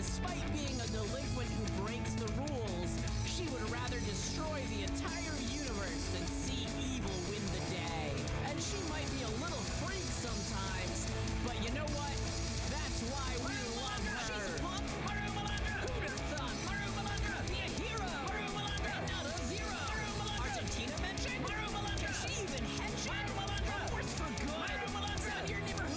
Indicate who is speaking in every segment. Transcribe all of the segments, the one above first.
Speaker 1: despite being a delinquent who breaks the rules, she would rather destroy the entire universe than see evil win the day. And she might be a little freak sometimes, but you know what? That's why we love her. She's a punk. Who'd have thought? Be a hero. Not a zero. Argentina mentioned? Can she even henching? Force for good. Is that your neighborhood?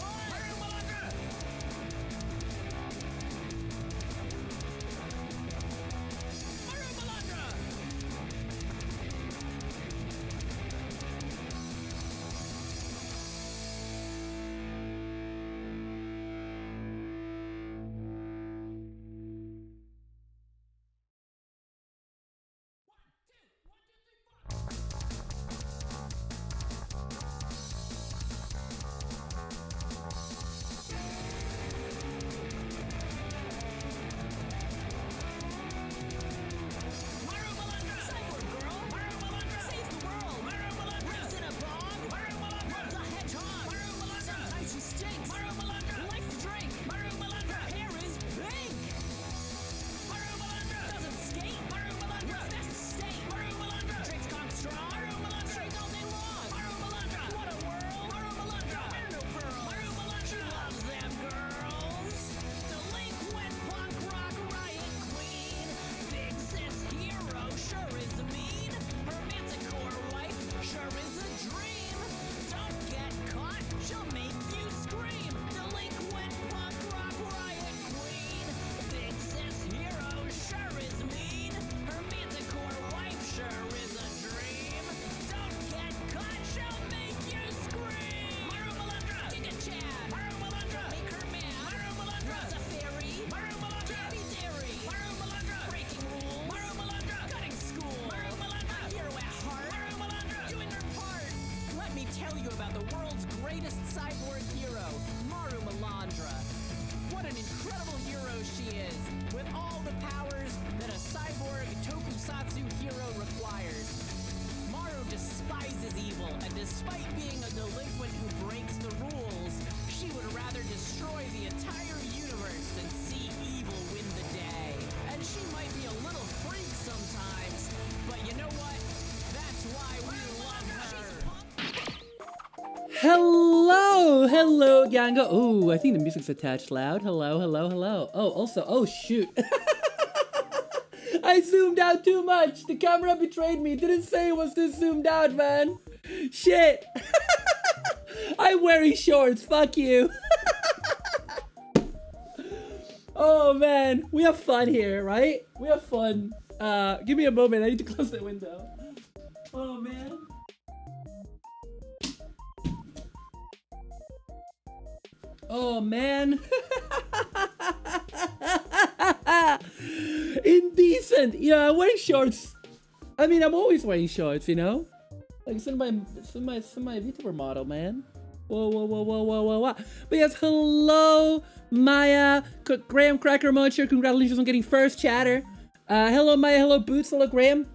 Speaker 1: Despite being a delinquent who breaks the rules, she would rather destroy the entire universe than see evil win the day. And she might be a little freak sometimes, but you know what? That's why we love her.
Speaker 2: Hello, Ganga. Ooh, I think the music's attached loud. Hello. Oh, also, oh shoot. I zoomed out too much. The camera betrayed me. It didn't say it was this zoomed out, man. Shit. I'm wearing shorts. Fuck you. Oh, man. We have fun here, right? We have fun. Give me a moment. I need to close the window. Oh, man. Oh, man. Indecent. Yeah, I'm wearing shorts. I mean, I'm always wearing shorts, you know? Like, it's in my VTuber model, man. Whoa. But yes, hello, Maya, Graham Cracker Muncher. Congratulations on getting first chatter. Hello, Maya. Hello, Boots. Hello, Graham.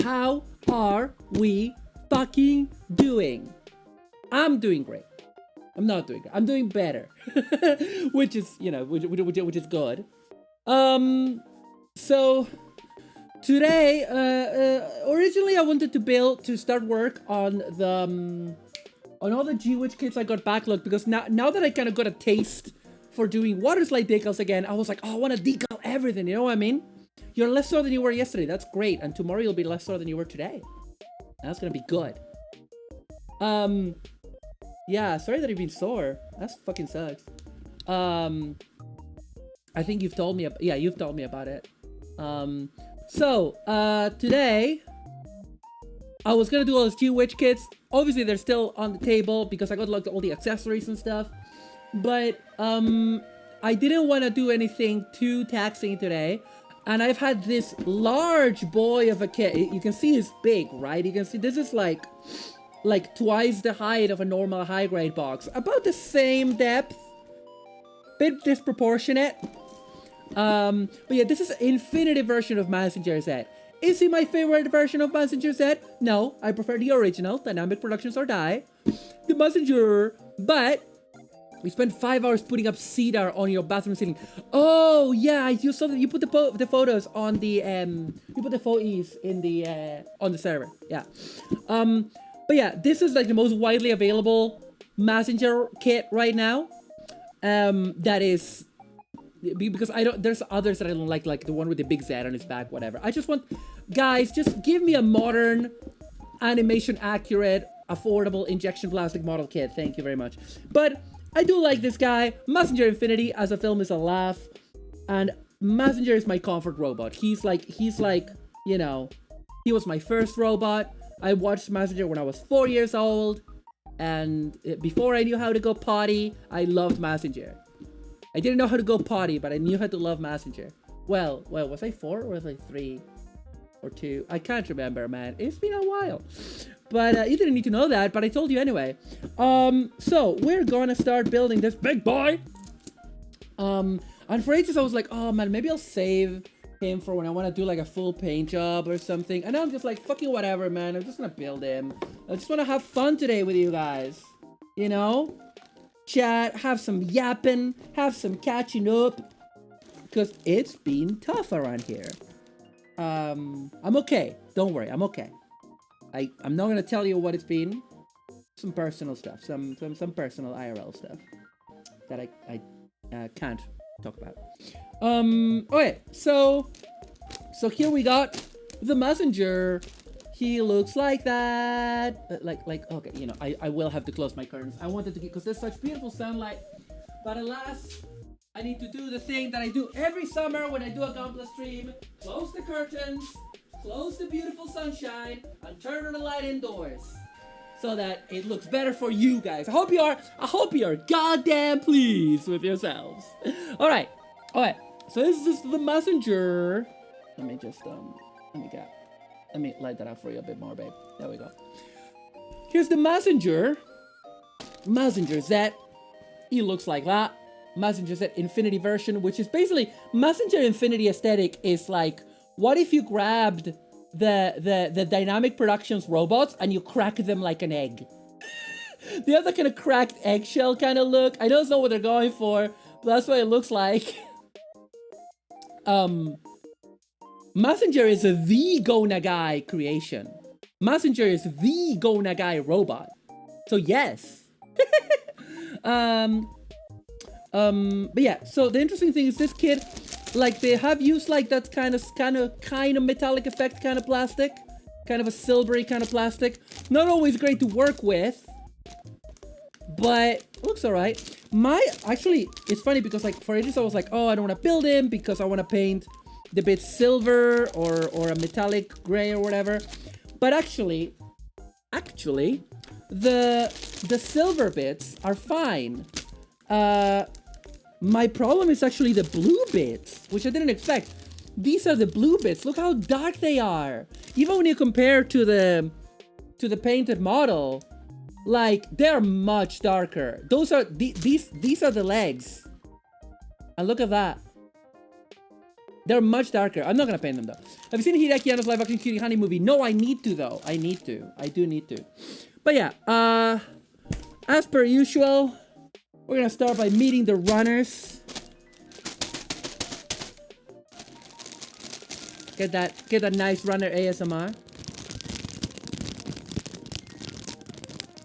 Speaker 2: How are we fucking doing? I'm doing great. I'm not doing great. I'm doing better, which is, you know, which is good. So today, originally I wanted to start work on the on all the G-Witch kits I got backlogged, because now that I kind of got a taste for doing water slide decals again, I was like, oh, I want to decal everything. You know what I mean? You're less sore than you were yesterday. That's great. And tomorrow you'll be less sore than you were today. That's gonna be good. Yeah, sorry that you've been sore. That fucking sucks. I think you've told me. Yeah, you've told me about it. Today I was gonna do all those G-Witch kits. Obviously, they're still on the table because I got like all the accessories and stuff. But I didn't want to do anything too taxing today. And I've had this large boy of a kit. You can see it's big, right? You can see this is like twice the height of a normal high-grade box. About the same depth. Bit disproportionate. But yeah, this is an infinity version of Mazinger Z. Is he my favorite version of Mazinger Z? No, I prefer the original, Dynamic Productions or Die. The Mazinger, but We spent 5 hours putting up cedar on your bathroom ceiling. Oh yeah, you saw that. You put the photos on the you put the photos in the on the server. Yeah. But yeah, this is like the most widely available Mazinger kit right now. That is because I don't. There's others that I don't like the one with the big Z on his back, whatever. I just want, guys, just give me a modern, animation accurate, affordable injection plastic model kit. Thank you very much. But I do like this guy. Mazinger Infinity as a film is a laugh, and Mazinger is my comfort robot. He's like, you know, he was my first robot. I watched Mazinger when I was 4 years old, and before I knew how to go potty, I loved Mazinger. I didn't know how to go potty, but I knew how to love Mazinger. Well, was I 4 or was I 3 or 2? I can't remember, man. It's been a while. But you didn't need to know that, but I told you anyway. So we're gonna start building this big boy. And for ages I was like, oh man, maybe I'll save him for when I want to do like a full paint job or something. And now I'm just like, fucking whatever, man. I'm just gonna build him. I just want to have fun today with you guys. You know? Chat, have some yapping, have some catching up. Because it's been tough around here. I'm okay. Don't worry, I'm okay. I'm not gonna tell you what it's been. Some personal stuff, some personal IRL stuff that I can't talk about. Okay, so here we got the Mazinger. He looks like that. Like okay, you know, I will have to close my curtains. I wanted to get, because there's such beautiful sunlight, but alas, I need to do the thing that I do every summer when I do a Gunpla stream. Close the curtains, close the beautiful sunshine, and turn on the light indoors, so that it looks better for you guys. I hope you are goddamn pleased with yourselves. All right. So this is the Mazinger. Let me just let me light that up for you a bit more, babe. There we go. Here's the Mazinger. Mazinger Z. He looks like that. Mazinger Z Infinity version, which is basically Mazinger Infinity aesthetic is like, what if you grabbed the Dynamic Productions robots and you crack them like an egg? They have that kind of cracked eggshell kind of look. I don't know what they're going for, but that's what it looks like. Mazinger is the Go Nagai creation. Mazinger is the Go Nagai robot. So yes. But yeah, so the interesting thing is this kit, like they have used like that kind of metallic effect kind of plastic, kind of a silvery kind of plastic. Not always great to work with, but looks alright. Actually, it's funny because like for ages I was like, oh, I don't want to build him because I want to paint the bit silver or a metallic gray or whatever. But actually, the silver bits are fine. My problem is actually the blue bits, which I didn't expect. These are the blue bits. Look how dark they are. Even when you compare to the painted model, like they're much darker. These are the legs. And look at that. They're much darker. I'm not gonna paint them though. Have you seen Hideaki Anno's live action Cutie Honey movie? No, I need to though. I do need to. But yeah, as per usual, we're gonna start by meeting the runners. Get that nice runner ASMR.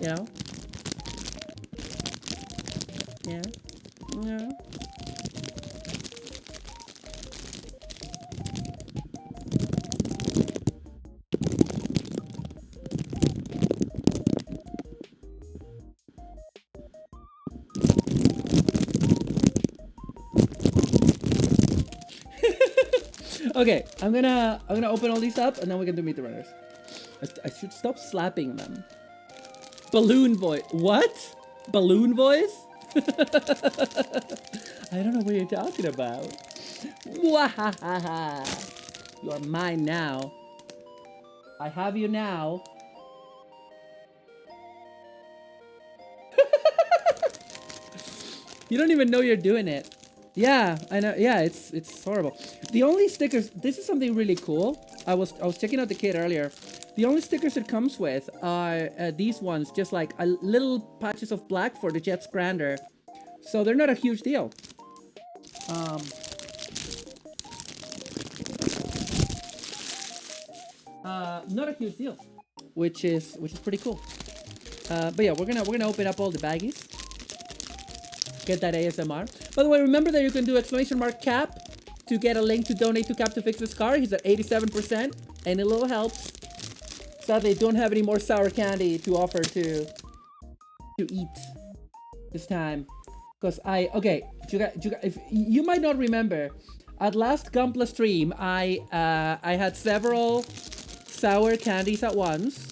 Speaker 2: You know? Yeah. Yeah. Okay, I'm gonna open all these up and then we can do meet the runners. I should stop slapping them. Balloon voice. What? Balloon voice? I don't know what you're talking about. Wahahaha. You are mine now. I have you now. You don't even know you're doing it. Yeah, I know. Yeah, it's horrible. The only stickers. This is something really cool. I was checking out the kit earlier. The only stickers it comes with are these ones, just like a little patches of black for the Jet Scrander, So they're not a huge deal. Not a huge deal, which is pretty cool. But yeah, we're gonna open up all the baggies. Get that ASMR. By the way, remember that you can do !Cap to get a link to donate to Cap to fix his car. He's at 87%. Any little helps. Sadly, don't have any more sour candy to offer to eat this time. Because if you might not remember, at last Gunpla stream, I had several sour candies at once,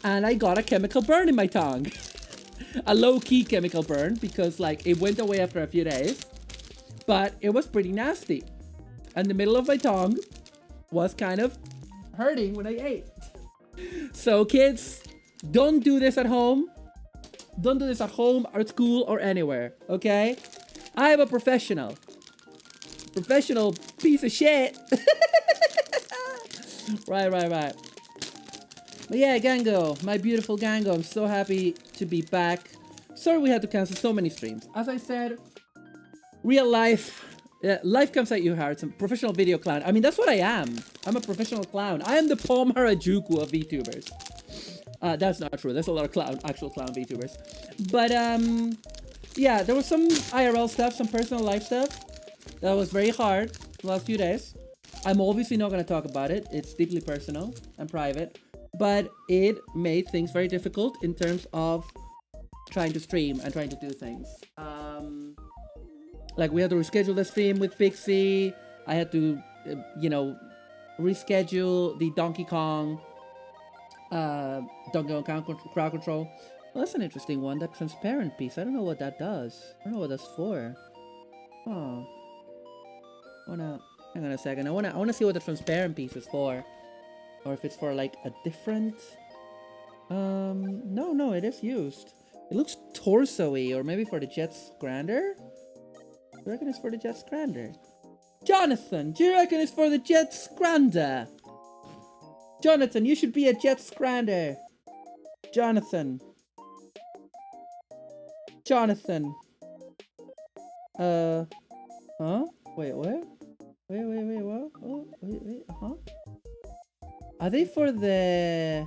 Speaker 2: and I got a chemical burn in my tongue. A low-key chemical burn, because like it went away after a few days, but it was pretty nasty, and the middle of my tongue was kind of hurting when I ate. So kids, don't do this at home. Don't do this at home or at school or anywhere, okay? I am a professional piece of shit. Right. But yeah, Gango, my beautiful Gango, I'm so happy to be back. Sorry we had to cancel so many streams. As I said, real life, life comes at you hard. Some professional video clown. I mean, that's what I am. I'm a professional clown. I am the Pom Harajuku of VTubers. That's not true. There's a lot of actual clown VTubers. But, yeah, there was some IRL stuff, some personal life stuff that was very hard the last few days. I'm obviously not going to talk about it. It's deeply personal and private. But it made things very difficult in terms of trying to stream and trying to do things. Like, we had to reschedule the stream with Pixie. I had to, reschedule the Donkey Kong crowd control. Well, that's an interesting one. That transparent piece. I don't know what that does. I don't know what that's for. Oh. Hang on a second. I wanna see what the transparent piece is for. Or if it's for like a different... No, it is used. It looks torso-y, or maybe for the Jets Grander? I reckon it's for the Jets Grander. Jonathan, do you reckon it's for the Jets Grander? Jonathan, you should be a Jets Grander. Jonathan. Huh? Wait, what? Wait, what? Oh, wait, huh? Are they for the...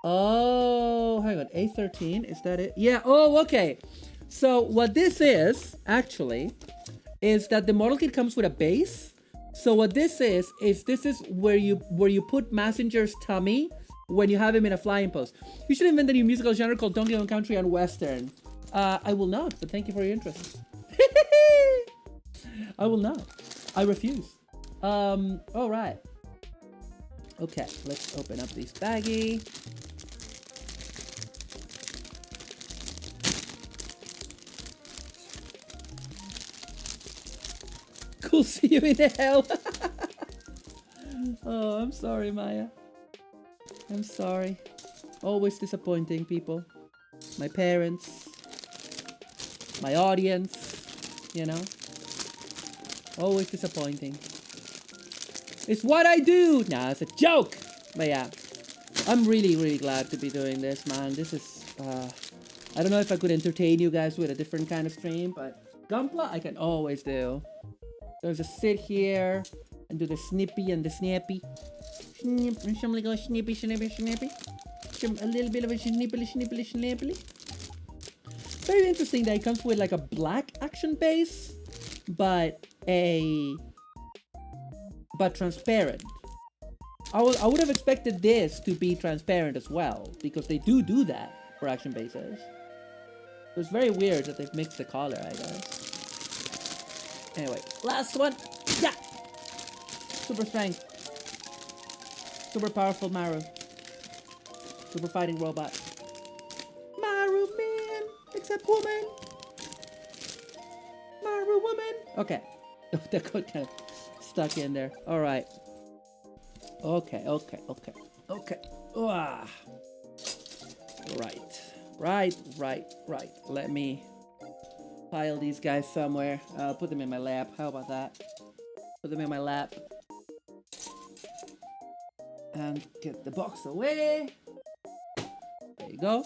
Speaker 2: Oh, hang on. A13, is that it? Yeah, oh, okay. So what this is, actually, is that the model kit comes with a base. So what this is this is where you put Mazinger's tummy when you have him in a flying pose. You should invent a new musical genre called Donkey Kong Country and Western. I will not, but thank you for your interest. I will not. I refuse. All right. Okay, let's open up this baggie. Cool, see you in hell. Oh, I'm sorry, Maya. I'm sorry. Always disappointing people. My parents. My audience. You know? Always disappointing. It's what I do! Nah, it's a joke! But yeah. I'm really, really glad to be doing this, man. This is, I don't know if I could entertain you guys with a different kind of stream, but Gunpla I can always do. So just sit here and do the snippy and the snappy. Some little snippy. A little bit of a snippy. Very interesting that it comes with like a black action base, but transparent. I would have expected this to be transparent as well, because they do that for action bases. So it's very weird that they've mixed the color, I guess. Anyway, last one. Yeah. Super strength. Super powerful Maru. Super fighting robot. Maru man, except woman. Maru woman. Okay. That got kind of stuck in there. All right. Okay. Right. Let me pile these guys somewhere. I'll put them in my lap. How about that? Put them in my lap. And get the box away. There you go.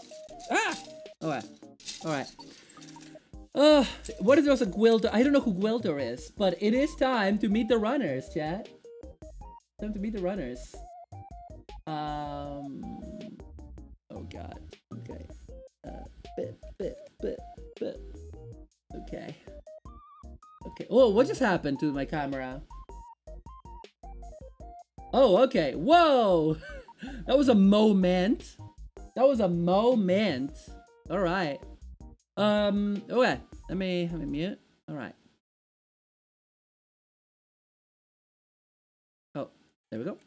Speaker 2: Ah! Alright. Alright. What if there was a Gwildor? I don't know who Gwildor is, but it is time to meet the runners, chat. Time to meet the runners. Oh god. Okay. Okay. Okay. Oh, what just happened to my camera? Oh, okay. Whoa! That was a moment. That was a moment. All right. Okay. Let me mute. All right. Oh, there we go.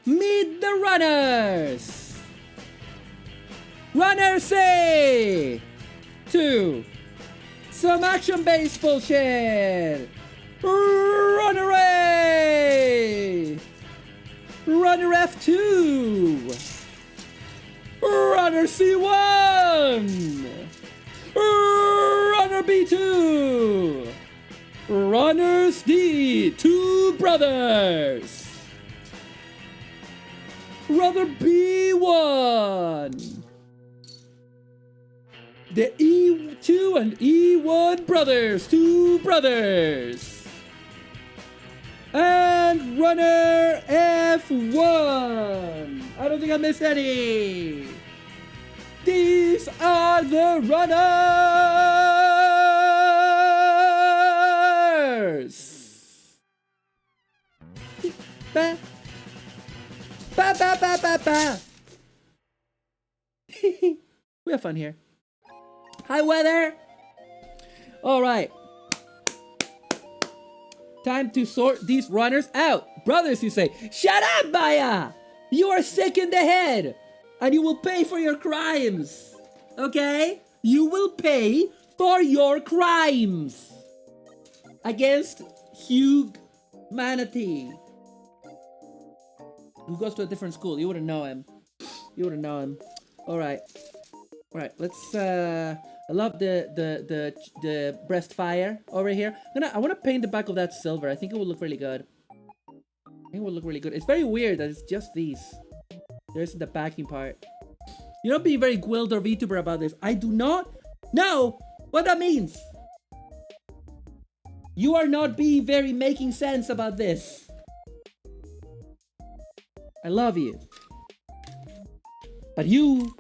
Speaker 2: Meet the runners. Runner C to some action-based bullshit. Runner A. Runner F2. Runner C1. Runner B2. Runners D. Two brothers. Runner B1. The E2 and E1 brothers. Two brothers. And runner F1. I don't think I missed any. These are the runners. Ba. Ba ba ba ba ba. We have fun here. Hi, weather. All right. Time to sort these runners out. Brothers, you say, shut up, Maya! You are sick in the head, and you will pay for your crimes. Okay? You will pay for your crimes against humanity. Who goes to a different school? You wouldn't know him. You wouldn't know him. All right. All right. Let's. I love the breast fire over here. I want to paint the back of that silver. I think it will look really good. I think it will look really good. It's very weird that it's just these. There isn't the backing part. You're not being very Gwildor VTuber about this. I do not know what that means. You are not being very making sense about this. I love you. But you,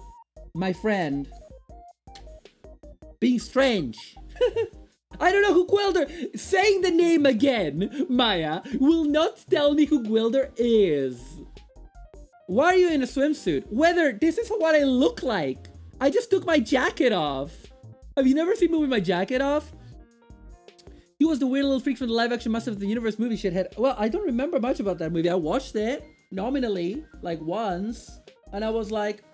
Speaker 2: my friend, being strange. I don't know who Gwildor... Saying the name again, Maya, will not tell me who Gwildor is. Why are you in a swimsuit? Whether this is what I look like. I just took my jacket off. Have you never seen me with my jacket off? He was the weird little freak from the live-action Master of the Universe movie, shithead. Well, I don't remember much about that movie. I watched it, nominally, like once. And I was like,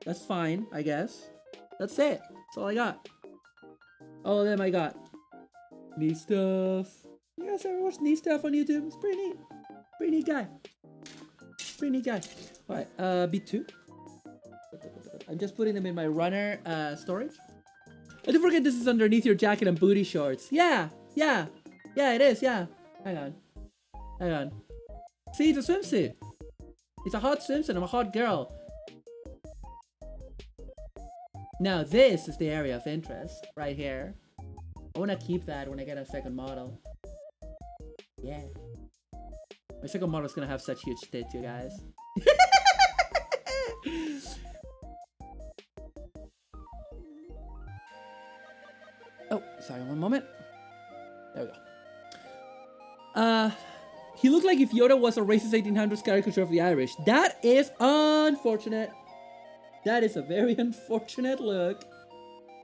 Speaker 2: that's fine, I guess. That's it. That's all I got. All of them I got. Neat stuff. You guys ever watch neat stuff on YouTube? It's pretty neat. Pretty neat guy. Pretty neat guy. Alright, B2. I'm just putting them in my runner storage. And don't forget this is underneath your jacket and booty shorts. Yeah, yeah. Yeah, it is, yeah. Hang on. Hang on. See, it's a swimsuit. It's a hot swimsuit. I'm a hot girl. Now this is the area of interest, right here. I want to keep that when I get a second model. Yeah. My second model is going to have such huge tits, you guys. Oh, sorry, one moment. There we go. He looked like if Yoda was a racist 1800s caricature of the Irish. That is unfortunate. That is a very unfortunate look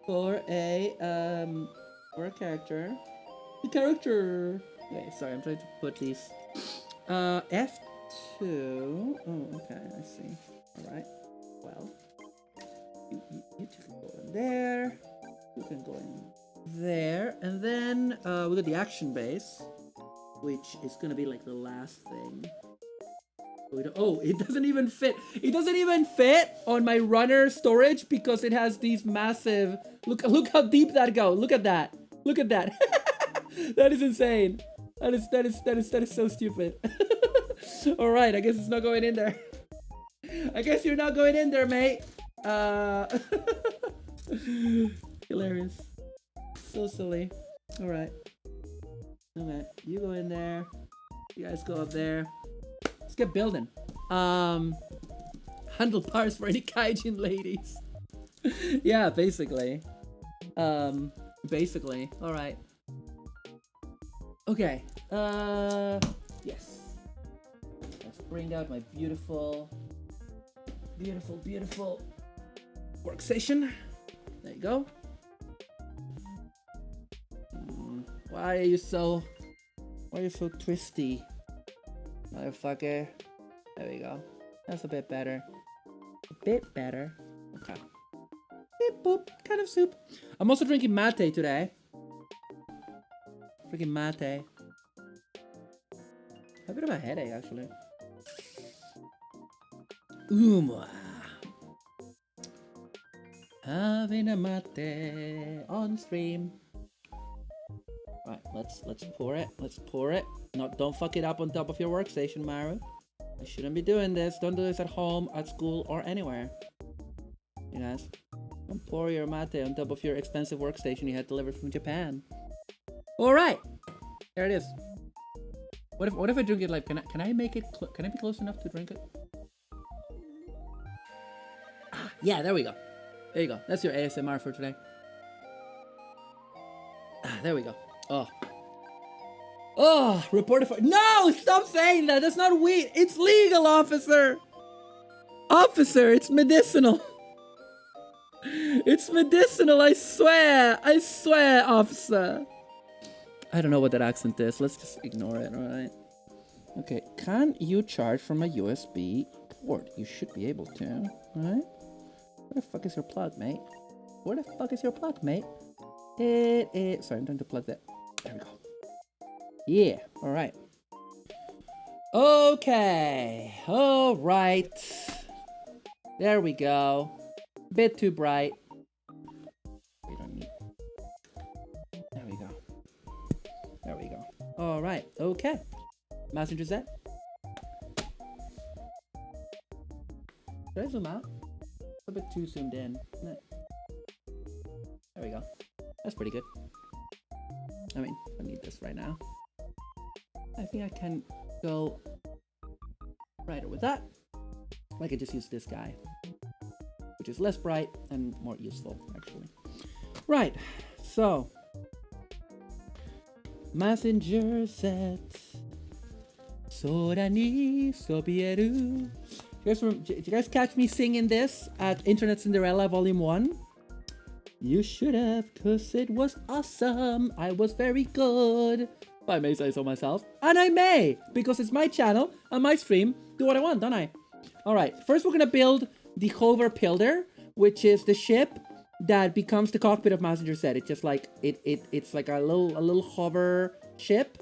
Speaker 2: for a character. The character. Okay, sorry, I'm trying to put these. F2. Oh, okay, I see. All right. Well, you two can go in there. You can go in there, and then we got the action base, which is gonna be like the last thing. Oh, it doesn't even fit. It doesn't even fit on my runner storage because it has these massive. Look how deep that goes. Look at that. Look at that. That is insane. That is so stupid. All right, I guess it's not going in there. I guess you're not going in there, mate. Hilarious. So silly. Alright. Okay, you go in there. You guys go up there. Let's get building. Handlebars for any kaijin ladies. Yeah, basically. Basically. Alright. Okay. Yes. Let's bring out my beautiful workstation. There you go. Why are you so twisty, motherfucker? There we go. That's a bit better. A bit better. Okay. Beep boop. Kind of soup. I'm also drinking mate today. Drinking mate. I have a bit of a headache actually. Having a mate on stream. Right, let's pour it. Let's pour it. No, don't fuck it up on top of your workstation, Maru. I shouldn't be doing this. Don't do this at home, at school, or anywhere. You guys, don't pour your mate on top of your expensive workstation you had delivered from Japan. All right, there it is. What if I drink it like? Can I make it? Can I be close enough to drink it? Ah, yeah, there we go. There you go. That's your ASMR for today. Ah, there we go. Oh, reported for— No, stop saying that. That's not weed. It's legal, officer. Officer, it's medicinal. It's medicinal, I swear. I swear, officer. I don't know what that accent is. Let's just ignore it, alright? Okay, can you charge from a USB port? You should be able to, alright? Where the fuck is your plug, mate? Where the fuck is your plug, mate? Sorry, I'm trying to plug that. There we go. Yeah, alright. Okay, alright. There we go. Bit too bright. We don't need— There we go. There we go. Alright, okay. Mazinger set. Should I zoom out? It's a bit too zoomed in, isn't it? There we go. That's pretty good. I mean, I need this right now. I think I can go brighter with that. I could just use this guy, which is less bright and more useful, actually. Right, so Mazinger set. Sora ni sobieru. Did you guys catch me singing this at Internet Cinderella Volume 1? You should have, cause it was awesome. I was very good. If I may say so myself. And I may, because it's my channel and my stream. Do what I want, don't I? Alright, first we're gonna build the Hover Pilder, which is the ship that becomes the cockpit of Mazinger set. It's just like it's like a little hover ship,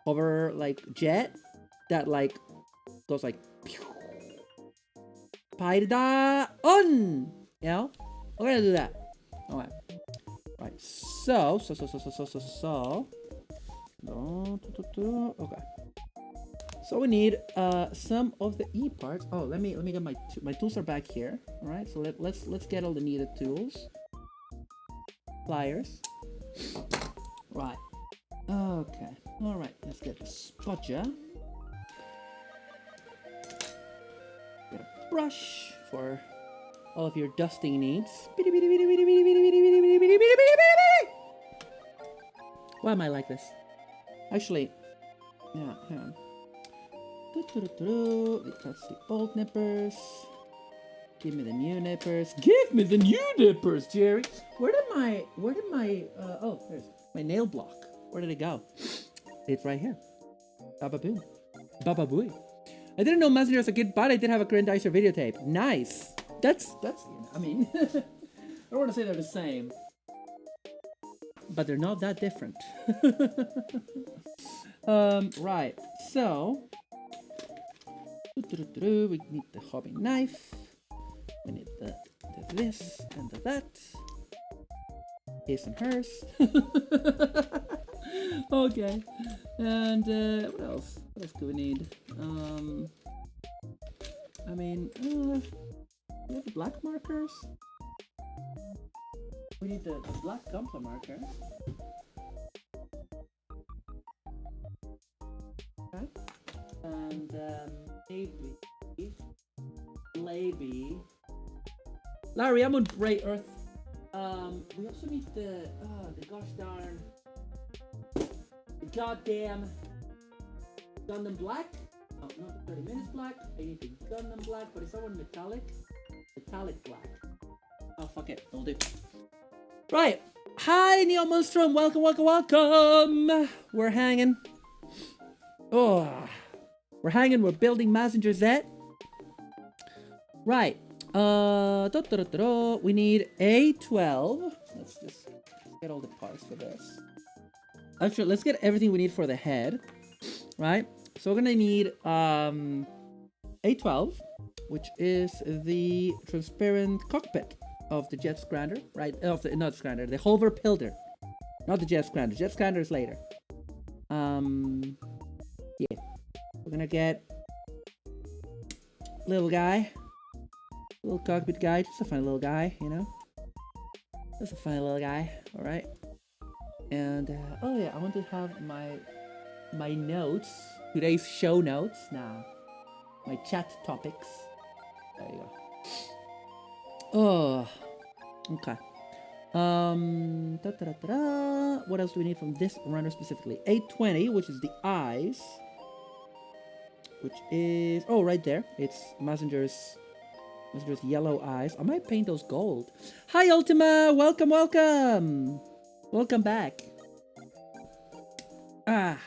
Speaker 2: hover like jet that like goes like Paida on. You know? We're gonna do that. Alright. Right. So okay. So we need some of the E parts. Oh, let me get my tools are back here. All right. So let's get all the needed tools. Pliers. Right. Okay. All right. Let's get the spudger. Get a brush for all of your dusting needs. Why am I like this? Actually, yeah, hang on. That's the old nippers. Give me the new nippers. Give me the new nippers, Jerry. Where did my oh, there's my nail block. Where did it go? It's right here. Baba boom. Baba booey. I didn't know Mazinger was a good, but I did have a Grandizer videotape. Nice. That's I mean, I don't want to say they're the same, but they're not that different. Right, so we need the hobby knife, we need the this and the that, his and hers. Okay, and what else do we need? I mean, we have the black markers. We need the black Gunpla markers. Okay. And maybe. Larry, I'm on Bright Earth. We also need the gosh darn, the goddamn Gundam Black. Oh, not the 30 minutes black. I need the Gundam Black, but is that one metallic? Metallic black. Oh, fuck it. I'll do. Right. Hi, Neo Monstrum. Welcome, welcome, welcome. We're hanging. Oh, we're hanging. We're building Mazinger Z. Right. We need A12. Let's just get all the parts for this. Actually, let's get everything we need for the head. Right. So we're gonna need A12, which is the transparent cockpit of the Jet Scrander, right? Of the not Scrander, the Hover Pilder, not the Jet Scrander. Jet Scrander is later. Yeah, we're gonna get little guy, little cockpit guy, just a funny little guy, you know, just a funny little guy. All right, and oh yeah, I want to have my notes, today's show notes now, my chat topics. There you go. Oh, okay. What else do we need from this runner specifically? 820, which is the eyes, which is right there. It's Mazinger's yellow eyes. I might paint those gold. Hi, Ultima. Welcome, welcome, welcome back. We're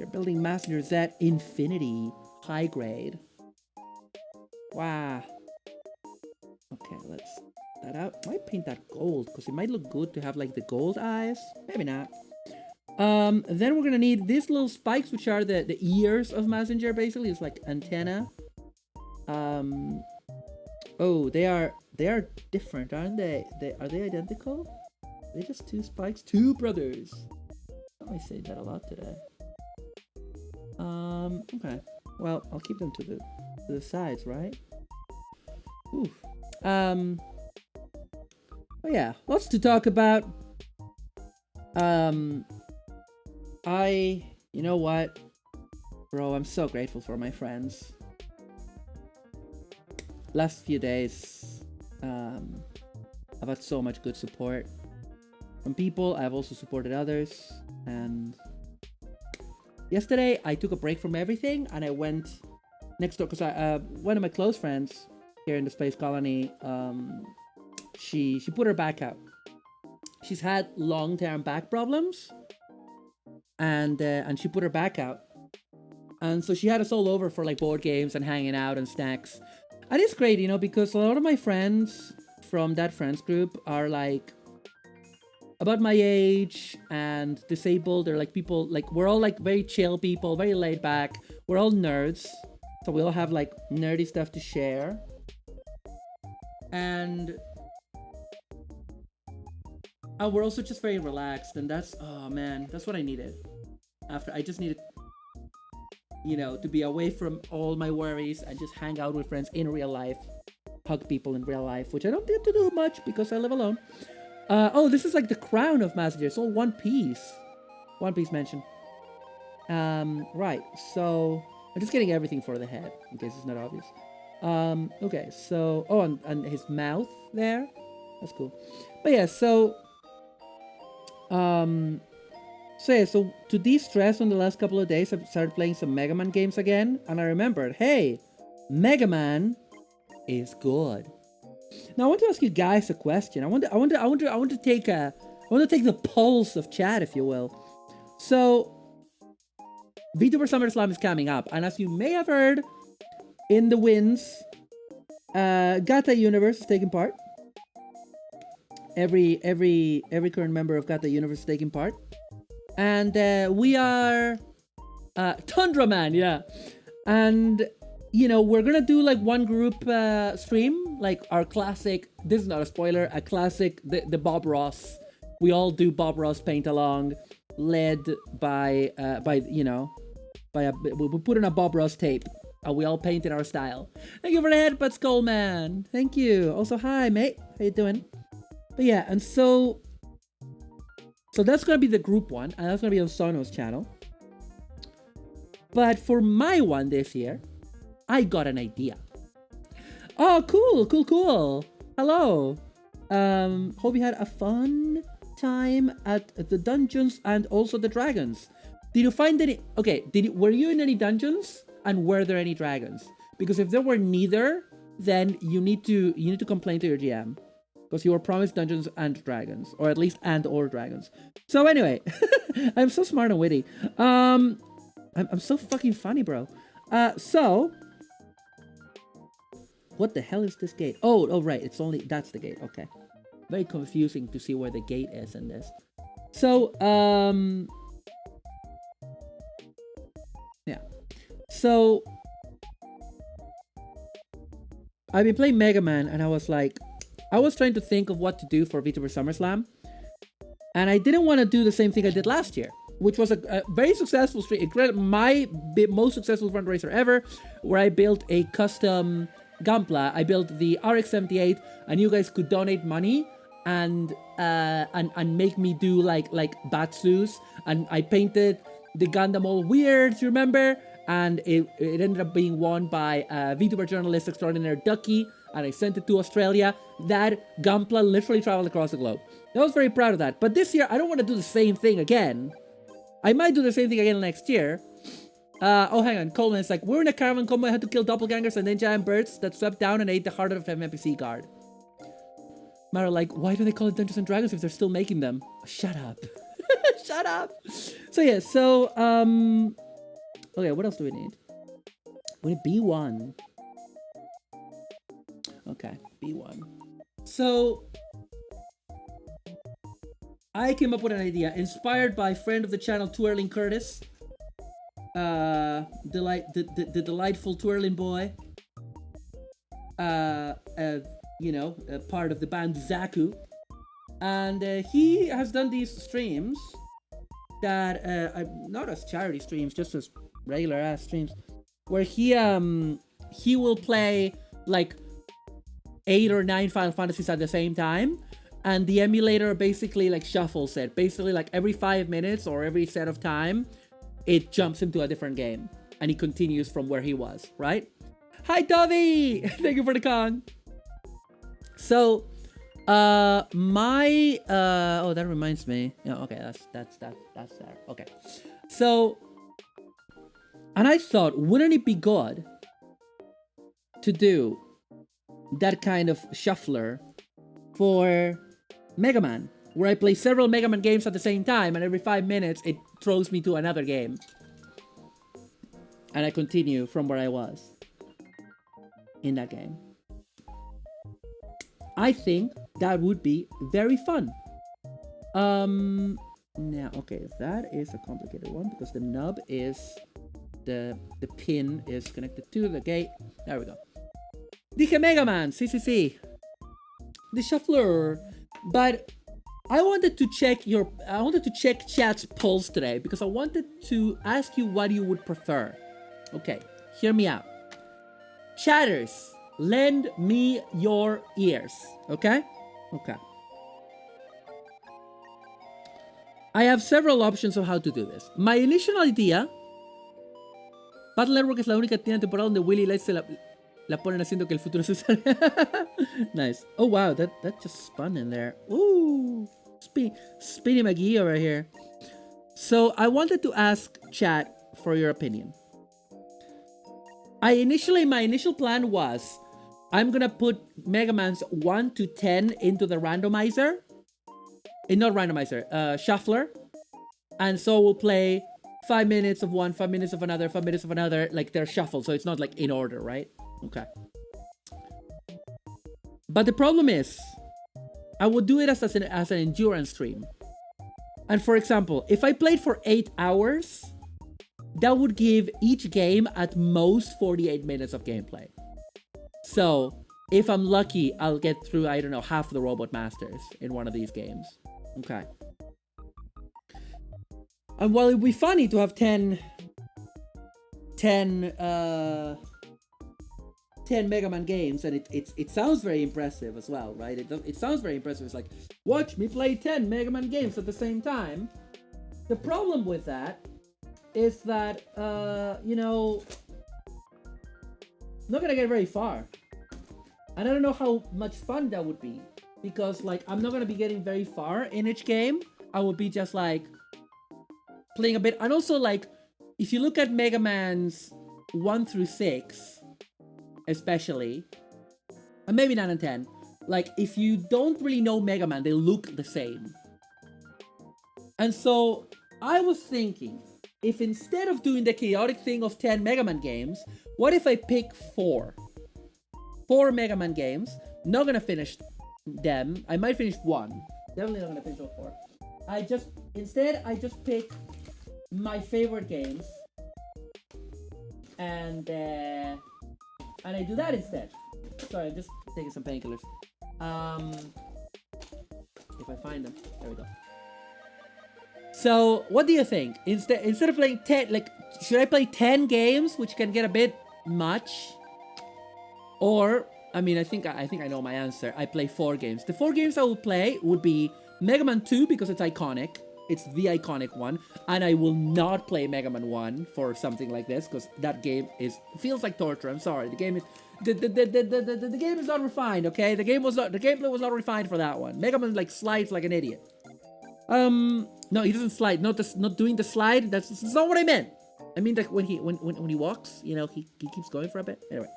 Speaker 2: building Mazinger Z Infinity high grade. Wow. Okay, let's that out. Might paint that gold because it might look good to have like the gold eyes. Maybe not. Then we're gonna need these little spikes, which are the ears of Mazinger. Basically, it's like antenna. Oh, they are different, aren't they? Are they identical? They're just two spikes, two brothers. I say that a lot today. Okay. Well, I'll keep them to the sides, right? Ooh. Oh yeah, lots to talk about. You know what, bro? I'm so grateful for my friends. Last few days, I've had so much good support from people. I've also supported others, and yesterday I took a break from everything and I went next door because one of my close friends here in the space colony, she put her back out. She's had long-term back problems, and she put her back out, and so she had us all over for like board games and hanging out and snacks. And it's great, you know, because a lot of my friends from that friends group are like about my age and disabled. They're like people, like we're all like very chill people, very laid back. We're all nerds, so we all have like nerdy stuff to share. And we're also just very relaxed, and that's, oh man, that's what I needed. After I just needed, you know, to be away from all my worries and just hang out with friends in real life, hug people in real life, which I don't get to do much because I live alone. Oh, this is like the crown of Mazinger. It's all one piece mention. Right, so I'm just getting everything for the head in case it's not obvious. Okay, so and his mouth there, that's cool. But yeah, so to de-stress on the last couple of days, I've started playing some Mega Man games again, and I remembered, hey, Mega Man is good. Now I want to ask you guys a question. I want to take the pulse of chat, if you will. So VTuber SummerSlam is coming up, and as you may have heard in the wins, Gata Universe is taking part. Every current member of Gata Universe is taking part. And we are Tundra Man, yeah. And you know, we're gonna do like one group stream, like our classic, this is not a spoiler, a classic, the Bob Ross. We all do Bob Ross paint along, led by we put in a Bob Ross tape and we all paint in our style. Thank you for the headbutts, Coleman. Thank you. Also, hi, mate. How you doing? But yeah, and so that's gonna be the group one, and that's gonna be on Sono's channel. But for my one this year, I got an idea. Oh, cool. Hello. Hope you had a fun time at the dungeons and also the dragons. Did you find any? Okay, were you in any dungeons, and were there any dragons? Because if there were neither, then you need to complain to your GM, because you were promised dungeons and dragons, or at least or dragons. So anyway, I'm so smart and witty. I'm so fucking funny, bro. So what the hell is this gate? Oh right, that's the gate. Okay, very confusing to see where the gate is in this. So yeah. So I've been playing Mega Man, and I was trying to think of what to do for VTuber SummerSlam, and I didn't want to do the same thing I did last year, which was a very successful stream. My most successful fundraiser ever, where I built a custom Gunpla. I built the RX-78, and you guys could donate money and make me do like batsus, and I painted the Gundam all weird, you remember? And it ended up being won by VTuber journalist extraordinaire Ducky, and I sent it to Australia. That Gunpla literally traveled across the globe. I was very proud of that. But this year, I don't want to do the same thing again. I might do the same thing again next year. Oh, hang on. Coleman is like, we're in a caravan combo. I had to kill doppelgangers and then giant birds that swept down and ate the heart of an NPC guard. Mara like, why do they call it Dungeons and Dragons if they're still making them? Shut up. Shut up. So yeah, okay, what else do we need? We need B1. Okay, B1. So I came up with an idea inspired by friend of the channel, Twirling Curtis. The delightful twirling boy. Part of the band Zaku. And he has done these streams that not as charity streams, just as regular ass streams, where he will play like 8 or 9 Final Fantasies at the same time, and the emulator basically like shuffles it. Basically, like every 5 minutes or every set of time, it jumps into a different game, and he continues from where he was. Right? Hi, Dovey! Thank you for the con. So, that reminds me. Yeah, okay, that's there. Okay, so, and I thought, wouldn't it be good to do that kind of shuffler for Mega Man, where I play several Mega Man games at the same time, and every 5 minutes it throws me to another game, and I continue from where I was in that game. I think that would be very fun. Now, okay, that is a complicated one because the nub is the pin is connected to the gate. There we go. Dije Mega Man, sí. The shuffler. But I wanted to check chat's pulse today because I wanted to ask you what you would prefer. Okay, hear me out. Chatters, lend me your ears, okay? Okay. I have several options of how to do this. My initial idea... Battle Network es la única tienda temporal donde Willy y Light se la ponen haciendo que el futuro se salga. Nice. Oh wow, that just spun in there. Ooh, Speedy McGee over here. So I wanted to ask chat for your opinion. My initial plan was I'm gonna put Mega Man's 1 to 10 into the randomizer. Not randomizer, shuffler. And so we'll play 5 minutes of one, 5 minutes of another, 5 minutes of another, like they're shuffled, so it's not like in order, right? Okay. But the problem is, I would do it as an endurance stream. And for example, if I played for 8 hours, that would give each game at most 48 minutes of gameplay. So, if I'm lucky, I'll get through, I don't know, half the Robot Masters in one of these games. Okay. And while it would be funny to have 10 10 Mega Man games, and it sounds very impressive as well, right? It sounds very impressive. It's like, watch me play 10 Mega Man games at the same time. The problem with that is that, not gonna get very far. And I don't know how much fun that would be. Because, like, I'm not gonna be getting very far in each game. I would be just, like, playing a bit. And also, like, if you look at Mega Man's 1 through 6, especially, and maybe 9 and 10, like, if you don't really know Mega Man, they look the same. And so, I was thinking, if instead of doing the chaotic thing of 10 Mega Man games, what if I pick 4? 4 Mega Man games. Not gonna finish them. I might finish 1. Definitely not gonna finish all 4. I just pick my favorite games, and I do that instead. Sorry, I'm just taking some painkillers. If I find them, there we go. So, what do you think? Instead of playing 10, like, should I play 10 games, which can get a bit much? Or, I mean, I think I know my answer. I play 4 games. The 4 games I will play would be Mega Man 2 because it's iconic. It's the iconic one. And I will not play Mega Man 1 for something like this because that game feels like torture. I'm sorry. The game is the game is not refined, okay? The gameplay was not refined for that one. Mega Man like slides like an idiot. No, he doesn't slide. Not doing the slide. That's not what I meant. I mean that when he walks, you know, he keeps going for a bit. Anyway.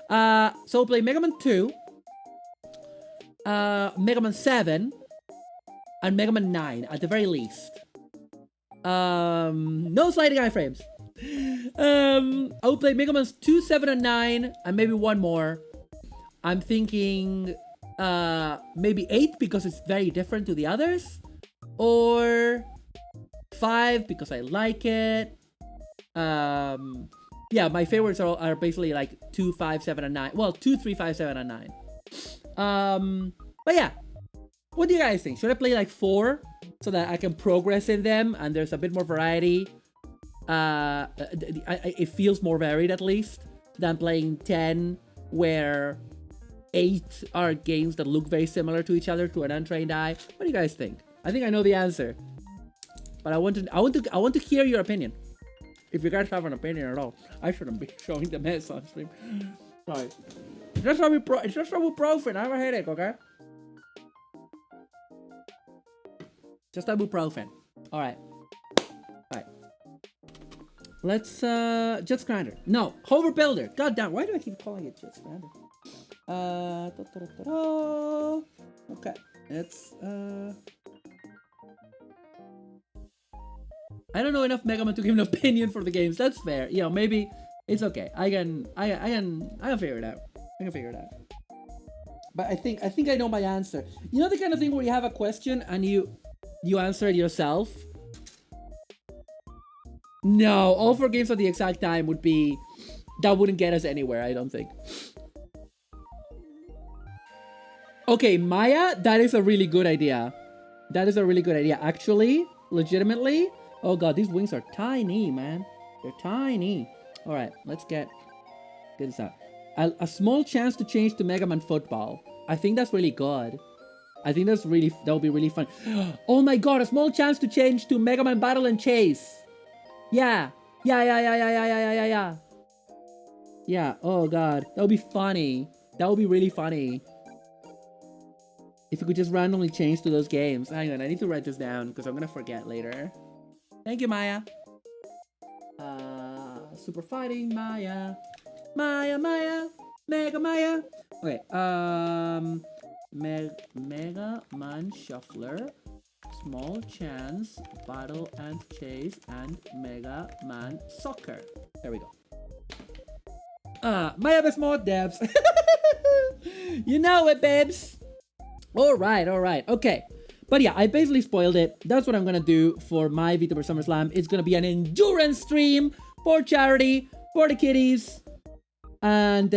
Speaker 2: So we'll play Mega Man 2, Mega Man 7, and Mega Man 9 at the very least. No sliding iframes. I will play Mega Man 2, 7, and 9, and maybe one more. I'm thinking, maybe 8 because it's very different to the others. Or 5 because I like it. Yeah, my favorites are basically like 2, 5, 7, and 9. Well, 2, 3, 5, 7, and 9. But yeah. What do you guys think? Should I play like 4 so that I can progress in them and there's a bit more variety? It feels more varied at least than playing 10 where 8 are games that look very similar to each other to an untrained eye. What do you guys think? I think I know the answer, but I want to hear your opinion. If you guys have an opinion at all, I shouldn't be showing the mess on stream. Sorry. It's just ibuprofen. I have a headache, okay? Just ibuprofen. Alright. Alright. Let's, Jet Grinder. No, Hover Builder. God damn, why do I keep calling it Jet Grinder? Okay. It's, I don't know enough Mega Man to give an opinion for the games. That's fair. You know, maybe it's okay. I can figure it out. I can figure it out. But I think I know my answer. You know the kind of thing where you have a question and you answer it yourself? No, all 4 games at the exact time that wouldn't get us anywhere, I don't think. Okay, Maya, that is a really good idea. That is a really good idea. Actually, legitimately. Oh god, these wings are tiny, man. They're tiny. Alright, let's get this out. A small chance to change to Mega Man Football. I think that's really good. I think that would be really fun. Oh my god, a small chance to change to Mega Man Battle and Chase. Yeah. Yeah, oh god. That would be funny. That would be really funny. If you could just randomly change to those games. Hang on, I need to write this down because I'm gonna forget later. Thank you, Maya. Super Fighting, Maya. Maya. Mega Maya. Okay, Mega Man Shuffler. Small Chance, Battle and Chase, and Mega Man Soccer. There we go. Maya best mod devs. You know it, babes. Alright. Okay. But yeah, I basically spoiled it. That's what I'm gonna do for my VTuber SummerSlam. It's gonna be an endurance stream for charity, for the kiddies. And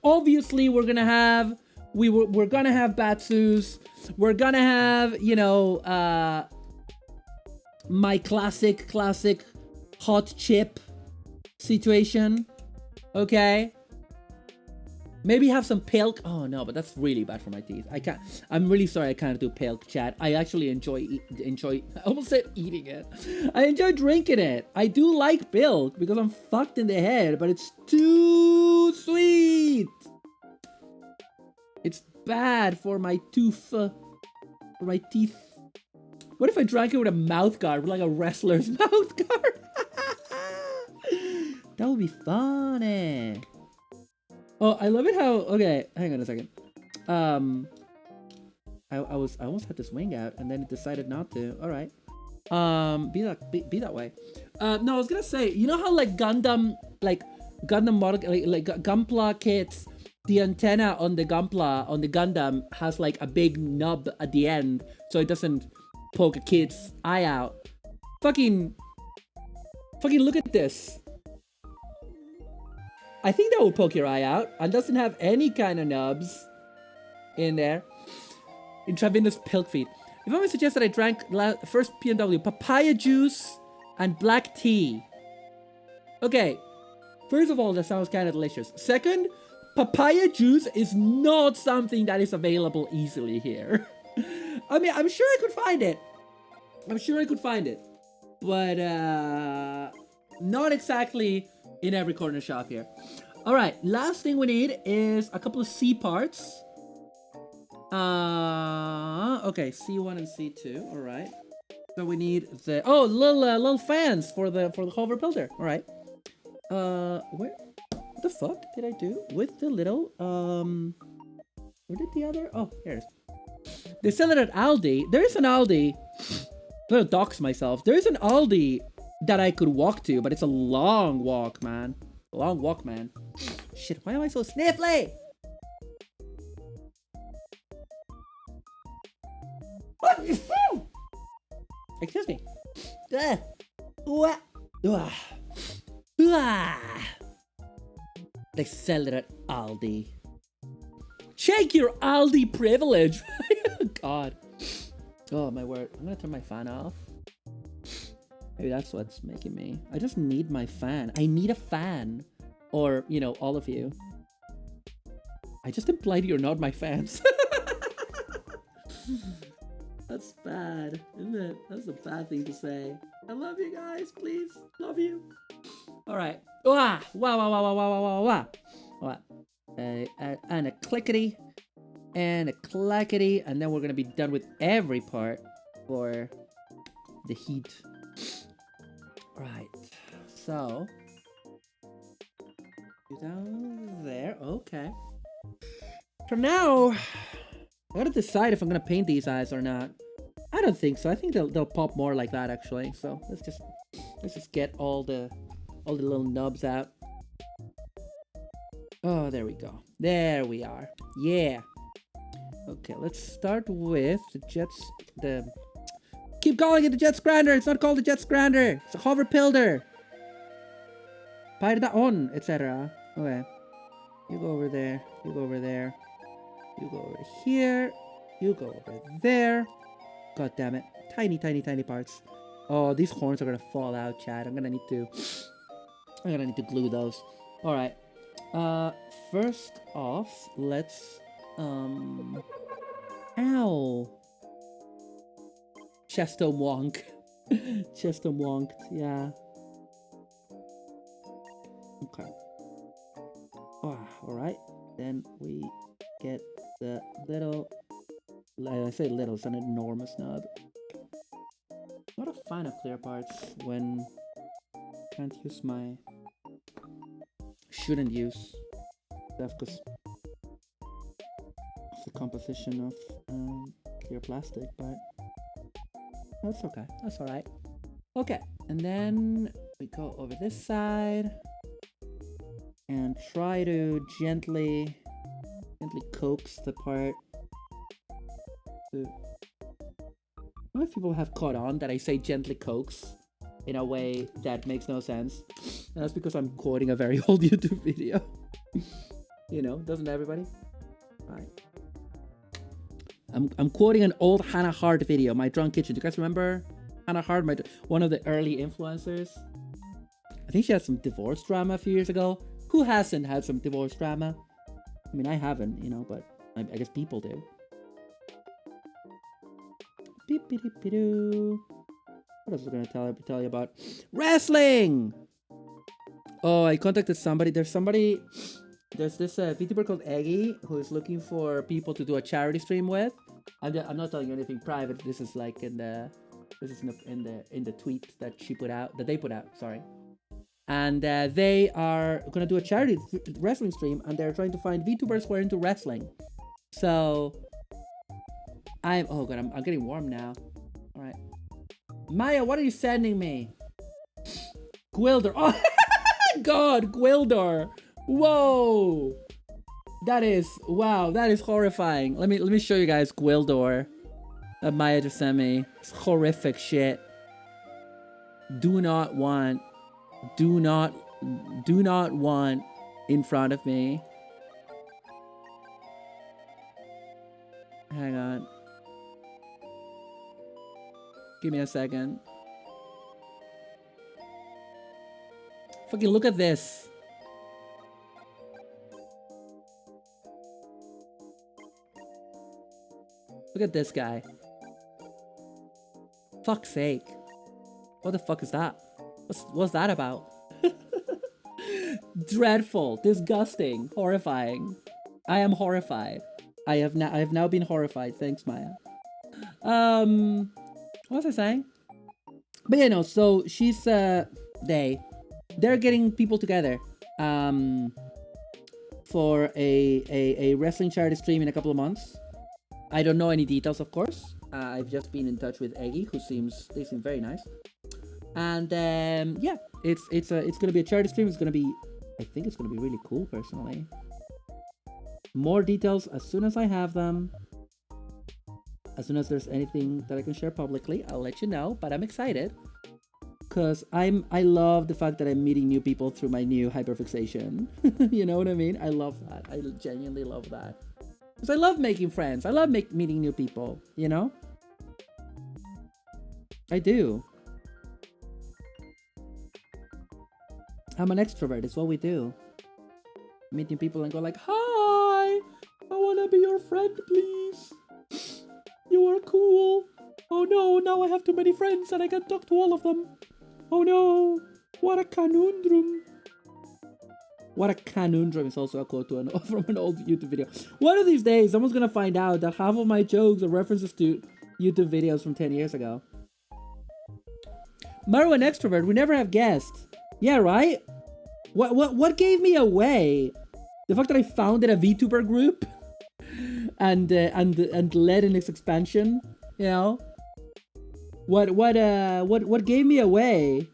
Speaker 2: obviously we're gonna have Batsus. We're gonna have, you know, my classic hot chip situation. Okay? Maybe have some pale. Oh no, but that's really bad for my teeth. I can't. I'm really sorry. I can't do pale, chat. I actually enjoy. I almost said eating it. I enjoy drinking it. I do like milk because I'm fucked in the head, but it's too sweet. It's bad for my tooth. For my teeth. What if I drank it with a mouth guard, like a wrestler's mouth guard? That would be funny. Oh, I love it how. Okay, hang on a second. I almost had to swing out, and then it decided not to. All right. Be that way. No, I was gonna say, you know how like Gundam model, like Gunpla kits, the antenna on the Gundam has like a big nub at the end, so it doesn't poke a kid's eye out. Fucking look at this. I think that will poke your eye out and doesn't have any kind of nubs in there. Intravenous pilk feed. If I may suggest that I drank first PNW, papaya juice and black tea. Okay, first of all, that sounds kind of delicious. Second, papaya juice is not something that is available easily here. I mean, I'm sure I could find it. But not exactly in every corner shop here. All right, last thing we need is a couple of C parts. Okay, C1 and C2. All right. So we need the little fans for the hover builder. All right. What the fuck did I do with the little where did the other? Oh, here it is. They sell it at Aldi. There is an Aldi. I'm gonna dox myself. There is an Aldi that I could walk to, but it's a long walk, man. Long walk, man. Shit, why am I so sniffly? Excuse me. They sell it at Aldi. Check your Aldi privilege. God. Oh, my word. I'm gonna turn my fan off. Maybe that's what's making me. I just need my fan. I need a fan. Or, you know, all of you. I just implied you're not my fans. That's bad, isn't it? That's a bad thing to say. I love you guys, please. Love you. All right. Wow. And a clickety. And a clackety. And then we're going to be done with every part for the heat. Right. So. Down there. Okay. For now, I gotta decide if I'm gonna paint these eyes or not. I don't think so. I think they'll pop more like that actually. So let's just get all the little nubs out. Oh, there we go. There we are. Yeah. Okay, let's start with the jets. Keep calling it the jet scrander. It's not called the jet scrander. It's a hover builder. On, etc. Okay. You go over there. You go over there. You go over here. You go over there. God damn it. Tiny, tiny, tiny parts. Oh, these horns are gonna fall out, Chad. I'm gonna need to glue those. Alright. First off, let's ow. Chesto wonk. Chesto wonked, yeah. Okay. Oh, alright. Then we get the little... I say little, it's an enormous nub. Not a fan of clear parts when can't use my... Shouldn't use stuff because of the composition of clear plastic, but that's okay. That's alright. Okay, and then we go over this side and try to gently coax the part. I don't know if people have caught on that I say gently coax in a way that makes no sense. And that's because I'm quoting a very old YouTube video. You know, doesn't everybody? Alright. I'm quoting an old Hannah Hart video, My Drunk Kitchen. Do you guys remember Hannah Hart, one of the early influencers? I think she had some divorce drama a few years ago. Who hasn't had some divorce drama? I mean, I haven't, you know, but I guess people do. Beep-beep-beep-doo. What else was I gonna tell you about? Wrestling! Oh, I contacted somebody. There's this VTuber called Eggy who's looking for people to do a charity stream with. I'm not telling you anything private. This is like in the tweet that they put out. Sorry. And they are gonna do a charity wrestling stream, and they're trying to find VTubers who are into wrestling. So I'm getting warm now. All right, Maya, what are you sending me? Gwildor. Oh God, Gwildor. Whoa. That is horrifying. Let me show you guys Gwildor. Maya just sent me. It's horrific shit. Do not want in front of me. Hang on. Give me a second. Fucking look at this. Look at this guy. Fuck's sake. What the fuck is that? What's that about? Dreadful, disgusting, horrifying. I am horrified. I have now been horrified. Thanks, Maya. What was I saying? But yeah, no. So she's they're getting people together for a wrestling charity stream in a couple of months. I don't know any details, of course. I've just been in touch with Eggy, they seem very nice. And yeah, it's gonna be a charity stream. I think it's gonna be really cool, personally. More details as soon as I have them. As soon as there's anything that I can share publicly, I'll let you know. But I'm excited because I love the fact that I'm meeting new people through my new hyperfixation. You know what I mean? I love that. I genuinely love that. Because I love making friends. I love meeting new people, you know? I do. I'm an extrovert. It's what we do. Meeting people and go like, hi! I want to be your friend, please. You are cool. Oh no, now I have too many friends and I can't talk to all of them. Oh no, what a conundrum. What a conundrum is also a quote from an old YouTube video. One of these days, someone's gonna find out that half of my jokes are references to YouTube videos from 10 years ago. Maru, an extrovert, we never have guests. Yeah, right? What gave me away? The fact that I founded a VTuber group and led in its expansion, you know? What gave me away?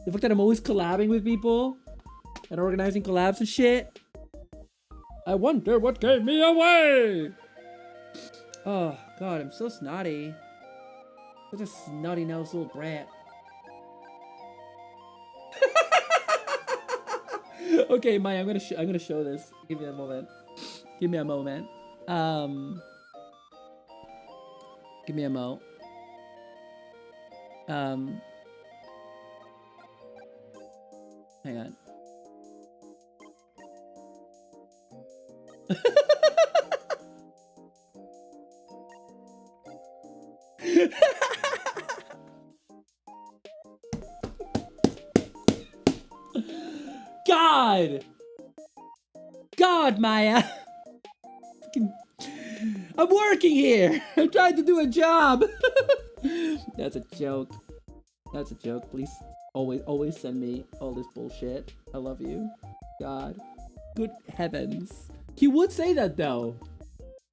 Speaker 2: The fact that I'm always collabing with people and organizing collabs and shit. I wonder what gave me away. Oh God, I'm so snotty. Such a snotty-nosed little brat. Okay, Maya, I'm gonna show this. Give me a moment. Give me a moment. Give me a mo. Hang on. God, Maya. I'm working here. I'm trying to do a job. That's a joke. That's a joke. Please, always send me all this bullshit. I love you. God. Good heavens. He would say that though.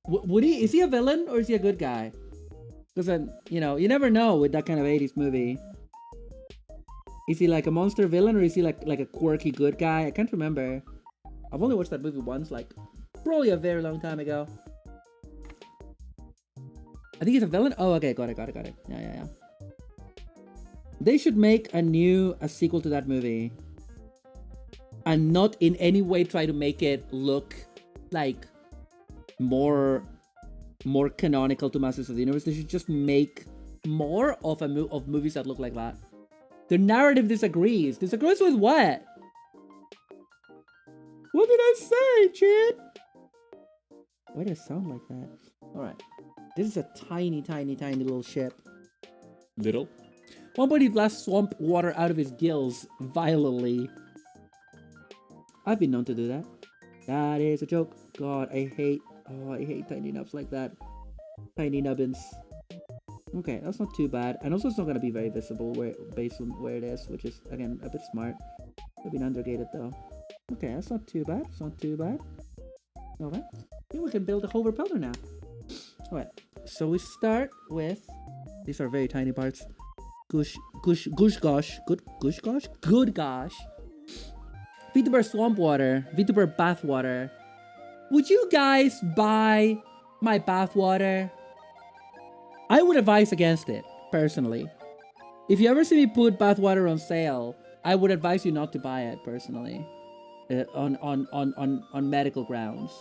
Speaker 2: Would he? Is he a villain or is he a good guy? Because then, you know, you never know with that kind of 80s movie. Is he like a monster villain or is he like a quirky good guy? I can't remember. I've only watched that movie once, like probably a very long time ago. I think he's a villain. Oh, okay, got it. Yeah. They should make a sequel to that movie, and not in any way try to make it look like more canonical to Masters of the Universe. They should just make more of movies that look like that. The narrative disagrees. Disagrees with what? What did I say, Chid? Why does it sound like that? Alright. This is a tiny, tiny, tiny little ship. Little? One point he blasts swamp water out of his gills violently. I've been known to do that. That is a joke. God, I hate tiny nubs like that. Tiny nubbins. Okay, that's not too bad. And also it's not going to be very visible based on where it is, which is, again, a bit smart. I've been undergated though. Okay, that's not too bad. It's not too bad. Alright. Yeah, we can build a hover pelter now. Alright. So we start with... These are very tiny parts. Gush gosh. Good gosh. VTuber swamp water. VTuber bath water. Would you guys buy my bath water? I would advise against it, personally. If you ever see me put bath water on sale, I would advise you not to buy it, personally. On medical grounds.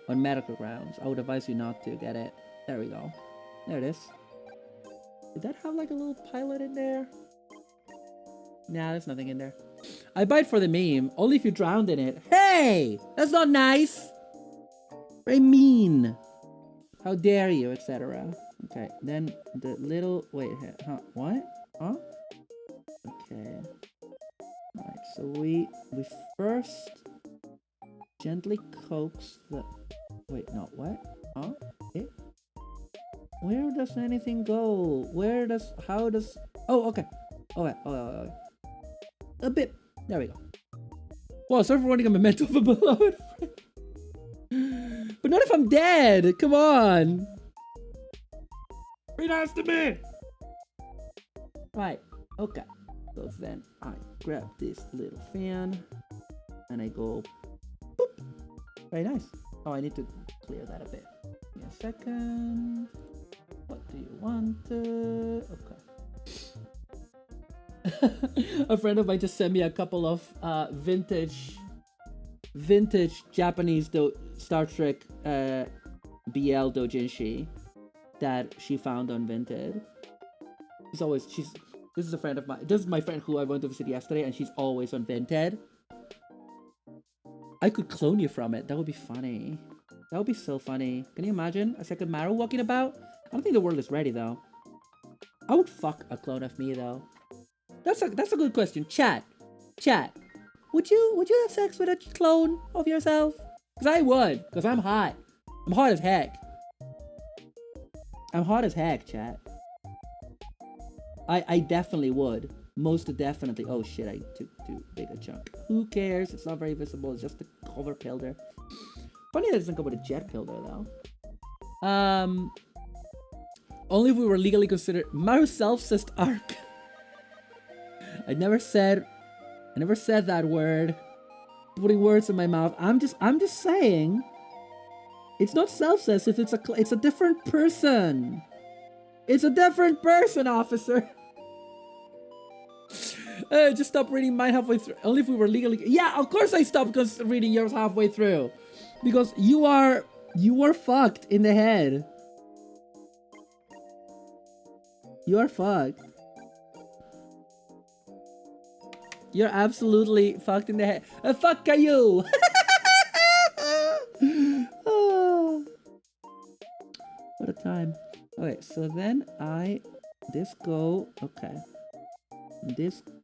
Speaker 2: On medical grounds. I would advise you not to get it. There we go. There it is. Did that have like a little pilot in there? Nah, there's nothing in there. I buy it for the meme, only if you drowned in it. Hey! That's not nice! Very mean. How dare you, etc. Okay, then the little... Wait, huh? What? Huh? Okay. Alright, so we first gently coax the... Wait, no, what? Huh? Okay. Where does anything go? Where does... How does... Oh, okay. Okay, okay. A bit. There we go. Wow, sorry for running a memento of a beloved friend. But not if I'm dead. Come on. Be nice to me. Right. Okay. So then I grab this little fan and I go boop. Very nice. Oh, I need to clear that a bit. Give me a second. What do you want? Okay. A friend of mine just sent me a couple of vintage Japanese Star Trek BL doujinshi that she found on Vinted. This is a friend of mine. This is my friend who I went to visit yesterday, and she's always on Vinted. I could clone you from it. That would be funny. That would be so funny. Can you imagine a second Maru walking about? I don't think the world is ready though. I would fuck a clone of me though. That's a good question. Chat. Would you have sex with a clone of yourself? Cause I would. Cause I'm hot. I'm hot as heck. I'm hot as heck, chat. I definitely would. Most definitely. Oh shit, I took too big a chunk. Who cares? It's not very visible. It's just a cover pilder. Funny that it doesn't come with a jet pilder though. Only if we were legally considered Maru self-cist arc. I never said that word. Putting words in my mouth. I'm just saying. It's not self-cist. It's a different person. It's a different person, officer. Just stop reading mine halfway through. Only if we were legally. Yeah, of course I stopped reading yours halfway through, because you are fucked in the head. You are fucked. You're absolutely fucked in the head. Fuck are you? Oh, what a time. Okay, so then this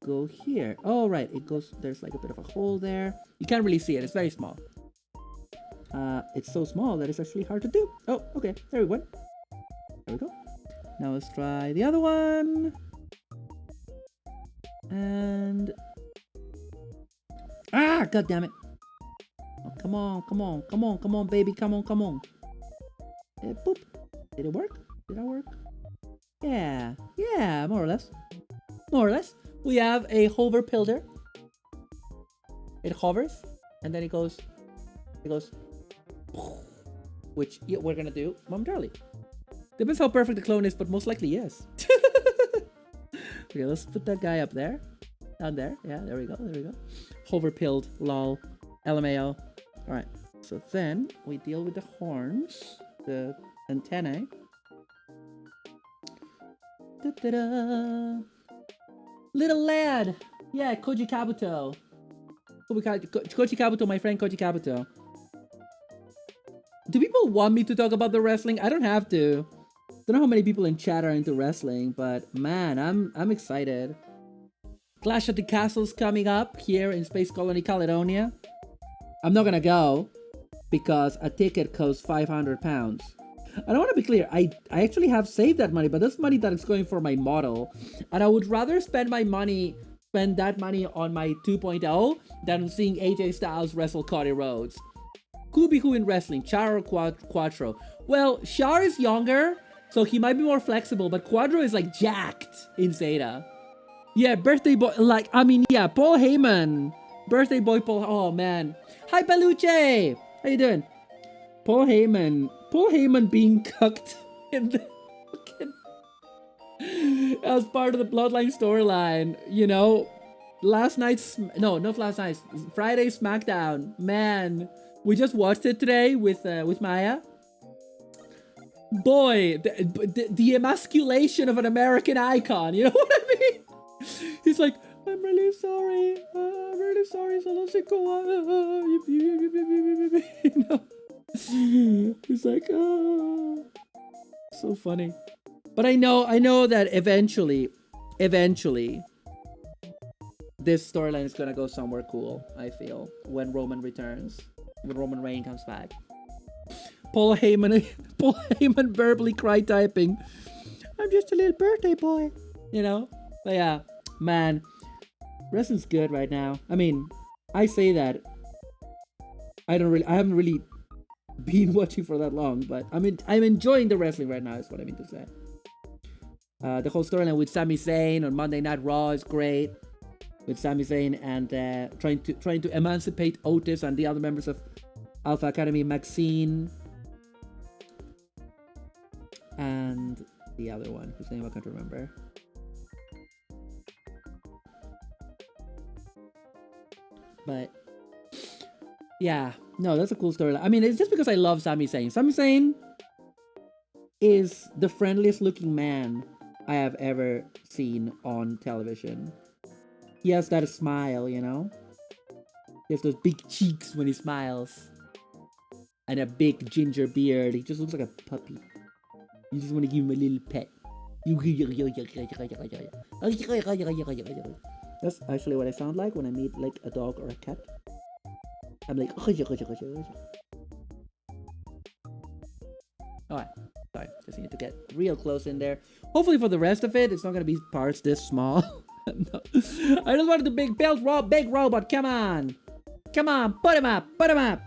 Speaker 2: go here. Oh, right, it goes, there's like a bit of a hole there. You can't really see it, it's very small. It's so small that it's actually hard to do. Oh, okay, there we went. There we go. Now let's try the other one. And... Ah, god damn it. Oh, come on, baby, come on. Boop. Did it work? Did that work? Yeah, more or less. We have a hover pilder. It hovers, and then it goes, which we're gonna do momentarily. Depends how perfect the clone is, but most likely yes. Okay, let's put that guy up there. Down there. Yeah, there we go. Hover pilled, lol. LMAO. Alright, so then we deal with the horns, the antennae. Da-da-da. Little lad! Yeah, Koji Kabuto. Koji Kabuto, my friend Koji Kabuto. do people want me to talk about the wrestling? I don't have to. Don't know how many people in chat are into wrestling, but man, I'm excited. Clash of the Castles coming up here in Space Colony Caledonia. I'm not gonna go because a ticket costs £500. I don't want to be clear. I actually have saved that money, but that's money that is going for my model, and I would rather spend that money on my 2.0 than seeing AJ Styles wrestle Cody Rhodes. Who be who in wrestling, Char or Quattro? Well, Char is younger, so he might be more flexible, but Quattro is like jacked in Zeta. Yeah, birthday boy, yeah, Paul Heyman. Birthday boy Paul, oh man. Hi Peluche! How you doing? Paul Heyman being cucked in the as part of the Bloodline storyline, you know. Friday SmackDown. Man, we just watched it today with Maya. Boy, the emasculation of an American icon, you know what I mean? He's like, I'm really sorry, Solo Sikoa. You know? He's like, oh, so funny. But I know that eventually, this storyline is gonna go somewhere cool. I feel when Roman returns, when Roman Reigns comes back. Paul Heyman verbally cry typing. I'm just a little birthday boy, you know. But yeah, man, wrestling's good right now. I mean, I say that. I haven't really been watching for that long, but I'm enjoying the wrestling right now. Is what I mean to say. The whole storyline with Sami Zayn on Monday Night Raw is great. With Sami Zayn and trying to emancipate Otis and the other members of Alpha Academy, Maxine, and the other one whose name I can't remember. But yeah, no, that's a cool storyline. I mean, it's just because I love Sami Zayn. Sami Zayn is the friendliest looking man I have ever seen on television. He has that smile, you know? He has those big cheeks when he smiles. And a big ginger beard. He just looks like a puppy. You just want to give him a little pet. That's actually what I sound like when I meet like a dog or a cat. I'm like, alright, sorry, just need to get real close in there. Hopefully for the rest of it, it's not gonna be parts this small. No. I just wanted the big robot, come on, put him up. Alright,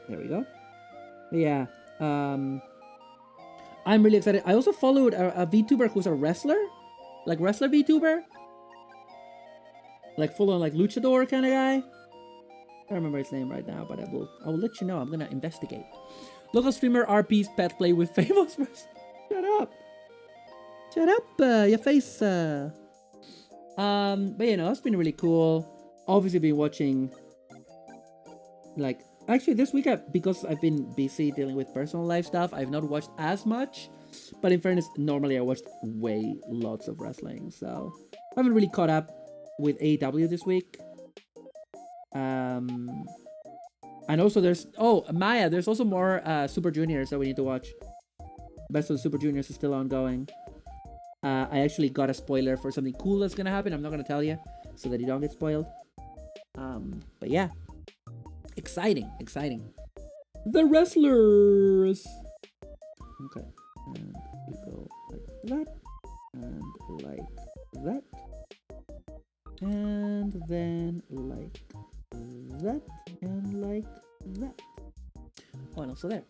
Speaker 2: there we go. Yeah, I'm really excited. I also followed a VTuber who's a wrestler, like wrestler VTuber, like full on like luchador kind of guy. I don't remember his name right now, but I will let you know. I'm gonna investigate. Local streamer RP's pet play with famous wrestlers. Shut up, your face. But you know, it's been really cool. Obviously, been watching. Like, actually, this week because I've been busy dealing with personal life stuff, I've not watched as much. But in fairness, normally I watched lots of wrestling, so I haven't really caught up with AEW this week. And also there's Maya. There's also more Super Juniors that we need to watch. Best of the Super Juniors is still ongoing. I actually got a spoiler for something cool that's gonna happen. I'm not gonna tell you so that you don't get spoiled. But yeah, exciting. The wrestlers. Okay, and we go like that, and like that, and then like that, and like that. Oh, and also there.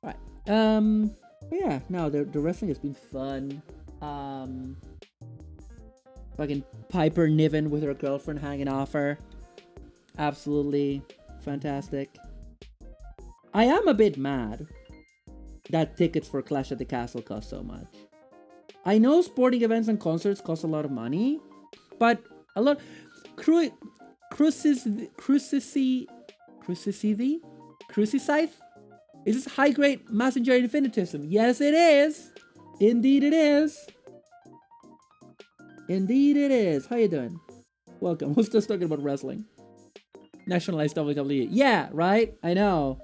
Speaker 2: All right. Yeah. No, the wrestling has been fun. Fucking Piper Niven with her girlfriend hanging off her. Absolutely fantastic. I am a bit mad that tickets for Clash at the Castle cost so much. I know sporting events and concerts cost a lot of money, but a lot Crucicide? Is this high grade Mazinger infinitism? Yes, it is. Indeed it is. Indeed it is. How you doing? Welcome. I was just talking about wrestling. Nationalize WWE. Yeah, right? I know.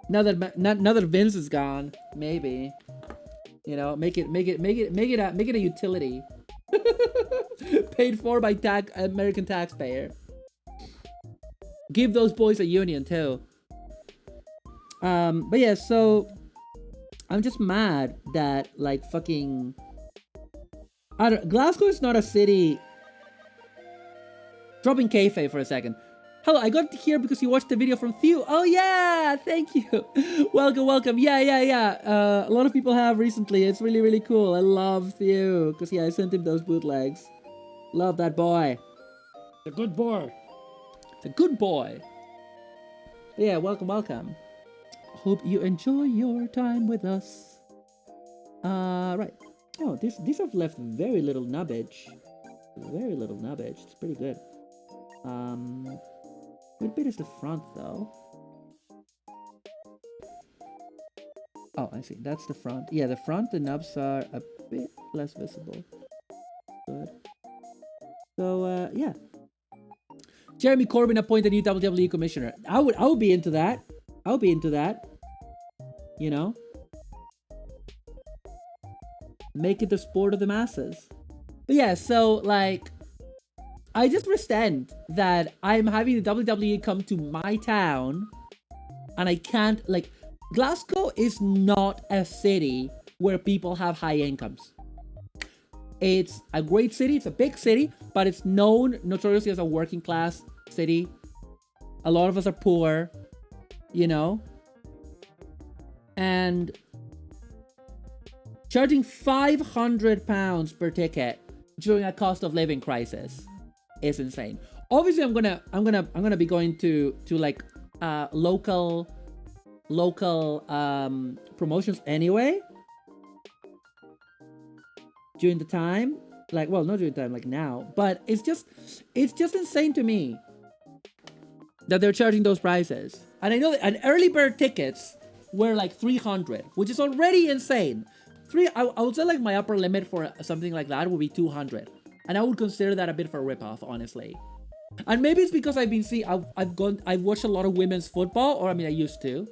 Speaker 2: Now that Vince is gone, maybe. You know, make it a utility. Paid for by American taxpayer. Give those boys a union too. But yeah, so I'm just mad that like fucking Glasgow is not a city. Dropping kayfabe for a second. Hello, I got here because you watched the video from Theo. Oh yeah, thank you. Welcome. Yeah. A lot of people have recently. It's really cool. I love Theo because yeah, I sent him those bootlegs. Love that boy.
Speaker 3: The good boy.
Speaker 2: The good boy. Yeah, welcome. Hope you enjoy your time with us. Right. Oh, these have left very little nubbage. Very little nubbage. It's pretty good. What bit is the front though? Oh, I see. That's the front. Yeah, the front, the nubs are a bit less visible. Good. So, yeah. Jeremy Corbyn appointed new WWE commissioner. I would be into that. I would be into that. You know? Make it the sport of the masses. But yeah, so, like, I just resent that I'm having the WWE come to my town and I can't, like, Glasgow is not a city where people have high incomes. It's a great city, it's a big city, but it's known notoriously as a working class city. A lot of us are poor, you know? And charging £500 per ticket during a cost of living crisis is insane. Obviously, I'm gonna be going to like local promotions anyway during the time, like, well, not during the time, like now, but it's just insane to me that they're charging those prices. And I know that an early bird tickets were like 300, which is already insane. I would say like my upper limit for something like that would be 200. And I would consider that a bit of a ripoff, honestly. And maybe it's because I've watched a lot of women's football, or I mean, I used to.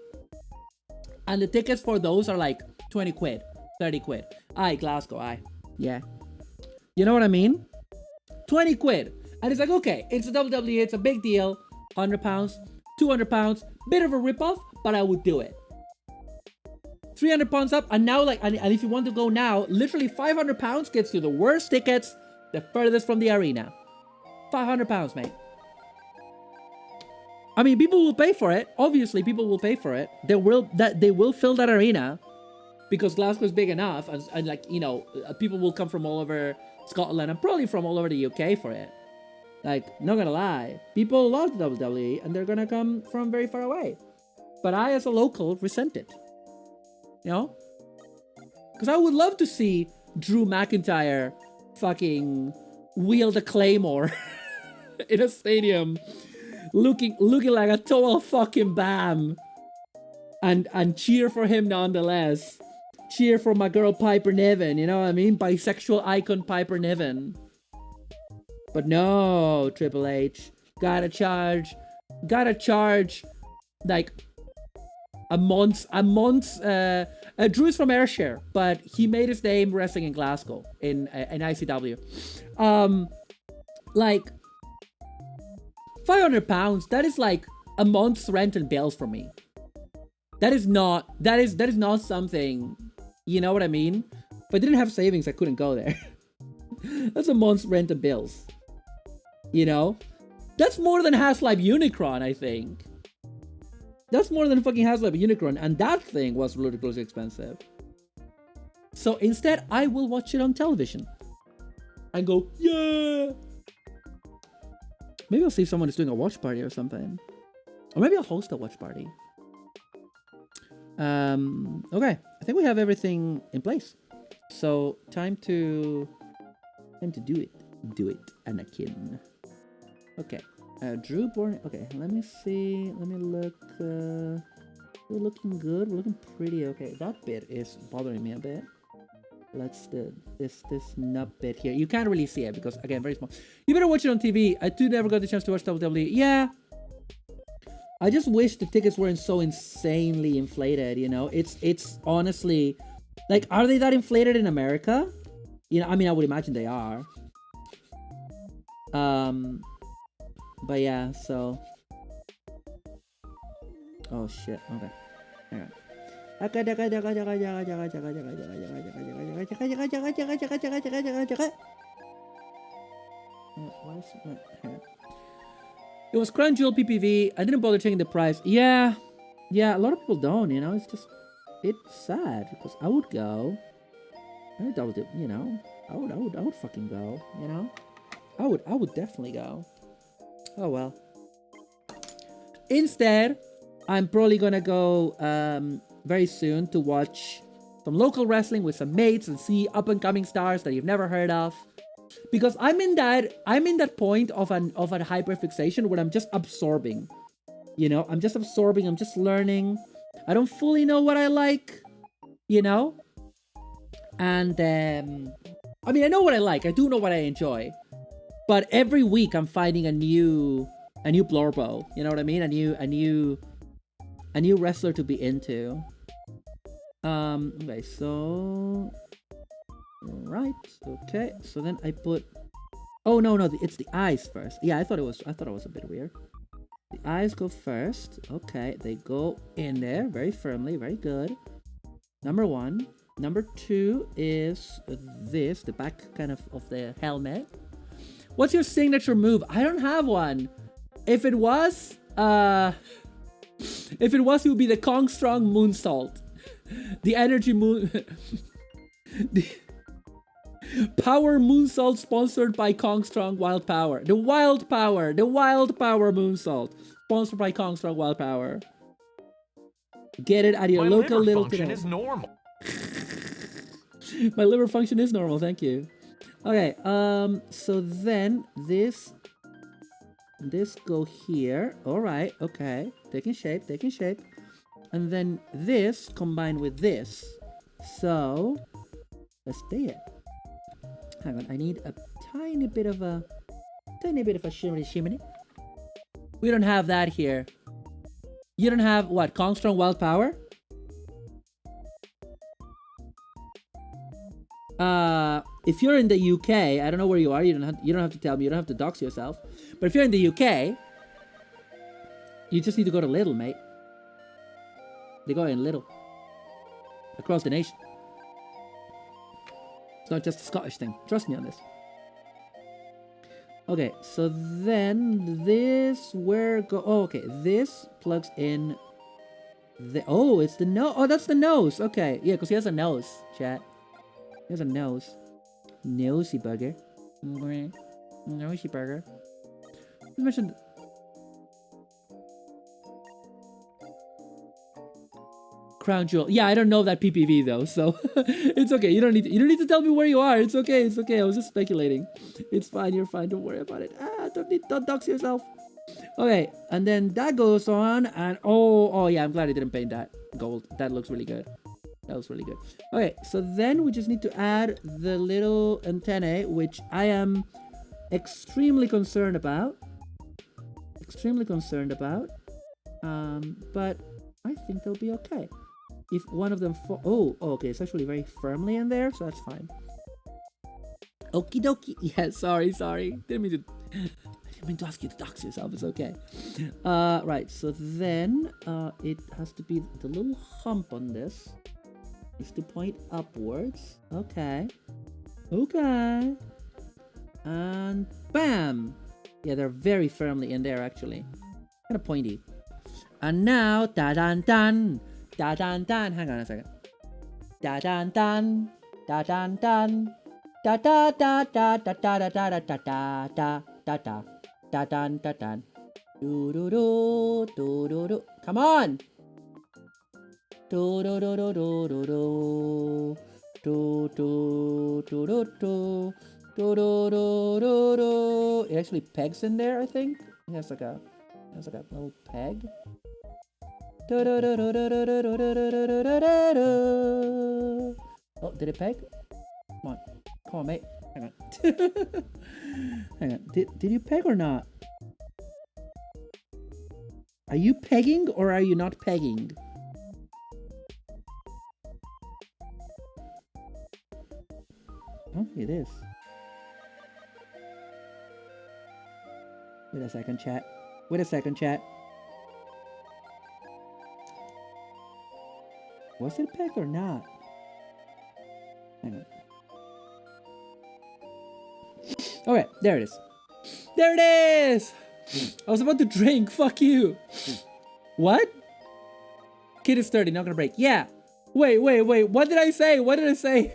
Speaker 2: And the tickets for those are like 20 quid, 30 quid. Aye, Glasgow, aye. Yeah. You know what I mean? 20 quid. And it's like, okay, it's a WWE, it's a big deal. £100, £200, bit of a ripoff, but I would do it. £300 up, and now, like, and if you want to go now, literally £500 gets you the worst tickets, the furthest from the arena. £500, mate. I mean, people will pay for it. Obviously, people will pay for it. They will fill that arena because Glasgow is big enough, and like, you know, people will come from all over Scotland and probably from all over the UK for it. Like, not gonna lie, people love WWE, and they're gonna come from very far away. But I, as a local, resent it. You know? Because I would love to see Drew McIntyre fucking wield a claymore in a stadium, looking like a total fucking bam, and cheer for him nonetheless. Cheer for my girl Piper Niven, you know what I mean? Bisexual icon Piper Niven. But no, Triple H, gotta charge like a month. Drew is from Ayrshire, but he made his name wrestling in Glasgow in ICW. Like £500. That is like a month's rent and bills for me. That is not something. You know what I mean? If I didn't have savings, I couldn't go there. That's a month's rent and bills. You know, that's more than Haslife Unicron, I think. That's more than fucking Haslife Unicron, and that thing was ridiculously expensive. So instead, I will watch it on television and go, yeah. Maybe I'll see if someone is doing a watch party or something, or maybe I'll host a watch party. Okay, I think we have everything in place. So time to do it, Anakin. Okay. Drew born. Okay, let me see. Let me look. We're looking good. We're looking pretty. Okay, that bit is bothering me a bit. Let's do this nut bit here. You can't really see it because, again, very small. You better watch it on TV. I too never got the chance to watch WWE. Yeah, I just wish the tickets weren't so insanely inflated, you know? It's honestly, like, are they that inflated in America? You know, I mean, I would imagine they are. But yeah, so... Oh shit, okay. Hang on. It was Crown Jewel PPV. I didn't bother checking the price. Yeah, a lot of people don't, you know. It's sad because I would go. I would, you know, I would fucking go, you know. I would definitely go. Oh well. Instead, I'm probably gonna go very soon to watch some local wrestling with some mates and see up and coming stars that you've never heard of. Because I'm in that point of a hyperfixation where I'm just absorbing. You know, I'm just absorbing, I'm just learning. I don't fully know what I like, you know? And I mean, I know what I like. I do know what I enjoy. But every week I'm finding a new Blorbo. You know what I mean? A new wrestler to be into. Okay, so right. Okay. So then I put oh no, it's the eyes first. Yeah, I thought it was a bit weird. The eyes go first. Okay, they go in there very firmly, very good. Number 1. Number 2 is this, the back kind of the helmet. What's your signature move? I don't have one. If it was, it would be the Kong Strong Moonsault. The energy moon... the Power Moonsault sponsored by Kong Strong Wild Power. The Wild Power Moonsault. Sponsored by Kong Strong Wild Power. Get it at your local little
Speaker 4: function is normal.
Speaker 2: My liver function is normal, thank you. Okay, so then this go here. Alright, okay. Taking shape. And then this combined with this. So let's do it. Hang on, I need a tiny bit of a shimmy. We don't have that here. You don't have what? Kong Strong Wild Power? If you're in the UK, I don't know where you are. You don't have to tell me. You don't have to dox yourself. But if you're in the UK, you just need to go to Lidl, mate. They go in Lidl across the nation. It's not just a Scottish thing. Trust me on this. Okay, so then this okay, this plugs in it's the nose. Oh, that's the nose. Okay, yeah, because he has a nose, chat. He has a nose. Nosy bugger. Nosy burger. You mentioned... Crown Jewel. Yeah, I don't know that PPV though, so it's okay. You don't need to tell me where you are. It's okay. I was just speculating. It's fine. You're fine. Don't worry about it. Don't dox yourself. Okay, and then that goes on, and oh yeah, I'm glad I didn't paint that gold. That looks really good. Okay, so then we just need to add the little antennae, which I am extremely concerned about. But I think they'll be okay. If one of them okay, it's actually very firmly in there, so that's fine. Okie dokie. Yeah, sorry. Didn't mean to ask you to dox yourself. It's okay. Right. So then, it has to be the little hump on this is to point upwards. Okay. And bam. Yeah, they're very firmly in there actually. Kind of pointy. And now, da-dan-dan. Hang on a second. Da-dan-dan. Da-dan-dan. Da-da-da-da-da-da-da-da-da-da-da. Da-dan-da-dan. Do-do-do. Do-do-do. Come on! Do-do-do-do-do-do-do. Do-do-do-do-do. Do-do-do-do-do. It actually pegs in there, I think. It has like a little peg. Oh, did it peg? Come on, mate. Hang on. Hang on. Did you peg or not? Are you pegging or are you not pegging? Oh, it is. Wait a second, chat. Wait a second, chat. Was it pegged or not? Hang on. Okay, there it is. There it is! I was about to drink. Fuck you. What? Kid is 30, not gonna break. Yeah. Wait. What did I say? What did I say?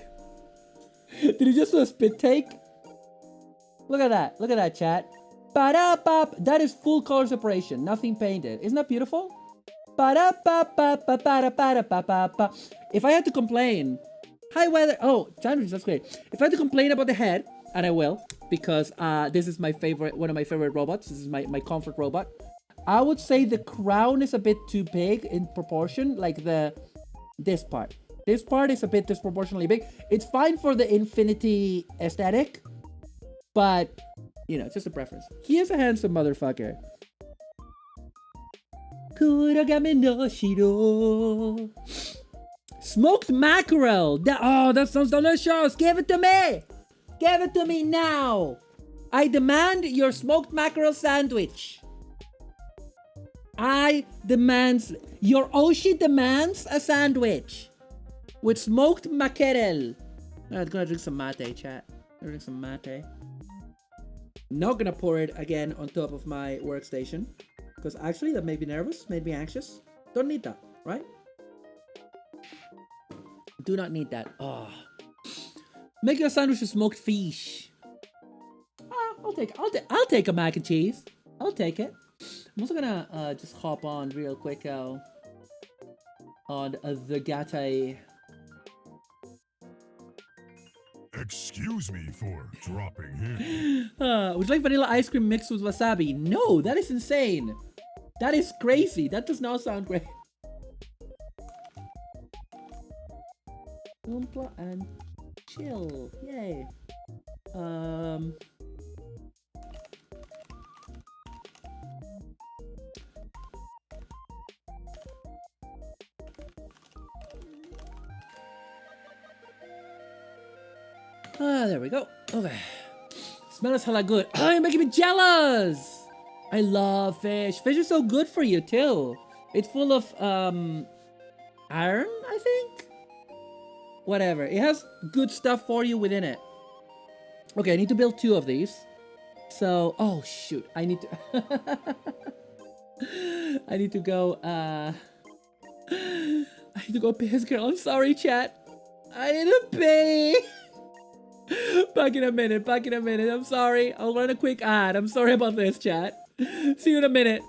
Speaker 2: Did he just do a spit take? Look at that. Look at that, chat. Ba-da-bop. That is full color separation. Nothing painted. Isn't that beautiful? Ba-da-ba-ba-ba-ba-da-ba-da-ba-ba-ba. If I had to complain... Hi, weather. Oh, sandwich. That's great. If I had to complain about the head, and I will, because this is my favorite, one of my favorite robots. This is my comfort robot. I would say the crown is a bit too big in proportion, like this part. This part is a bit disproportionately big. It's fine for the infinity aesthetic, but, you know, it's just a preference. He is a handsome motherfucker. Kuragame no shiro. Smoked mackerel. That sounds delicious. Give it to me. Give it to me now. I demand your smoked mackerel sandwich. Your Oshi demands a sandwich with smoked mackerel. I'm gonna drink some mate, chat. Drink some mate. Not gonna pour it again on top of my workstation, because actually that made me nervous, made me anxious. Don't need that, right? Do not need that. Oh. Make your sandwich with smoked fish. I'll take a mac and cheese. I'll take it. I'm also gonna just hop on real quick on the gate.
Speaker 4: Excuse me for dropping in.
Speaker 2: Would you like vanilla ice cream mixed with wasabi? No, that is insane. That is crazy. That does not sound great. Gunpla and chill. Yay. There we go. Okay. Smells hella good. Oh, you're making me jealous. I love fish. Fish is so good for you too. It's full of iron, I think. Whatever. It has good stuff for you within it. Okay, I need to build 2 of these. So, oh shoot. I need to I need to go piss, girl. I'm sorry, chat. I need to pee. Back in a minute. I'm sorry. I'll run a quick ad. I'm sorry about this, chat. See you in a minute.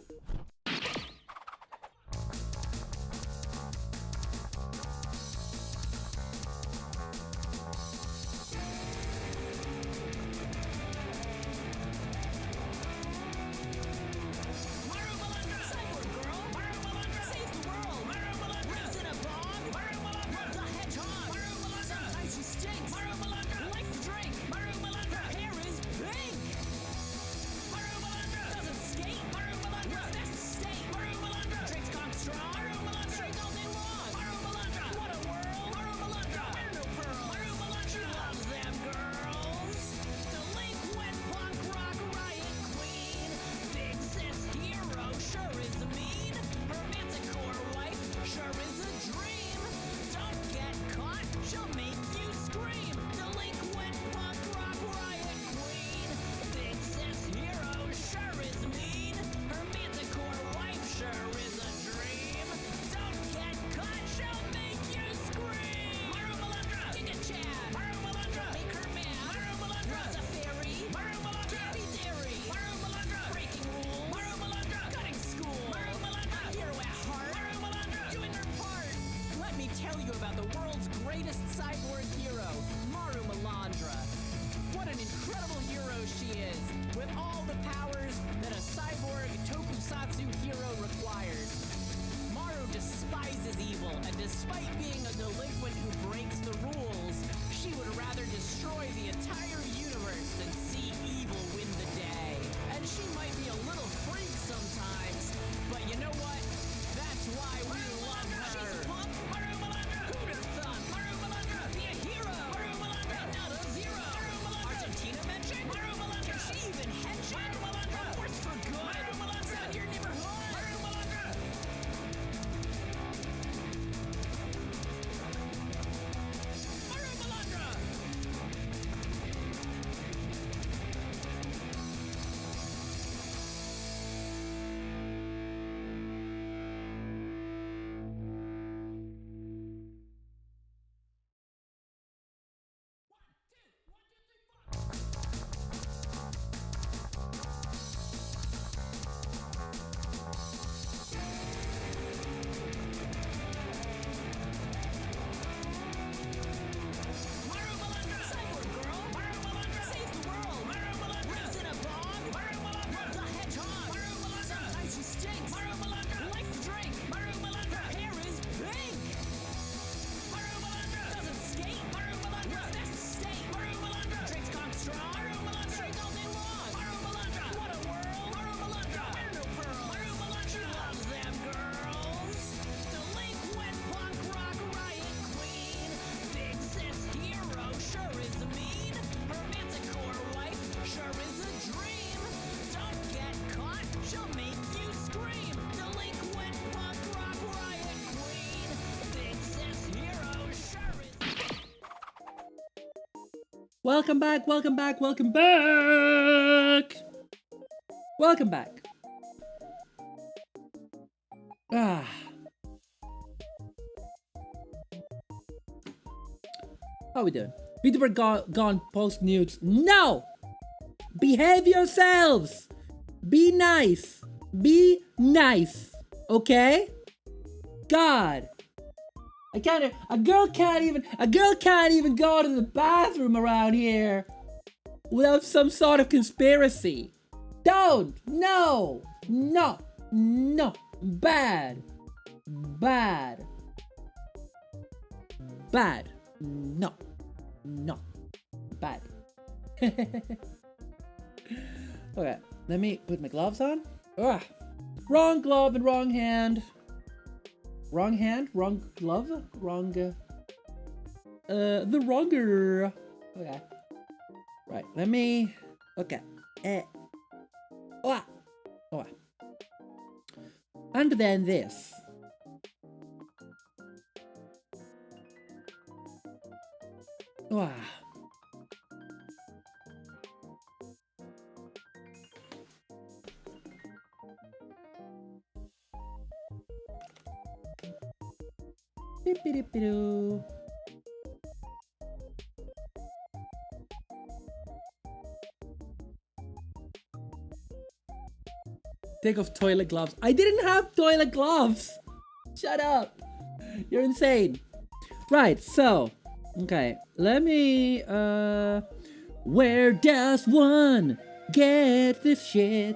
Speaker 1: You know what?
Speaker 2: Welcome back, welcome back, welcome back! Welcome back. Ah. How we doing? VTuber gone post nudes. No! Behave yourselves! Be nice! Be nice! Okay? God! A girl can't even go to the bathroom around here without some sort of conspiracy. Don't! No! No! No! Bad! Bad! Bad! No! No! Bad! Okay, let me put my gloves on. Ah! Wrong glove and wrong hand. Wrong hand, wrong glove, wrong, the wronger. Okay. Right, let me, okay. Oh. And then this. Wow. Beep-beep-beep-doo. Take off toilet gloves. I didn't have toilet gloves. Shut up. You're insane. Right, so. Okay, let me, where does one get this shit?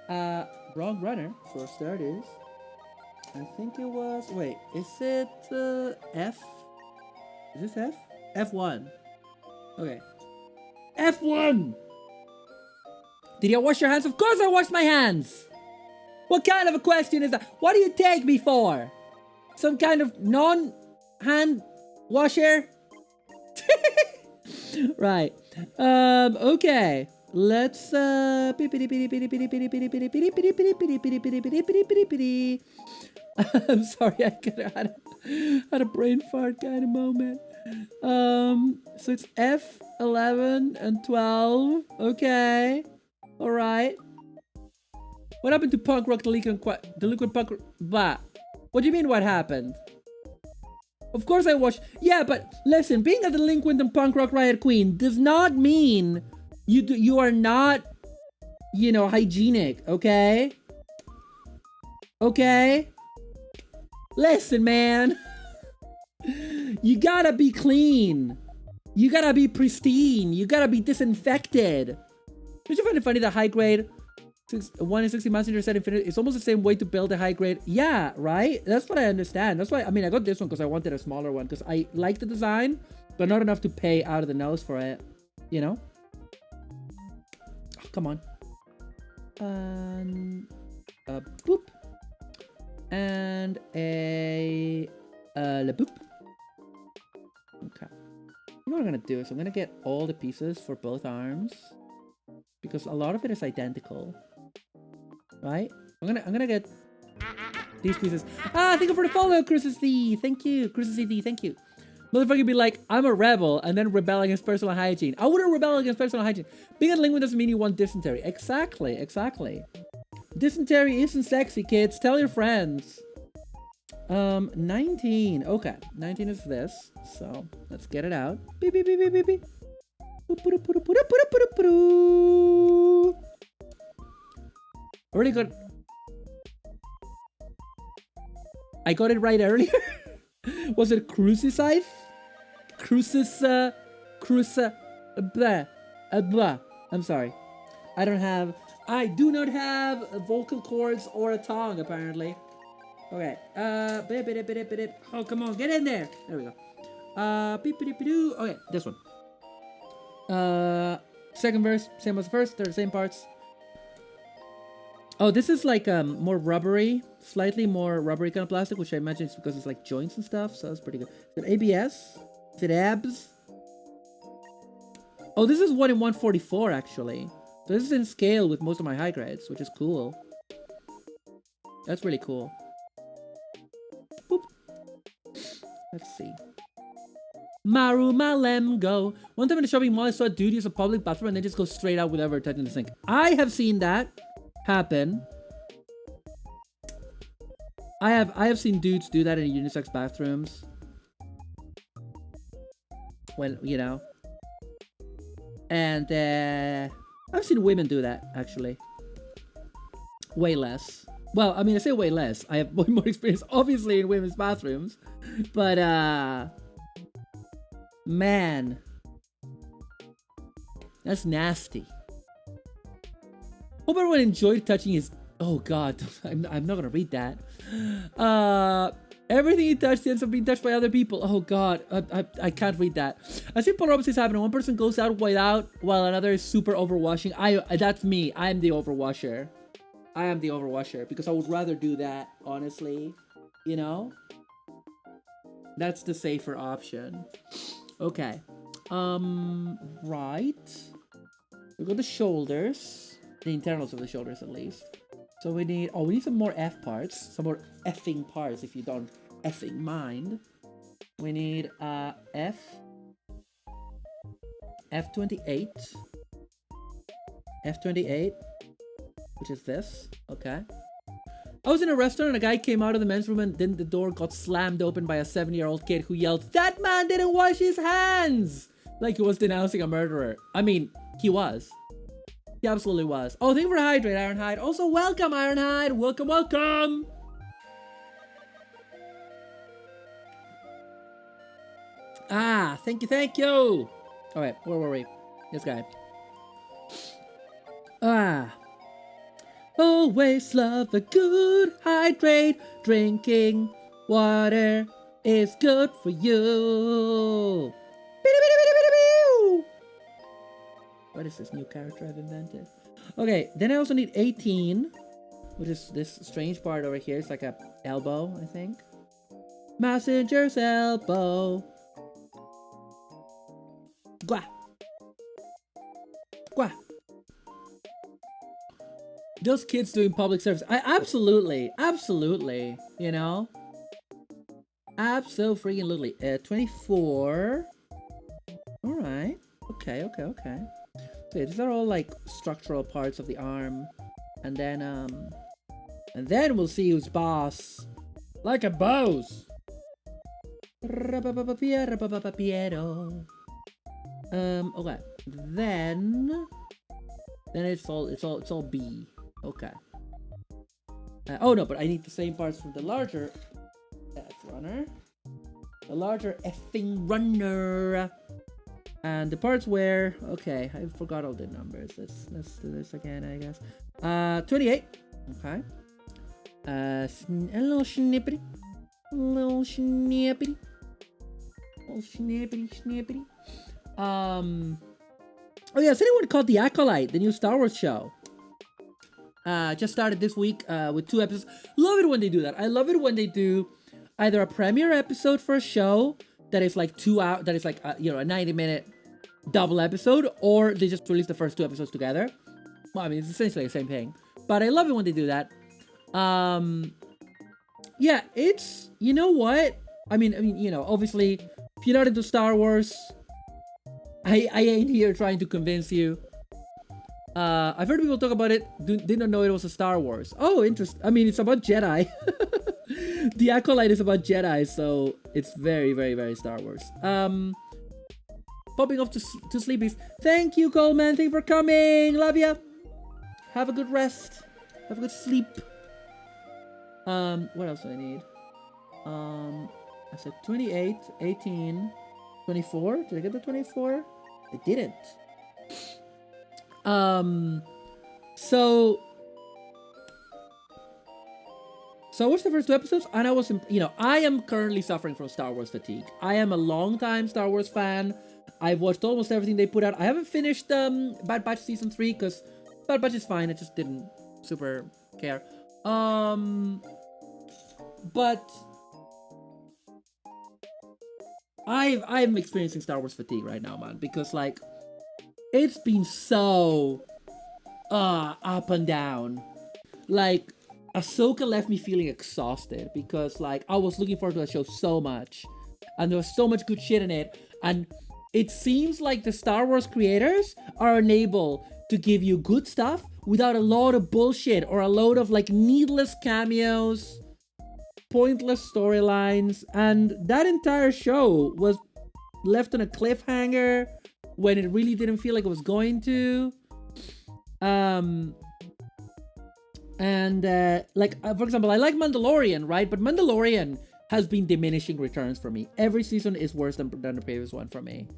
Speaker 2: Wrong runner, for starters. I think it was, wait, is it, F? Is this F? F1. Okay. F1! Did you wash your hands? Of course I washed my hands! What kind of a question is that? What do you take me for? Some kind of non-hand washer? Right. Okay. Let's, I'm sorry, I had a brain fart kind of moment. So it's F11 and 12. Okay. Alright. What happened to punk rock delinquent punk rock? Bah. What do you mean what happened? Of course I watched. Yeah, but listen, being a delinquent and punk rock riot queen does not mean you are not, you know, hygienic, okay? Okay? Listen, man. You gotta be clean. You gotta be pristine. You gotta be disinfected. Don't you find it funny that high grade 1 in 60 Mazinger set infinite, it's almost the same way to build a high grade. Yeah, right? That's what I understand. That's why, I mean, I got this one because I wanted a smaller one because I like the design, but not enough to pay out of the nose for it. You know? Oh, come on. Boop. And a boop. Okay. You know what I'm gonna do is I'm gonna get all the pieces for both arms because a lot of it is identical. Right? I'm gonna get these pieces. Ah, thank you for the follow, Crucis D. Thank you, Crucis D. Thank you. Motherfucker be like, I'm a rebel, and then rebel against personal hygiene. I wouldn't rebel against personal hygiene. Being a linguist doesn't mean you want dysentery. Exactly, exactly. Dysentery isn't sexy, kids. Tell your friends. 19. Okay, 19 is this. So let's get it out. Beep beep beep beep beep beep. Already got. I got it right earlier. Was it crucicide? Blah. I'm sorry. I do not have vocal cords or a tongue, apparently. Okay. Oh, come on, get in there. There we go. Okay, this one. Second verse, same as the first. They're the same parts. Oh, this is like more rubbery, slightly more rubbery kind of plastic, which I imagine is because it's like joints and stuff, so that's pretty good. Is it ABS? Is it ABS? Oh, this is 1 in 144 actually. So this is in scale with most of my high grades, which is cool. That's really cool. Boop. Let's see. Maru Malem go. One time in the shopping mall, I saw a dude use a public bathroom and then just go straight out without touching the sink. I have seen that happen. I have seen dudes do that in unisex bathrooms. When, you know. And I've seen women do that, actually. Way less. Well, I mean, I say way less. I have way more experience, obviously, in women's bathrooms. But, man. That's nasty. Hope everyone enjoyed touching his... Oh, God. I'm not going to read that. Everything he touched ends up being touched by other people. Oh, God. I can't read that. I see polar opposites happen. One person goes out while another is super overwashing. That's me. I am the overwasher. I am the overwasher because I would rather do that, honestly. You know? That's the safer option. Okay. Right. We got the shoulders. The internals of the shoulders, at least. So we need some more F parts. Some more effing parts, if you don't effing mind. We need F28. F28. Which is this. Okay. I was in a restaurant and a guy came out of the men's room and then the door got slammed open by a 7-year-old kid who yelled, "That man didn't wash his hands!" Like he was denouncing a murderer. I mean, he was. He absolutely was. Oh, thank you for hydrate, Ironhide. Also, welcome, Ironhide. Welcome, welcome. Ah, thank you, thank you. All right, where were we? This guy. Ah. Always love a good hydrate. Drinking water is good for you. What is this new character I've invented? Okay, then I also need 18, which is this strange part over here. It's like a elbow, I think. Mazinger's elbow. Gwa. Gwa. Those kids doing public service. Absolutely, you know? Absolutely. 24. Alright. Okay. Okay, these are all like structural parts of the arm. And then we'll see who's boss. Like a boss. Okay. Then it's all B. Okay. Oh no, but I need the same parts from the larger F runner. The larger effing runner. And the parts where, okay, I forgot all the numbers. Let's do this again, I guess. 28. Okay. A little snippety. Oh yeah, has anyone caught The Acolyte, the new Star Wars show? Just started this week with 2 episodes. Love it when they do that. I love it when they do either a premiere episode for a show that is like 2 hours, that is like a 90-minute double episode, or they just release the first 2 episodes together. Well, I mean, it's essentially the same thing, but I love it when they do that. Yeah, it's, you know what? I mean, you know, obviously, if you're not into Star Wars, I ain't here trying to convince you. I've heard people talk about it, didn't know it was a Star Wars. Oh, interesting. I mean, it's about Jedi. The Acolyte is about Jedi, so it's very, very, very Star Wars. Popping off to sleepies. Thank you, Coleman. Thank you for coming. Love ya. Have a good rest. Have a good sleep. What else do I need? I said 28, 18, 24. Did I get the 24? I didn't. So I watched the first 2 episodes, and I was, I am currently suffering from Star Wars fatigue. I am a long-time Star Wars fan. I've watched almost everything they put out. I haven't finished Bad Batch Season 3, because Bad Batch is fine. I just didn't super care. But I'm experiencing Star Wars fatigue right now, man, because, like, it's been so up and down. Like, Ahsoka left me feeling exhausted because, like, I was looking forward to the show so much, and there was so much good shit in it, And it seems like the Star Wars creators are unable to give you good stuff without a lot of bullshit or a load of like needless cameos, pointless storylines, and that entire show was left on a cliffhanger when it really didn't feel like it was going to. For example, I like Mandalorian, right? But Mandalorian has been diminishing returns for me. Every season is worse than the previous one for me.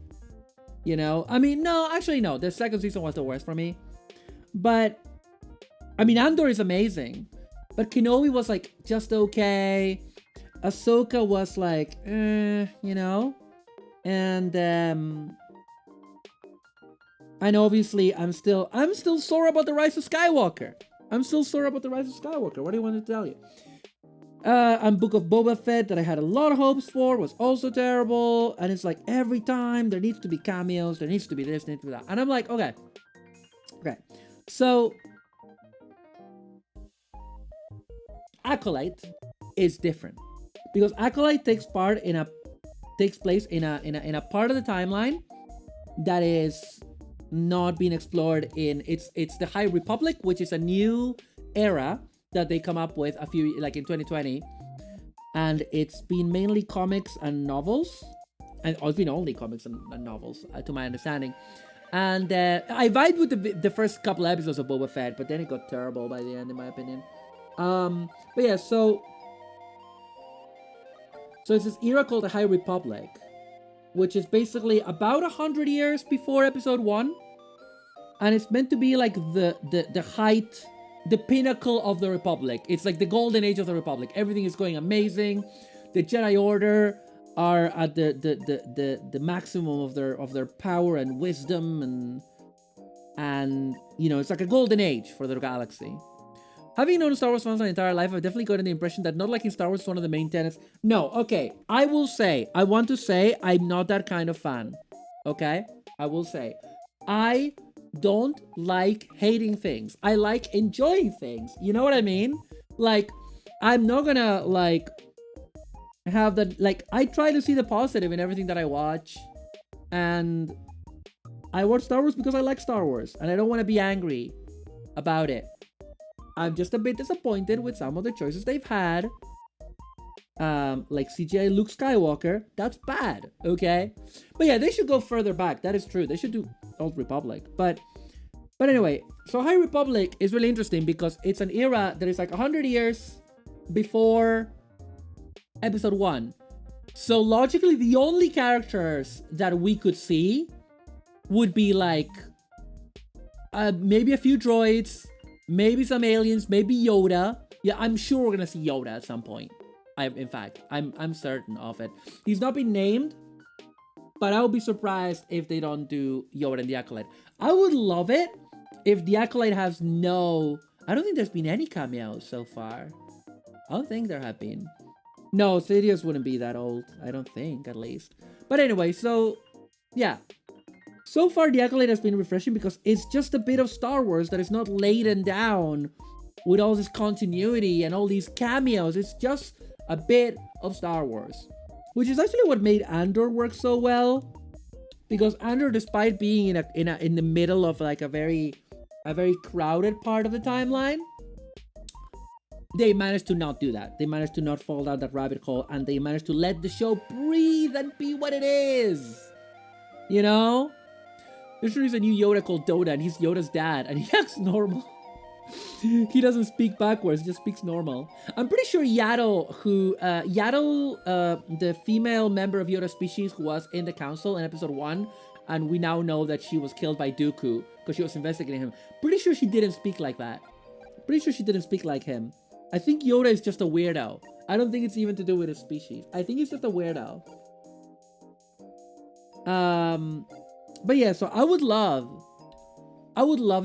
Speaker 2: You know? I mean, no, actually, no. The second season was the worst for me. But, I mean, Andor is amazing. But Kenobi was, like, just okay. Ahsoka was, like, you know? And obviously, I'm still sore about the Rise of Skywalker. What do you want to tell you? And Book of Boba Fett, that I had a lot of hopes for, was also terrible. And it's like every time there needs to be cameos, there needs to be this, needs to be that. And I'm like, okay. So Acolyte is different because Acolyte takes place in a part of the timeline that is not being explored in it's the High Republic, which is a new era that they come up with in 2020, and it's been mainly comics and novels, and it's been only comics and novels to my understanding. And I vibed with the first couple episodes of Boba Fett, but then it got terrible by the end, in my opinion. But yeah, so it's this era called the High Republic, which is basically about 100 years before episode 1. And it's meant to be like the height, the pinnacle of the Republic. It's like the golden age of the Republic. Everything is going amazing. The Jedi Order are at the maximum of their power and wisdom, and you know, it's like a golden age for the galaxy. Having known Star Wars fans my entire life, I've definitely gotten the impression that not liking Star Wars is one of the main tenets. No, okay, I want to say I'm not that kind of fan. Okay? I will say. I don't like hating things. I like enjoying things. You know what I mean? Like, I'm not gonna, like, have that, like, I try to see the positive in everything that I watch. And I watch Star Wars because I like Star Wars. And I don't want to be angry about it. I'm just a bit disappointed with some of the choices they've had. Like CGI Luke Skywalker. That's bad, okay? But yeah, they should go further back. That is true. They should do Old Republic. But anyway, so High Republic is really interesting because it's an era that is like 100 years before Episode 1. So logically, the only characters that we could see would be like maybe a few droids, maybe some aliens, maybe Yoda. Yeah, I'm sure we're gonna see Yoda at some point. I'm certain of it. He's not been named, but I would be surprised if they don't do Yoda and the Acolyte. I would love it if the Acolyte has no... I don't think there's been any cameos so far. I don't think there have been. No, Sidious wouldn't be that old. I don't think, at least. But anyway, so... yeah. So far, the Acolyte has been refreshing because it's just a bit of Star Wars that is not laden down with all this continuity and all these cameos. It's just a bit of Star Wars, which is actually what made Andor work so well. Because Andor, despite being in the middle of like a very crowded part of the timeline, they managed to not do that. They managed to not fall down that rabbit hole, and they managed to let the show breathe and be what it is. You know? There's a new Yoda called Doda, and he's Yoda's dad, and he acts normal. He doesn't speak backwards, just speaks normal. I'm pretty sure Yaddle, the female member of Yoda's species who was in the council in episode 1, and we now know that she was killed by Dooku because she was investigating him. Pretty sure she didn't speak like that. Pretty sure she didn't speak like him. I think Yoda is just a weirdo. I don't think it's even to do with his species. I think he's just a weirdo. But yeah, so I would love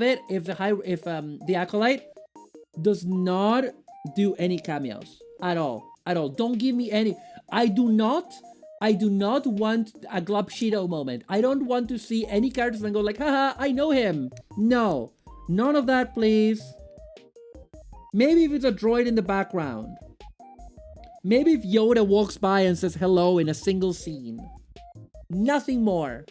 Speaker 2: it if the Acolyte does not do any cameos at all. Don't give me any. I do not want a Globshido moment. I don't want to see any characters and go like, haha, I know him. No, none of that, please. Maybe if it's a droid in the background. Maybe if Yoda walks by and says hello in a single scene. Nothing more.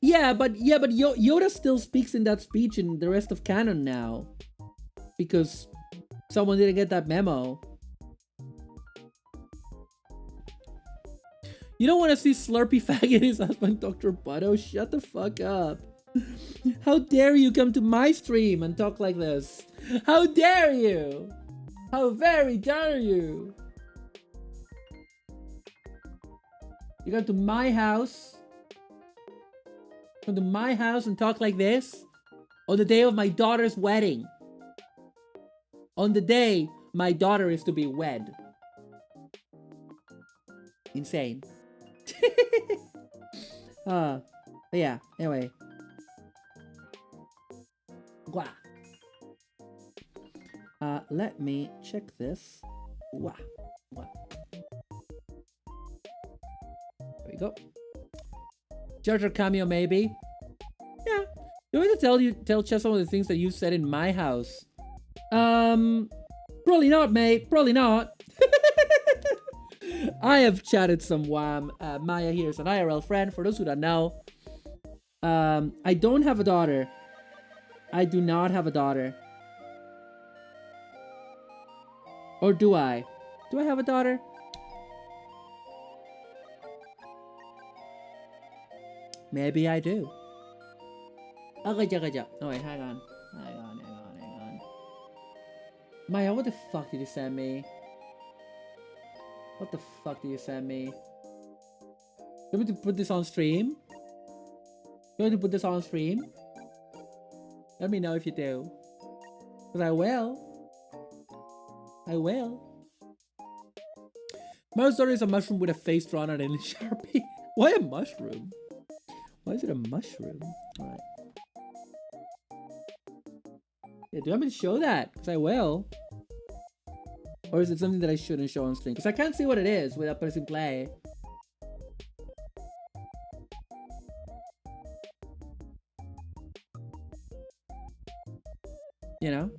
Speaker 2: Yeah, but Yoda still speaks in that speech in the rest of canon now. Because someone didn't get that memo. You don't want to see Slurpy faggot his husband, Dr. Butto? Shut the fuck up. How dare you come to my stream and talk like this? How dare you? How very dare you? You come to my house? Come to my house and talk like this? On the day of my daughter's wedding. On the day my daughter is to be wed. Insane. Yeah, anyway. Wah. Let me check this. Wah. Wah. There we go. Jar Jar cameo, maybe. Yeah. You want to tell Chess some of the things that you said in my house? Probably not, mate. Probably not. I have chatted some wham. Maya here is an IRL friend, for those who don't know. I don't have a daughter. I do not have a daughter. Or do I? Do I have a daughter? Maybe I do. Okay. Oh wait, hang on. Maya, what the fuck did you send me? What the fuck did you send me? You want me to put this on stream? You want me to put this on stream? Let me know if you do. Because I will. I will. My story is a mushroom with a face drawn on it in Sharpie. Why a mushroom? Why is it a mushroom? Alright. Yeah, do you want me to show that? Because I will. Or is it something that I shouldn't show on stream? Because I can't see what it is without pressing play. You know?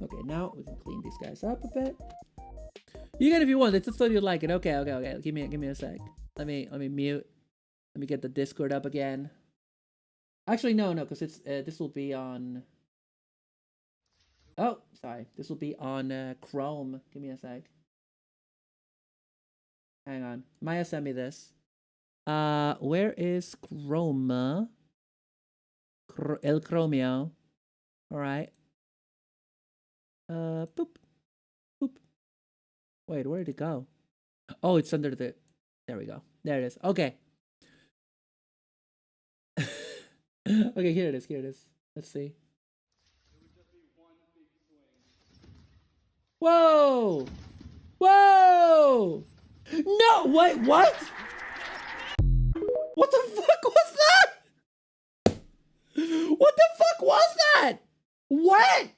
Speaker 2: Okay, now we can clean these guys up a bit. You can if you want. It's just so you like it. Okay. Give me a sec. Let me mute. Let me get the Discord up again. Actually, no, because it's this will be on. Oh, sorry. This will be on Chrome. Give me a sec. Hang on. Maya sent me this. Where is Chroma? El Chromio. Alright. Boop. Wait, where did it go? Oh, it's under the... There we go. There it is. Okay. Okay, here it is. Let's see. Whoa! No! Wait, what? What the fuck was that? What the fuck was that? What?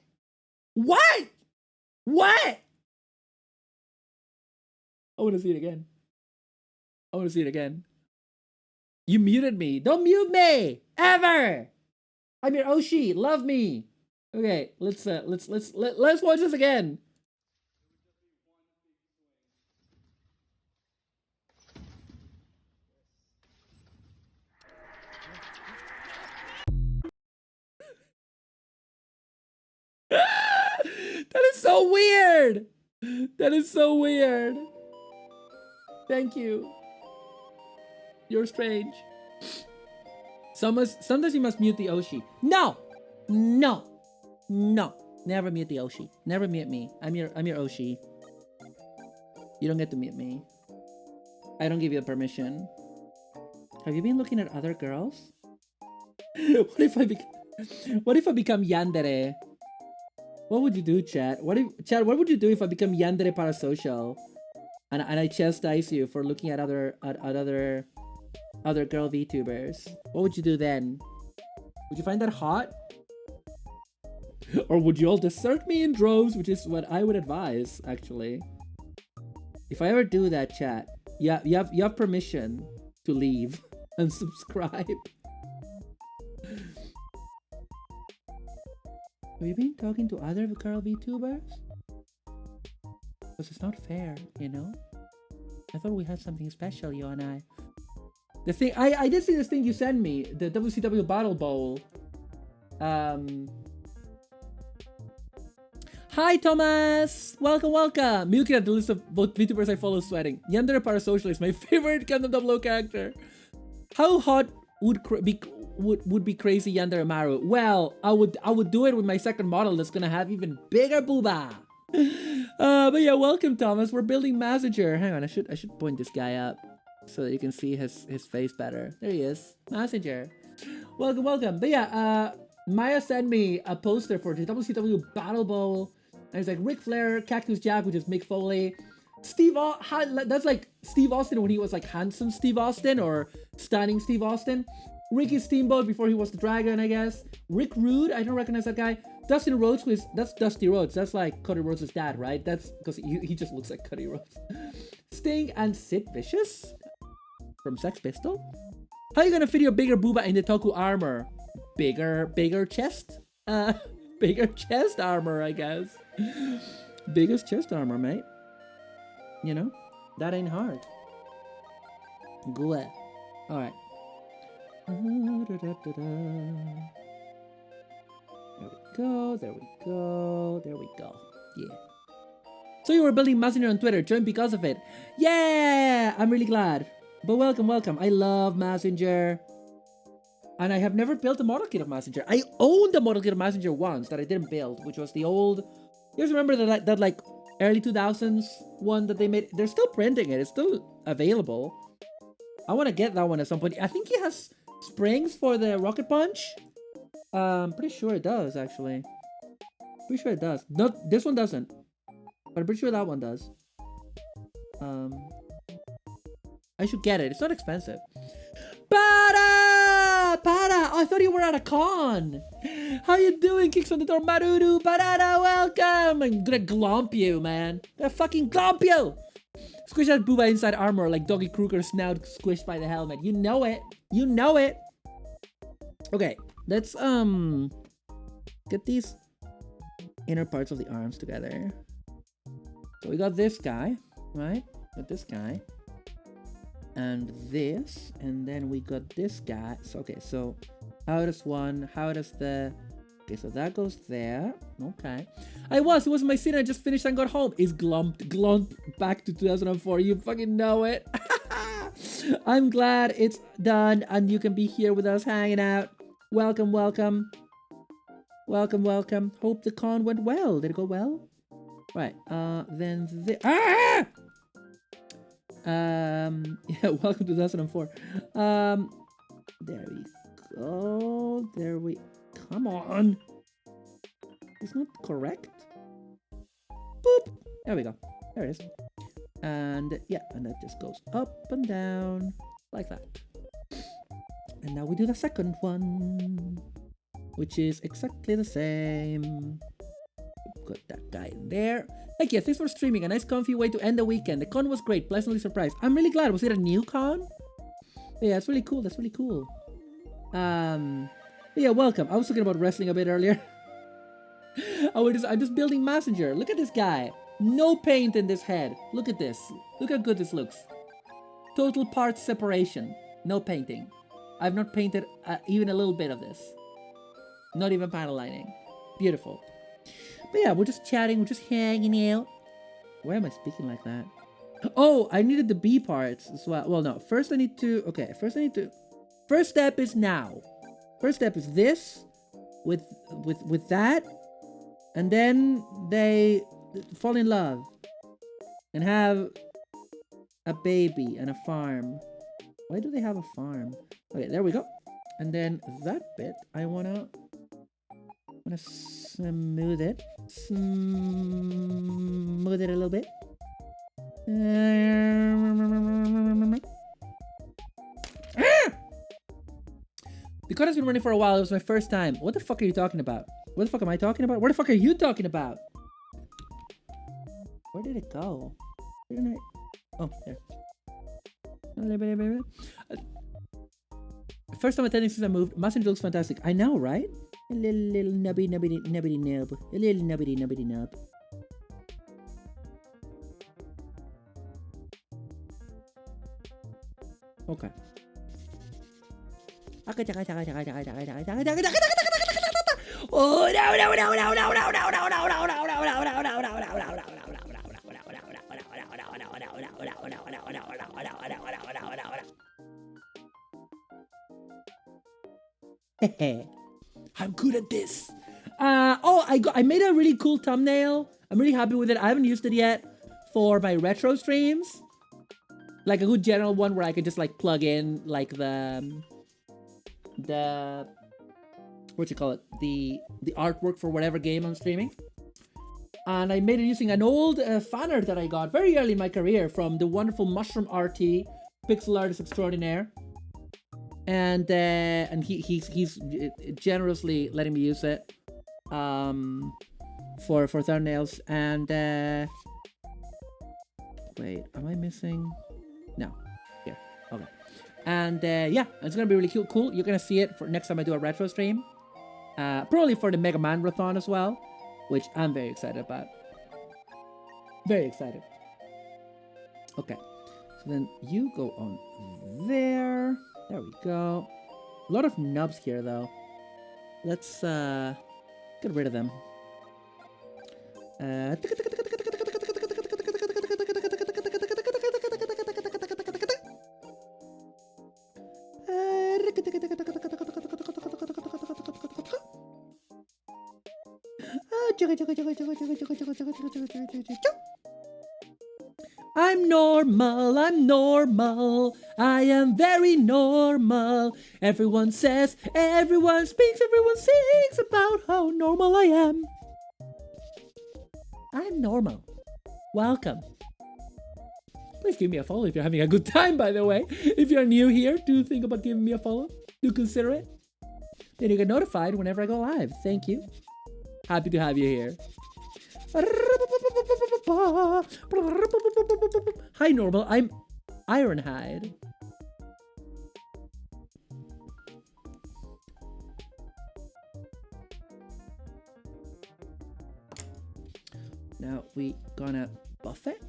Speaker 2: I want to see it again. You muted me. Don't mute me ever. I'm your Oshi. Love me. Okay, let's watch this again. That is so weird. Thank you. You're strange. Sometimes you must mute the Oshi. No. Never mute the Oshi. Never mute me. I'm your Oshi. You don't get to mute me. I don't give you permission. Have you been looking at other girls? What if I become yandere? What would you do, chat? What would you do if I become yandere parasocial? And I chastise you for looking at other girl VTubers. What would you do then? Would you find that hot? Or would you all desert me in droves, which is what I would advise, actually. If I ever do that, chat, you have permission to leave and subscribe. Have you been talking to other girl VTubers? Because it's not fair, you know? I thought we had something special, you and I. The thing, I did see this thing you sent me, the WCW Battle Bowl. Hi, Thomas! Welcome, welcome! Me looking at the list of both VTubers I follow sweating. Yandere Parasocial is my favorite Gundam 00 character. How hot would be crazy Yandere Maru? Well, I would do it with my second model that's gonna have even bigger booba. But yeah, welcome, Thomas. We're building Mazinger. Hang on, I should point this guy up so that you can see his face better. There he is, Mazinger. Welcome, welcome. But yeah, Maya sent me a poster for the WCW Battle Bowl. And it's like Ric Flair, Cactus Jack, which is Mick Foley. That's like Steve Austin when he was like handsome Steve Austin or stunning Steve Austin. Ricky Steamboat before he was the Dragon, I guess. Rick Rude, I don't recognize that guy. Dustin Rhodes, that's Dusty Rhodes. That's like Cody Rhodes' dad, right? That's because he just looks like Cody Rhodes. Sting and Sid Vicious from Sex Pistol. How are you gonna fit your bigger booba in the Toku armor? Bigger chest? Bigger chest armor, I guess. Biggest chest armor, mate. You know, that ain't hard. Good. All right. There we go. Yeah. So you were building Mazinger on Twitter, join because of it. Yeah, I'm really glad. But welcome. I love Mazinger. And I have never built a model kit of Mazinger. I owned a model kit of Mazinger once that I didn't build, which was the old... You guys remember that like early 2000s one that they made? They're still printing it. It's still available. I want to get that one at some point. I think he has springs for the rocket punch. Pretty sure it does, actually. Pretty sure it does. No, this one doesn't. But I'm pretty sure that one does. I should get it. It's not expensive. Para! Oh, I thought you were at a con. How you doing? Kicks on the door. Maruru, Parada, welcome. I'm gonna glomp you, man. I'm gonna fucking glomp you. Squish that booba inside armor like Doggy Kruger's snout squished by the helmet. You know it. You know it. Okay, let's get these inner parts of the arms together. So we got this guy, right? Got this guy. And this, and then we got this guy. So okay, so how does the okay, so that goes there. Okay. It was my scene. I just finished and got home. Is glump back to 2004. You fucking know it. I'm glad it's done and you can be here with us hanging out. Welcome. Hope the con went well. Did it go well? Right. Then yeah, welcome to 2004. There we go. Come on. It's not correct. Boop. There we go. There it is. And yeah, and that just goes up and down like that. And now we do the second one, which is exactly the same. Got that guy in there. Heck yeah, thanks for streaming. A nice comfy way to end the weekend. The con was great, pleasantly surprised. I'm really glad. Was it a new con? Yeah, it's really cool. That's really cool. Yeah, welcome. I was talking about wrestling a bit earlier. I'm just building Mazinger. Look at this guy. No paint in this head. Look at this. Look how good this looks. Total part separation. No painting. I've not painted even a little bit of this. Not even panel lining. Beautiful. But yeah, we're just chatting, we're just hanging out. Why am I speaking like that? Oh, I needed the B parts as well. Well, no. First step is now. First step is this with that, and then they fall in love and have a baby and a farm. Why do they have a farm? Okay, there we go. And then that bit, I wanna smooth it. Smooth it a little bit. The con has been running for a while. It was my first time. What the fuck are you talking about? What the fuck am I talking about? What the fuck are you talking about? Where did it go? Didn't I? Oh, there. First time attending since I moved. Mazinger looks fantastic. I know, right? A little nubby nub. A little nubbity nub. Okay. Oh no. I'm good at this. I made a really cool thumbnail. I'm really happy with it. I haven't used it yet for my retro streams. Like a good general one where I could just like plug in like the what you call it, the artwork for whatever game I'm streaming. And I made it using an old fan art that I got very early in my career from the wonderful Mushroom RT, pixel artist extraordinaire. And he's generously letting me use it for thumbnails. And wait, am I missing? No, here, okay. And yeah, it's gonna be really cool. You're gonna see it for next time I do a retro stream, probably for the Mega Man Marathon as well, which I'm very excited about. Very excited. Okay, so then you go on there. There we go. A lot of nubs here, though. Let's get rid of them. I'm normal, I am very normal. Everyone says, everyone speaks, everyone sings about how normal I am. I'm normal. Welcome. Please give me a follow if you're having a good time, by the way. If you're new here, do think about giving me a follow. Do consider it. Then you get notified whenever I go live. Thank you. Happy to have you here. Hi, normal. I'm Ironhide. Now we gonna buff it.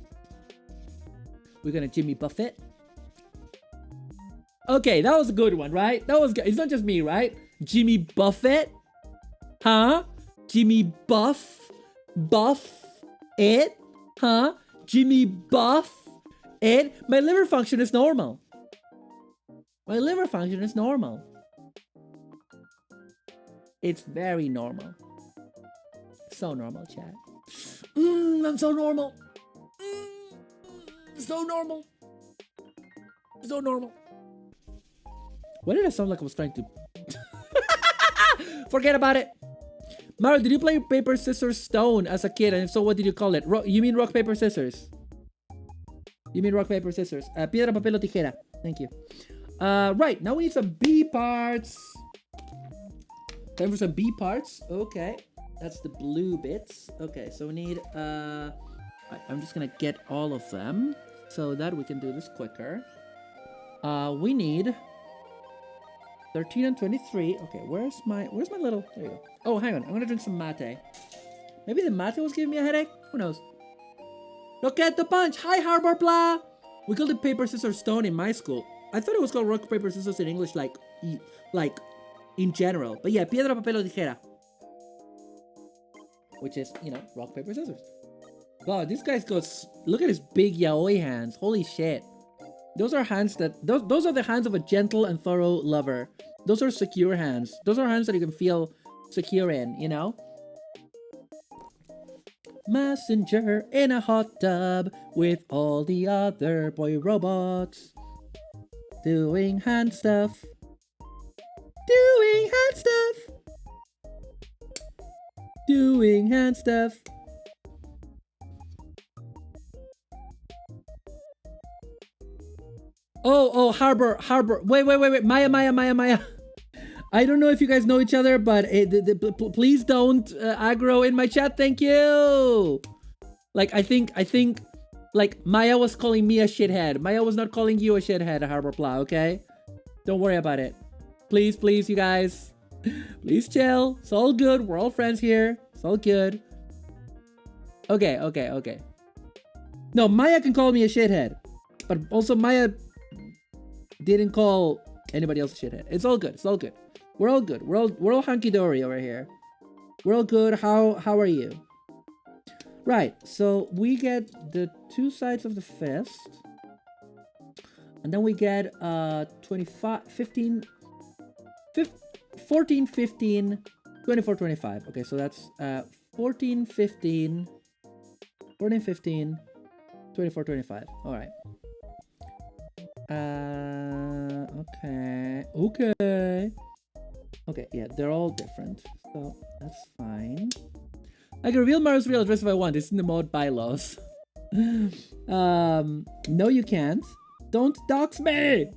Speaker 2: We're gonna Jimmy buff it. Okay, that was a good one, right? That was good. It's not just me, right? Jimmy Buffett? Huh? Jimmy Buff it? Huh? Jimmy Buff it? My liver function is normal. My liver function is normal. It's very normal. So normal, chat. I'm so normal. So normal. So normal. Why did I sound like I was trying to... Forget about it. Mario, did you play paper, scissors, stone as a kid? And if so, what did you call it? You mean rock, paper, scissors? You mean rock, paper, scissors. Piedra, papel, o tijera. Thank you. Right, now we need some B parts. Time for some B parts. Okay. That's the blue bits. Okay, so we need... I'm just gonna get all of them so that we can do this quicker. We need... 13 and 23. Okay, where's my little... There you go. Oh, hang on. I'm gonna drink some mate. Maybe the mate was giving me a headache? Who knows? Look at the punch! Hi, Harbor Blah! We called it paper, scissors, stone in my school. I thought it was called rock, paper, scissors in English, like in general. But yeah, piedra, papel o tijera. Which is, you know, rock, paper, scissors. Wow, this guy's got... Look at his big yaoi hands. Holy shit. Those are hands that... Those are the hands of a gentle and thorough lover. Those are secure hands. Those are hands that you can feel secure in, you know? Mazinger in a hot tub with all the other boy robots. Doing hand stuff. Doing hand stuff. Doing hand stuff. Oh, Harbor. Wait. Maya. I don't know if you guys know each other, but please don't aggro in my chat. Thank you. Like, I think, like, Maya was calling me a shithead. Maya was not calling you a shithead, Harbor Plow, okay? Don't worry about it. Please, please, you guys. Please chill. It's all good. We're all friends here. It's all good. Okay, okay, okay. No, Maya can call me a shithead. But also Maya didn't call anybody else a shithead. It's all good. It's all good. We're all good. We're all hunky-dory over here. We're all good. How are you? Right. So we get the 2 sides of the fist. And then we get 25 15 14 15 24 25. Okay, so that's 14 15 14 15 24 25. All right. Okay. Okay. Okay, yeah, they're all different. So that's fine. I can reveal Mario's real address if I want. It's in the mod bylaws. No you can't. Don't dox me!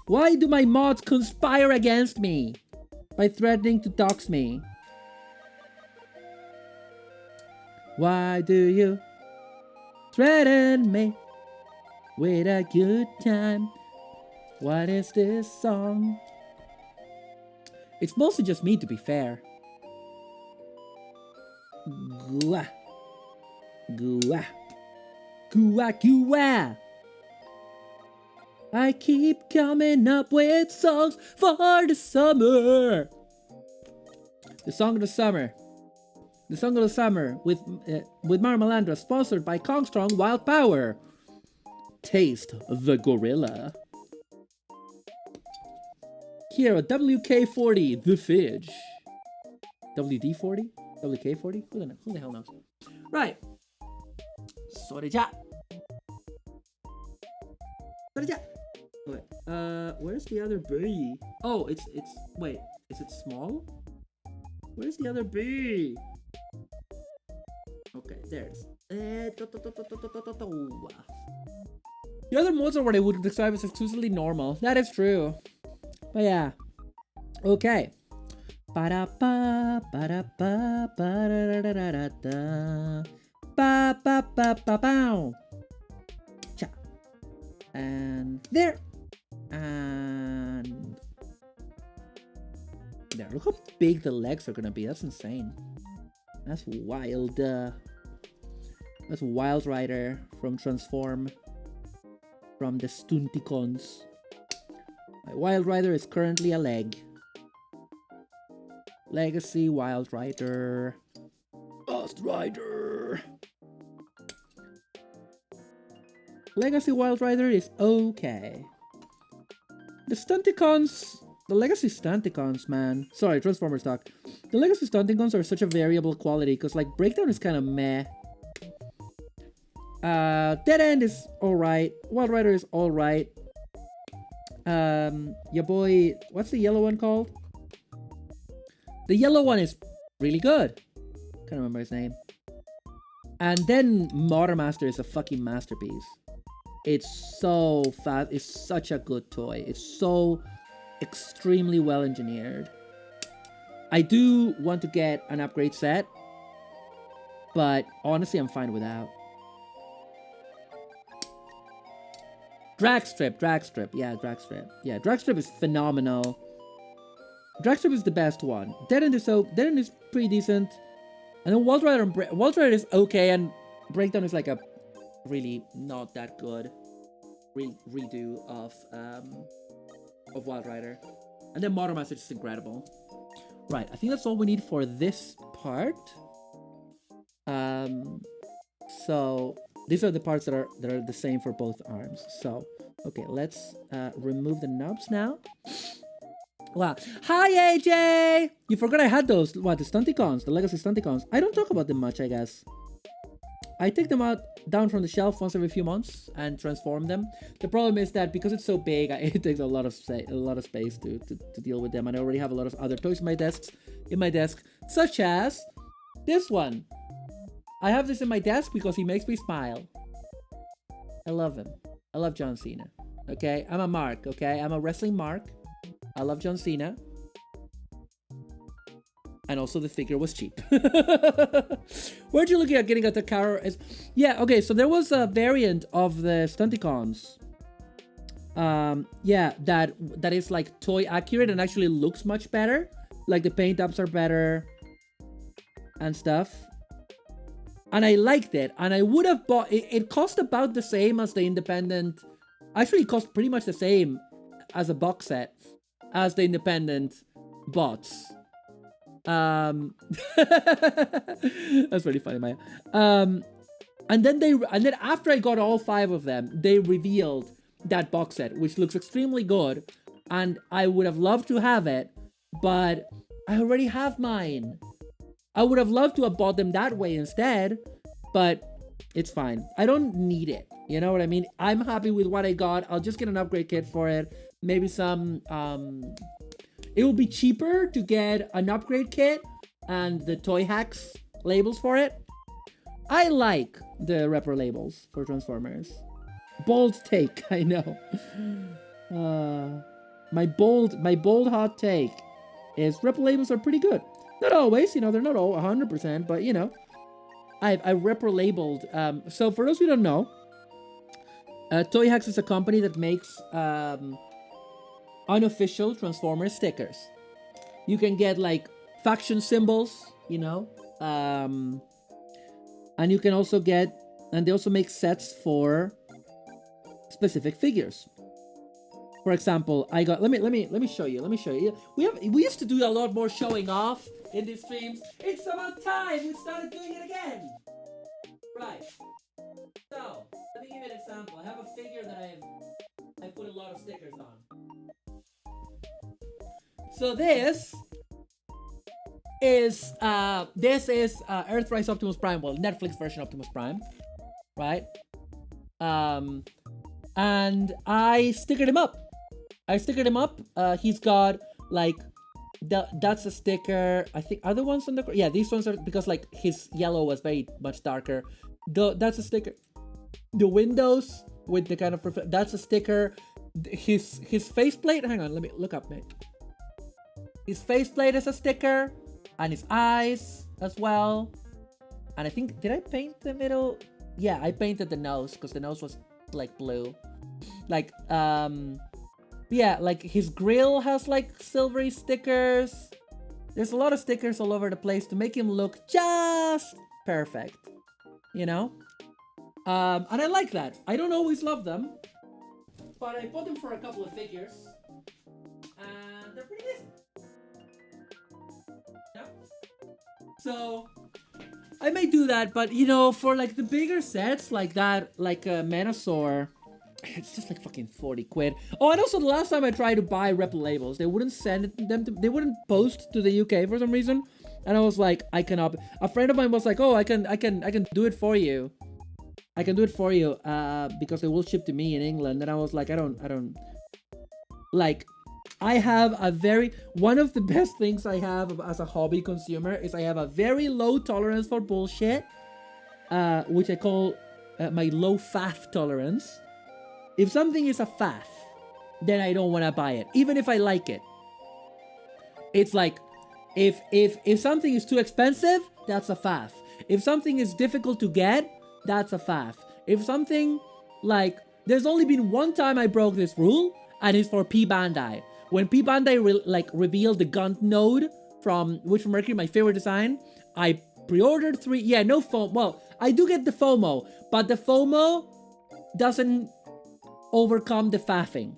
Speaker 2: Why do my mods conspire against me by threatening to dox me? Why do you threaten me with a good time? What is this song? It's mostly just me, to be fair. Gua. Gua. Gua gua. I keep coming up with songs for the summer. The song of the summer. The song of the summer with Marmalandra, sponsored by Kongstrong Wild Power. Taste the gorilla. Here, WK40, the Fidge. WD40? WK40? Who the hell knows? Right. Soreja. Soreja. Okay. Where's the other bee? Oh, it's wait, is it small? Where's the other bee? Okay, there it is. The other modes are what I would describe as exclusively normal. That is true. But yeah. Okay. Ba-da-ba, ba-da-ba, ba-da-da-da-da-da. Ba-ba-ba-ba-bow. Cha. And there. And there. Look how big the legs are gonna be. That's insane. That's wild. That's Wild Rider from Transform. From the Stunticons. Wild Rider is currently a leg. Legacy Wild Rider. Lost Rider. Legacy Wild Rider is okay. The Stunticons. The Legacy Stunticons, man. Sorry, Transformers talk. The Legacy Stunticons are such a variable quality because, like, Breakdown is kind of meh. Dead End is alright. Wild Rider is alright. Your boy, what's the yellow one called? The yellow one is really good. Can't remember his name. And then Modern Master is a fucking masterpiece. It's so fast. It's such a good toy. It's so extremely well engineered. I do want to get an upgrade set, but honestly, I'm fine without. Dragstrip. Yeah, Dragstrip. Yeah, Dragstrip is phenomenal. Dragstrip is the best one. Dead End is pretty decent. And then Wild Rider is okay, and Breakdown is like a really not that good redo of Wild Rider. And then Modern Master is just incredible. Right, I think that's all we need for this part. So these are the parts that are the same for both arms. So, okay, let's remove the knobs now. Wow. Hi, AJ! You forgot I had those. What, the Stunticons? The Legacy Stunticons. I don't talk about them much, I guess. I take them down from the shelf once every few months and transform them. The problem is that because it's so big, it takes a lot of space to deal with them. And I already have a lot of other toys in my desk, such as this one. I have this in my desk because he makes me smile. I love him. I love John Cena. Okay, I'm a mark. Okay, I'm a wrestling mark. I love John Cena. And also the figure was cheap. Where'd you look at getting a Takara? Yeah, okay, so there was a variant of the Stunticons. Yeah, that is like toy accurate and actually looks much better. Like the paint ups are better and stuff. And I liked it. And I would have bought it. It cost about the same as the independent. Actually, it cost pretty much the same as a box set as the independent bots. That's really funny, Maya. And then after I got all 5 of them, they revealed that box set, which looks extremely good, and I would have loved to have it, but I already have mine. I would have loved to have bought them that way instead, but it's fine. I don't need it. You know what I mean? I'm happy with what I got. I'll just get an upgrade kit for it. Maybe some, it will be cheaper to get an upgrade kit and the Toy Hacks labels for it. I like the Repro labels for Transformers. Bold take, I know. My bold hot take is Repro labels are pretty good. Not always, you know, they're not all 100%, but you know, I Repro labeled. So for those who don't know, Toy Hacks is a company that makes unofficial Transformers stickers. You can get like faction symbols, you know, and you can also get, and they also make sets for specific figures. For example, I got, let me show you. We used to do a lot more showing off in these streams. It's about time we started doing it again. Right. So, let me give you an example. I have a figure that I put a lot of stickers on. So this is Earthrise Optimus Prime, well, Netflix version Optimus Prime, right? And I stickered him up. He's got like that's a sticker. I think other ones on the, yeah, these ones are because like his yellow was very much darker. That's a sticker. The windows with the kind of that's a sticker. His faceplate. Hang on, let me look up, mate. His faceplate is a sticker, and his eyes as well. And I think, did I paint the middle? Yeah, I painted the nose because the nose was like blue. Like yeah, like his grill has like silvery stickers. There's a lot of stickers all over the place to make him look just perfect, you know? And I like that. I don't always love them, but I bought them for a couple of figures, and they're pretty decent. Yeah. So I may do that, but you know, for like the bigger sets like that, like a Menosaur, it's just like fucking 40 quid. Oh, and also the last time I tried to buy Repro labels, they wouldn't send them to, they wouldn't post to the UK for some reason. And I was like, I cannot. A friend of mine was like, oh, I can do it for you. I can do it for you, because it will ship to me in England. And I was like, I don't like, I have a very, one of the best things I have as a hobby consumer is I have a very low tolerance for bullshit, which I call my low faff tolerance. If something is a faff, then I don't want to buy it, even if I like it. It's like, if something is too expensive, that's a faff. If something is difficult to get, that's a faff. If something, like, there's only been one time I broke this rule, and it's for P Bandai. When P Bandai revealed the gun node from Wish for Mercury, my favorite design, I pre-ordered 3. Yeah, no FOMO. Well, I do get the FOMO, but the FOMO doesn't overcome the faffing.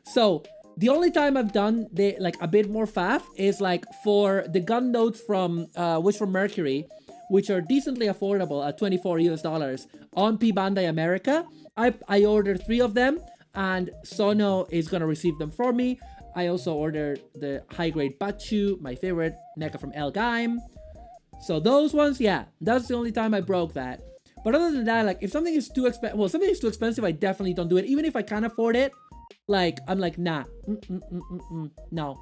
Speaker 2: So the only time I've done the like a bit more faff is like for the gun nodes from Wish for Mercury, which are decently affordable at $24 on P Bandai America. I ordered 3 of them, and Sono is gonna receive them for me. I also ordered the high-grade Bachu, my favorite NECA from El Gaim. So those ones, yeah, that's the only time I broke that. But other than that, like, if something is too expensive, well, something is too expensive, I definitely don't do it. Even if I can afford it, like, I'm like, nah, no,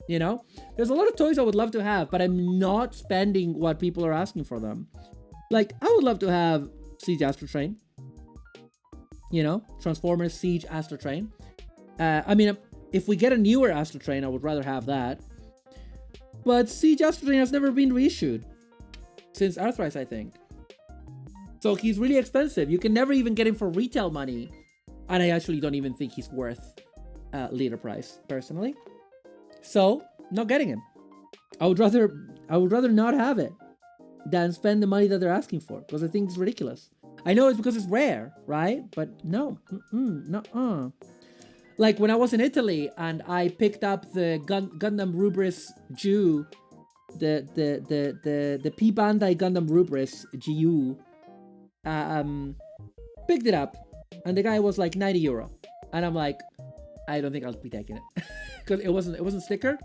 Speaker 2: you know? There's a lot of toys I would love to have, but I'm not spending what people are asking for them. Like, I would love to have Siege Astro Train. You know? Transformers Siege Astro Train. I mean, if we get a newer Astro Train, I would rather have that. But Siege Astro Train has never been reissued. Since Earthrise, I think. So he's really expensive. You can never even get him for retail money. And I actually don't even think he's worth leader price, personally. So, not getting him. I would rather not have it than spend the money that they're asking for, because I think it's ridiculous. I know it's because it's rare, right? But no, nuh-uh. Like when I was in Italy and I picked up the Gundam Rubris Jew, the P Bandai Gundam Rubris GU, picked it up, and the guy was like 90 euro, and I'm like, I don't think I'll be taking it because it wasn't stickered.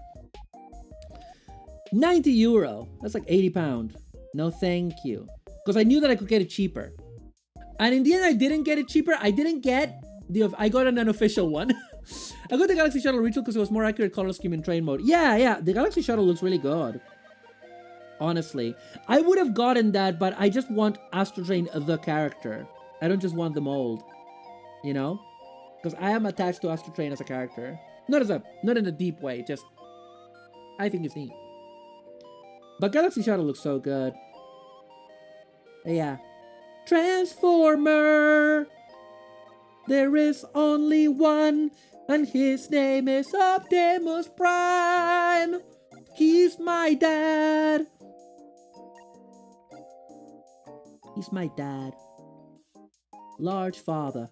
Speaker 2: 90 euro, that's like 80 pound. No thank you, because I knew that I could get it cheaper, and in the end I didn't get it cheaper. I got an unofficial one. I got the Galaxy Shuttle Ritual because it was more accurate color scheme in train mode. Yeah, the Galaxy Shuttle looks really good. Honestly, I would have gotten that, but I just want Astro Train the character. I don't just want the mold, you know, because I am attached to Astro Train as a character, not in a deep way. Just I think it's neat. But Galaxy Shuttle looks so good. Yeah, Transformer. There is only one, and his name is Optimus Prime. He's my dad. He's my dad. Large father.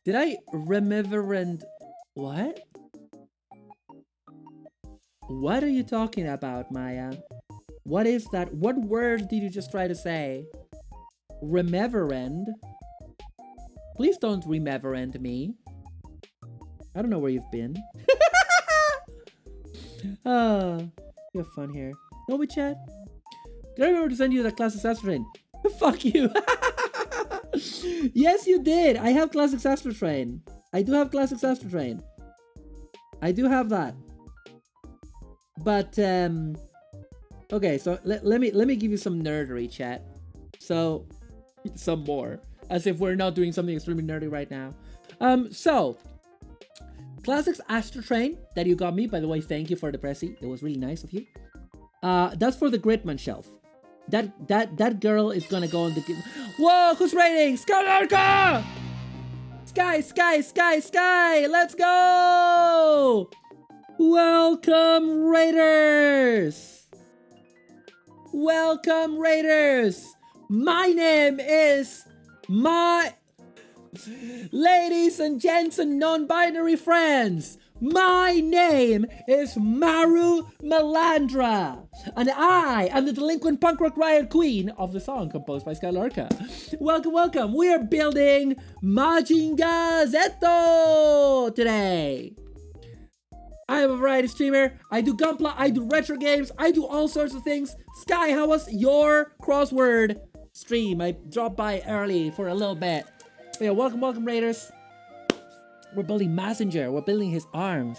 Speaker 2: Did I remember and... What? What are you talking about, Maya? What is that? What word did you just try to say? Remeverend? Please don't remeverend me. I don't know where you've been. You have fun here. No, we chat. Did I remember to send you the Classic Astro Train? Fuck you. Yes, you did. I have Classic Astro Train. I do have Classic Astro Train. I do have that. But, okay, so let me give you some nerdery, chat. So, some more. As if we're not doing something extremely nerdy right now. So, Classics Astro Train that you got me. By the way, thank you for the pressy. It was really nice of you. That's for the Gridman shelf. That girl is gonna go on the... Whoa, who's raiding? Skylarka! Sky! Let's go! Welcome, Raiders! Welcome, Raiders! My name is... Ladies and gents and non-binary friends, my name is Maru Melandra, and I am the delinquent punk rock riot queen of the song composed by Skylarka. Welcome. We are building Mazinger Z today. I am a variety streamer. I do Gunpla, I do retro games, I do all sorts of things. Sky, how was your crossword stream? I dropped by early for a little bit. But yeah, welcome, Raiders. We're building Mazinger. We're building his arms.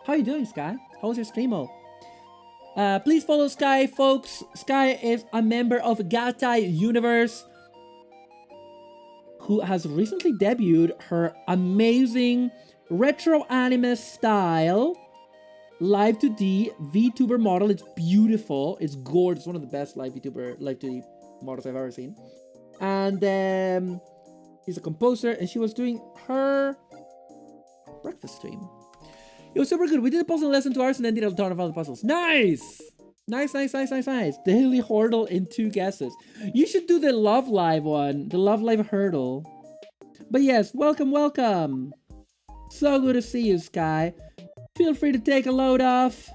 Speaker 2: How are you doing, Sky? How was your streamo? Please follow Sky, folks. Sky is a member of Gatai Universe, who has recently debuted her amazing retro anime style live 2D VTuber model. It's beautiful. It's gorgeous. One of the best live 2D models I've ever seen. And she's a composer, and she was doing her breakfast stream. It was super good. We did a puzzle in less than 2 hours and then did a ton of other puzzles. Nice! Nice. Daily Hurdle in 2 guesses. You should do the Love Live one. The Love Live Hurdle. But yes, welcome. So good to see you, Sky. Feel free to take a load off.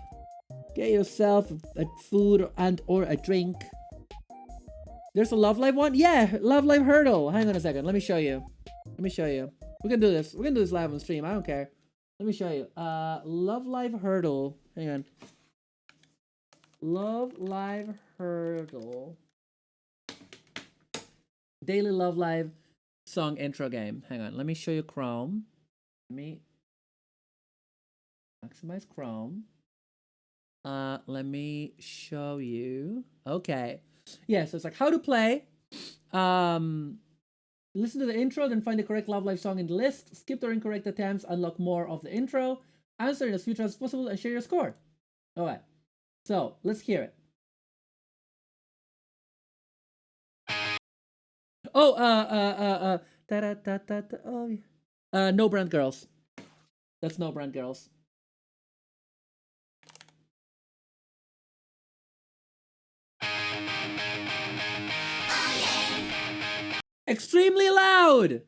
Speaker 2: Get yourself a food and or a drink. There's a Love Live one? Yeah, Love Live Hurdle. Hang on a second. Let me show you. We can do this. We can do this live on stream. I don't care. Let me show you. Love Live Hurdle. Hang on. Love Live Hurdle. Daily Love Live song intro game. Hang on. Let me show you Chrome. Let me maximize Chrome. Let me show you. Okay. Yeah, so it's like how to play. Listen to the intro, then find the correct Love Live song in the list. Skip the incorrect attempts, unlock more of the intro. Answer in as few times as possible, and share your score. Alright. So, let's hear it. Oh, oh, yeah. No Brand Girls. That's No Brand Girls. Extremely loud.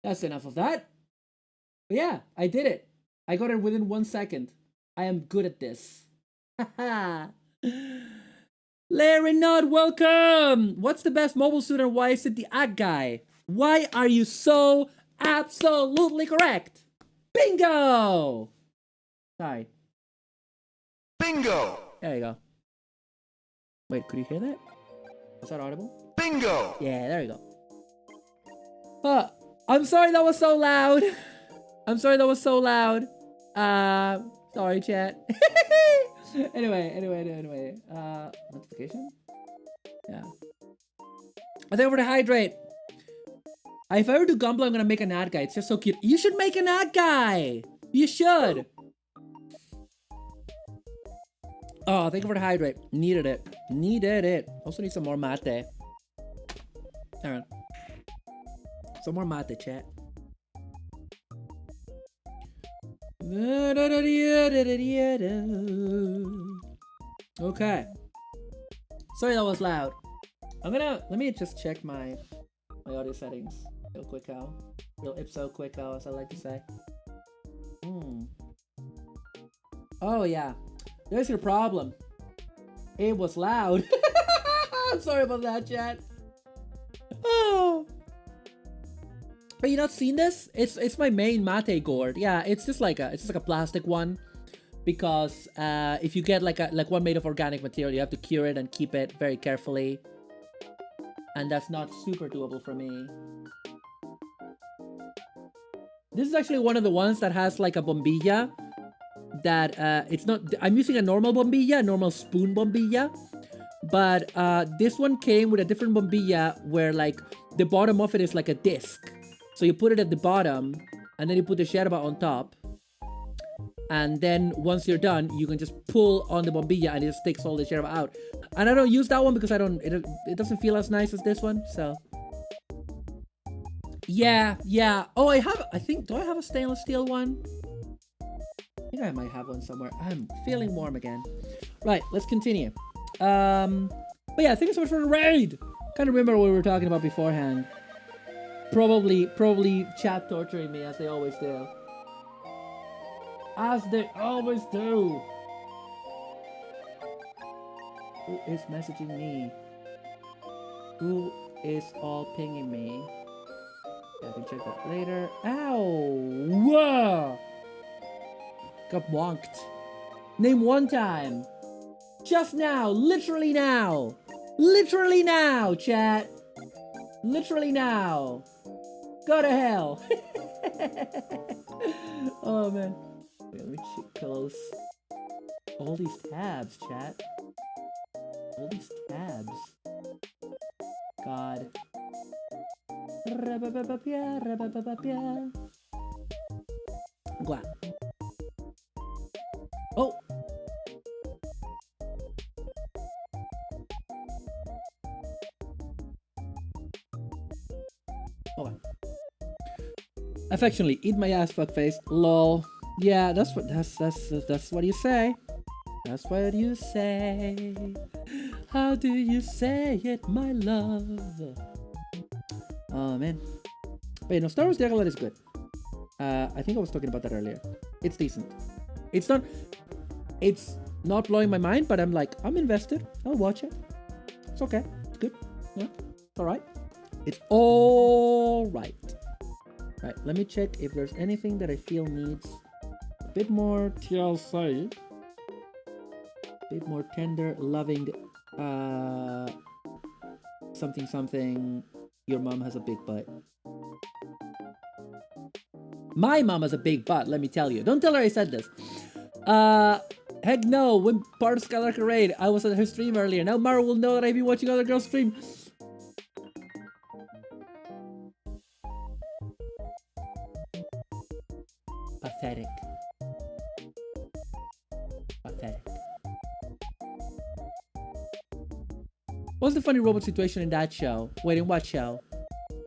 Speaker 2: That's enough of that. But yeah, I did it. I got it within 1 second. I am good at this. Haha. Larry Nod, welcome! What's the best mobile suit and why is it the Ag guy? Why are you so absolutely correct? Bingo! Sorry.
Speaker 5: Bingo!
Speaker 2: There you go. Wait, could you hear that? Was that audible?
Speaker 5: Bingo!
Speaker 2: Yeah, there you go. I'm sorry that was so loud. I'm sorry that was so loud. Sorry, chat. Anyway. Notification? Yeah. I think we're to hydrate. If I ever do Gunpla, I'm gonna make an ad guy. It's just so cute. You should make an ad guy. You should. Oh, thank you for the hydrate. Needed it. Also need some more mate. Alright. Some more mate, chat. Okay. Sorry that was loud. Let me just check my audio settings real quick out. Real ipso quick out, as I like to say. Oh yeah. There's your problem. It was loud. I'm sorry about that, chat. Oh. But you not seen this? It's my main mate gourd. Yeah, it's just like a plastic one, because if you get like one made of organic material, you have to cure it and keep it very carefully, and that's not super doable for me. This is actually one of the ones that has like a bombilla. That it's not. I'm using a normal bombilla, a normal spoon bombilla, but this one came with a different bombilla where like the bottom of it is like a disc. So you put it at the bottom, and then you put the yerba on top. And then once you're done, you can just pull on the bombilla and it just takes all the yerba out. And I don't use that one because it doesn't feel as nice as this one, so. Yeah. Oh, do I have a stainless steel one? I think I might have one somewhere. I'm feeling warm again. Right, let's continue. But yeah, thank you so much for the raid. Can't remember what we were talking about beforehand. Probably chat torturing me as they always do. As they always do. Who is messaging me? Who is all pinging me? Yeah, I can check that later. Ow! Whoa! Got wonked. Name one time. Just now. Literally now. Literally now, chat. Literally now. Go to hell. Oh, man. Wait, let me close all these tabs, chat. All these tabs. God. Gua. Oh. Okay. Affectionately, eat my ass, fuckface. Lol. Yeah, that's what you say. That's what you say. How do you say it, my love? Oh man. Wait, no, Star Wars Diagolite is good. I think I was talking about that earlier. It's decent. It's not blowing my mind, but I'm invested. I'll watch it. It's okay. It's good. Yeah, it's alright. It's alright. Right, let me check if there's anything that I feel needs a bit more TLC. A bit more tender, loving, something. Your mom has a big butt. My mom has a big butt, let me tell you. Don't tell her I said this. Heck no, when part of Skylark Raid, I was at her stream earlier. Now Mara will know that I've been watching other girls stream. Pathetic. Pathetic. What's the funny robot situation in that show? Wait, in what show?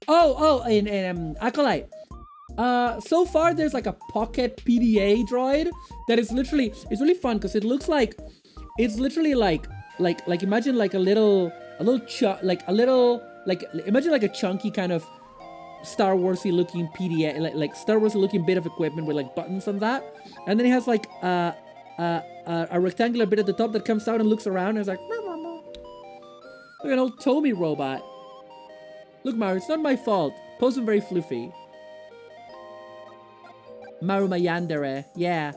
Speaker 2: In Acolyte. So far there's like a pocket PDA droid that is literally, it's really fun because it looks like, it's literally like imagine like imagine like a chunky kind of Star Warsy looking PDA, like Star Warsy looking bit of equipment with like buttons on that, and then it has like a rectangular bit at the top that comes out and looks around and it's like, like an old Tommy robot. Look, Maru, it's not my fault. Pose him very floofy. Maru Mayandere, yeah.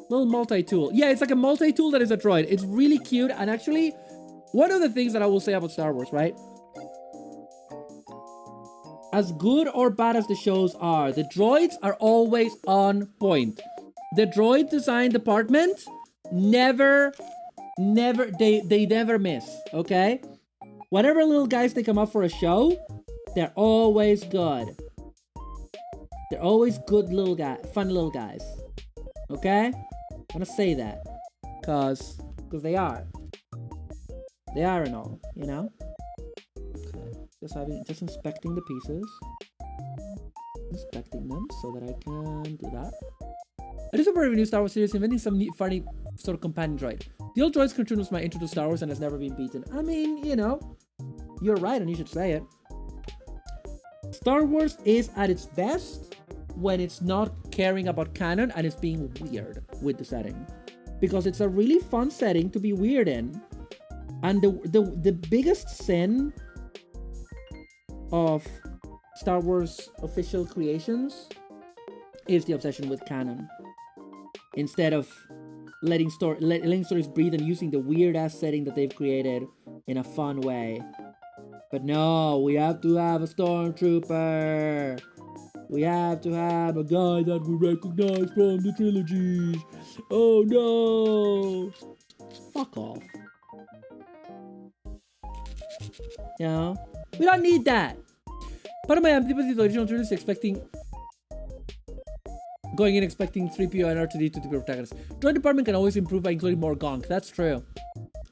Speaker 2: Little multi-tool. Yeah, it's like a multi-tool that is a droid. It's really cute, and actually, one of the things that I will say about Star Wars, right? As good or bad as the shows are, the droids are always on point. The droid design department never they never miss, okay? Whatever little guys they come up for a show, they're always good. They're always good little guys, fun little guys. Okay? I'm gonna say that. Cause they are. They are and all, you know? Okay. Just inspecting the pieces. Inspecting them so that I can do that. I just support a new Star Wars series inventing some neat, funny sort of companion droid. The old droid's cartoon was my intro to Star Wars and has never been beaten. I mean, you know, you're right and you should say it. Star Wars is at its best when it's not caring about canon and it's being weird with the setting. Because it's a really fun setting to be weird in. And the biggest sin of Star Wars official creations is the obsession with canon. Instead of letting stories breathe and using the weird ass setting that they've created in a fun way. But no, we have to have a stormtrooper. We have to have a guy that we recognize from the trilogies. Oh no! Fuck off. You know? We don't need that. Part of my antipathy to the original trilogy is going in expecting 3PO and R2D2 to be protagonists. Droid department can always improve by including more gonk. That's true.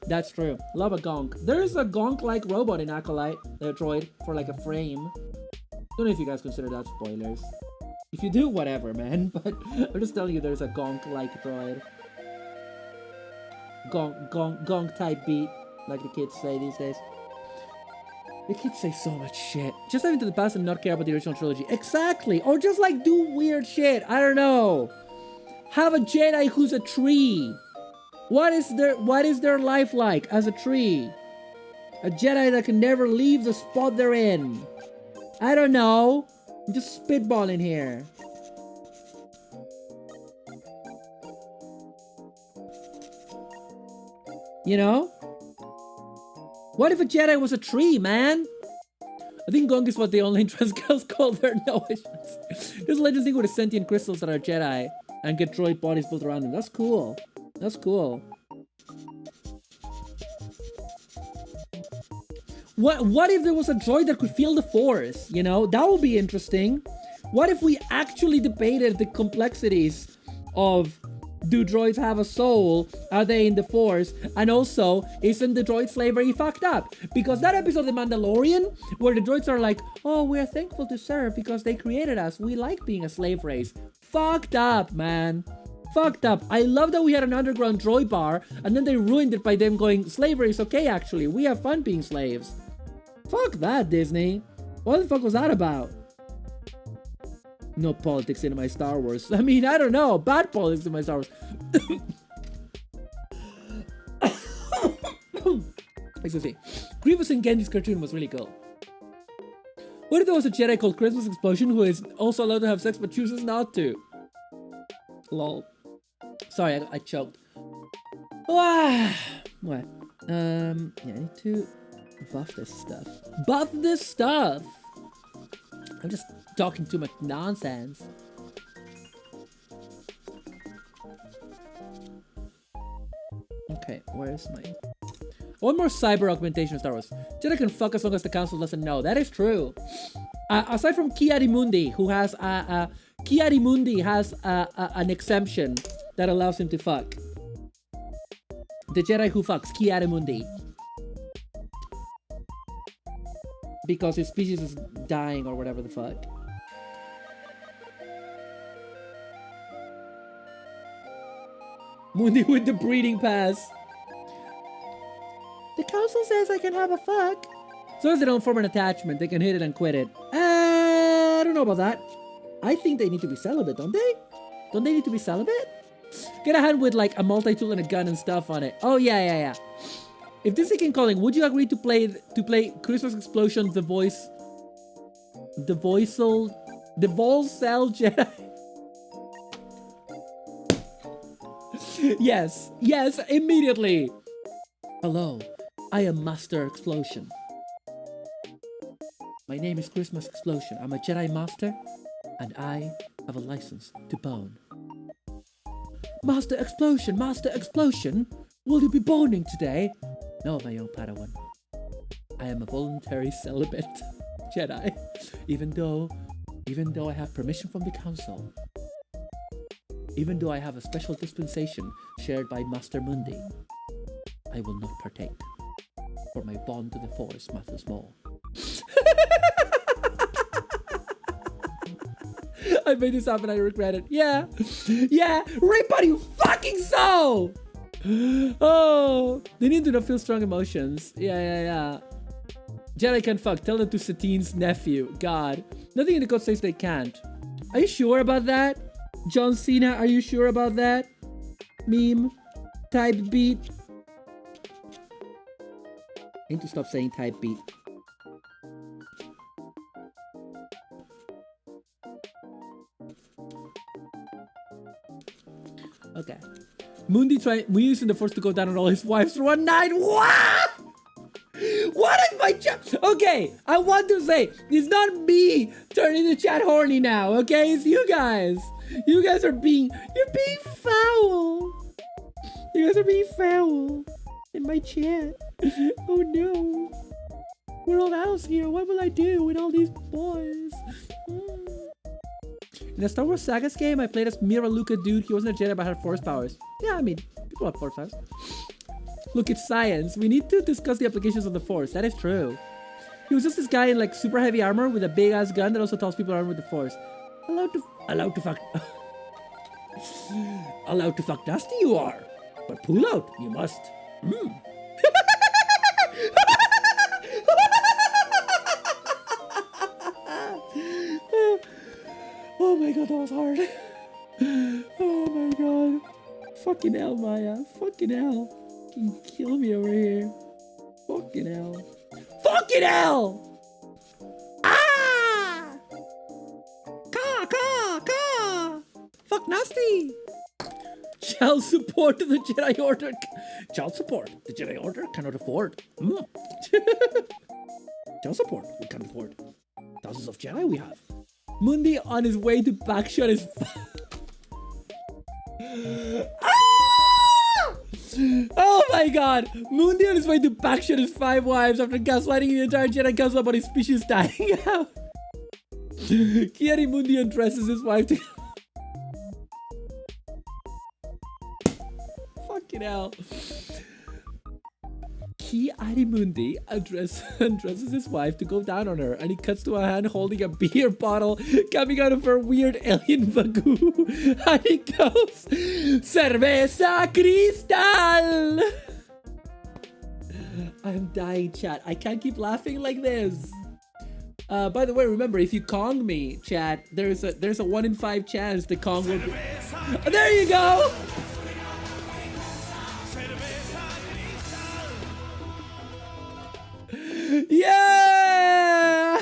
Speaker 2: That's true. Love a gonk. There is a gonk-like robot in Acolyte, a droid, for like a frame. Don't know if you guys consider that spoilers. If you do, whatever, man. But I'm just telling you there's a gonk-like droid. Gonk type beat, like the kids say these days. The kids say so much shit. Just dive into the past and not care about the original trilogy. Exactly. Or just like do weird shit. I don't know. Have a Jedi who's a tree. What is their life like as a tree? A Jedi that can never leave the spot they're in. I don't know. I'm just spitballing here. You know? What if a Jedi was a tree, man? I think Gong is what the online trans girls call their notions. There's a legend thing with the sentient crystals that are Jedi and get droid bodies built around them. That's cool. That's cool. What if there was a droid that could feel the Force? You know, that would be interesting. What if we actually debated the complexities of, do droids have a soul? Are they in the Force? And also, isn't the droid slavery fucked up? Because that episode of The Mandalorian, where the droids are like, oh, we're thankful to serve because they created us. We like being a slave race. Fucked up, man. Fucked up. I love that we had an underground droid bar, and then they ruined it by them going, slavery is okay, actually. We have fun being slaves. Fuck that, Disney. What the fuck was that about? No politics in my Star Wars. I mean, I don't know. Bad politics in my Star Wars. Excuse me. Grievous in Genji's cartoon was really cool. What if there was a Jedi called Christmas Explosion who is also allowed to have sex but chooses not to? Lol. Sorry, I choked. What? Yeah, I need to buff this stuff. Buff this stuff! I'm just talking too much nonsense. Okay, where's my... One more cyber augmentation of Star Wars. Jedi can fuck as long as the council doesn't know. That is true. Aside from Ki-Adi-Mundi, who has Ki-Adi-Mundi has an exemption that allows him to fuck. The Jedi who fucks, Ki-Adi-Mundi. Because his species is dying or whatever the fuck. Mundi with the breeding pass. The council says I can have a fuck. As long as they don't form an attachment, they can hit it and quit it. I don't know about that. I think they need to be celibate, don't they? Don't they need to be celibate? Get a hand with like a multi-tool and a gun and stuff on it. Oh yeah. If this is King calling, would you agree to play Christmas Explosion, the Volcel Jedi? Yes, immediately. Hello, I am Master Explosion. My name is Christmas Explosion. I'm a Jedi Master, and I have a license to bone. Master Explosion, will you be boning today? No, my young Padawan. I am a voluntary celibate Jedi, even though I have permission from the council. Even though I have a special dispensation shared by Master Mundi, I will not partake, for my bond to the Force matters more. I made this up and I regret it. Yeah, rape on you fucking so! Oh, they need to not feel strong emotions. Yeah. Jedi can fuck. Tell them to Satine's nephew. God, nothing in the code says they can't. Are you sure about that? John Cena, are you sure about that? Meme. Type beat. I need to stop saying type beat. Okay. Mundi using the Force to go down on all his wives for one night. What? What is my chat? Okay, I want to say, it's not me turning the chat horny now, okay? It's you guys. You guys are being foul. You guys are being foul in my chat. Oh no. We're all house here. What will I do with all these boys? In the Star Wars Sagas game, I played as Mira Luca dude. He wasn't a Jedi but had Force powers. Yeah, I mean, people have Force powers. Look, it's science. We need to discuss the applications of the Force. That is true. He was just this guy in like super heavy armor with a big ass gun that also tells people armed with the Force. Allowed to fuck. Allowed to fuck nasty you are, but pull out you must. Oh my god, that was hard. Oh my god. Fucking hell, Maya. Fucking hell. You can kill me over here. Fucking hell. Fucking hell! Ah! Ka! Fuck nasty! Child support to the Jedi Order. Child support. The Jedi Order cannot afford. Child support. We can't afford. Thousands of Jedi we have. Mundi on his way to backshot his... Oh my god! Mundi on his way to backshot his 5 wives after gaslighting the entire Jedi Council about his species dying out. Ki-Adi-Mundi undresses his wife to... Fucking hell. Ki-Adi-Mundi undresses his wife to go down on her, and he cuts to a hand holding a beer bottle coming out of her weird alien bagoo. And he goes, Cerveza Cristal! I'm dying, chat. I can't keep laughing like this. By the way, remember, if you Kong me, chat, there's a 1 in 5 chance the Kong will be... There you go! Yeah!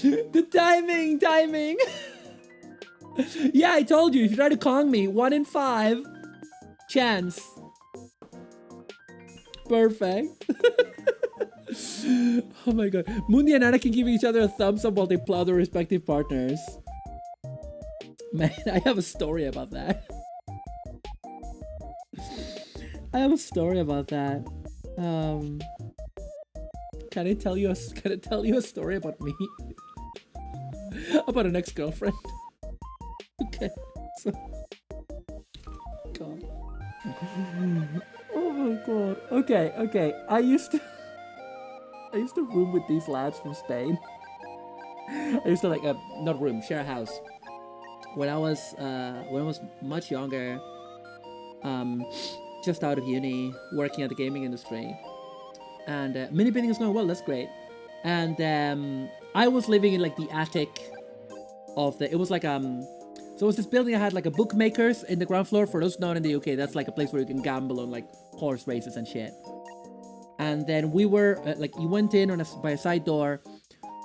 Speaker 2: The timing. Yeah, I told you, if you try to Kong me, 1 in 5 chance. Perfect. Oh my god. Mundi and Anakin giving each other a thumbs up while they plow their respective partners. Man, I have a story about that. I have a story about that. Can I tell you a story about me? About an ex-girlfriend. Okay. So God. Oh my God. Okay. I used to room with these lads from Spain. I used to not room, share a house. When I was much younger, just out of uni, working at the gaming industry, and mini bidding is going well. That's great. And I was living in like the attic of the. It was like so it was this building that had like a bookmakers in the ground floor. For those not in the UK, that's like a place where you can gamble on like horse races and shit. And then we were you went in by a side door,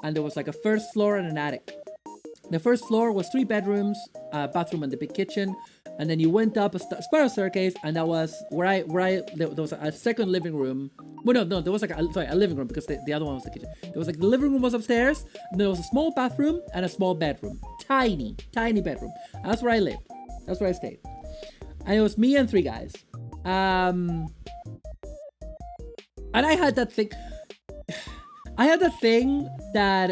Speaker 2: and there was like a first floor and an attic. The first floor was 3 bedrooms, a bathroom and the big kitchen, and then you went up a spiral staircase, and that was where there was a second living room. Well, no, there was like a living room, because the other one was the kitchen. There was like the living room was upstairs, and there was a small bathroom and a small bedroom, tiny bedroom. And that's where I lived. That's where I stayed, and it was me and 3 guys. And I had that thing. That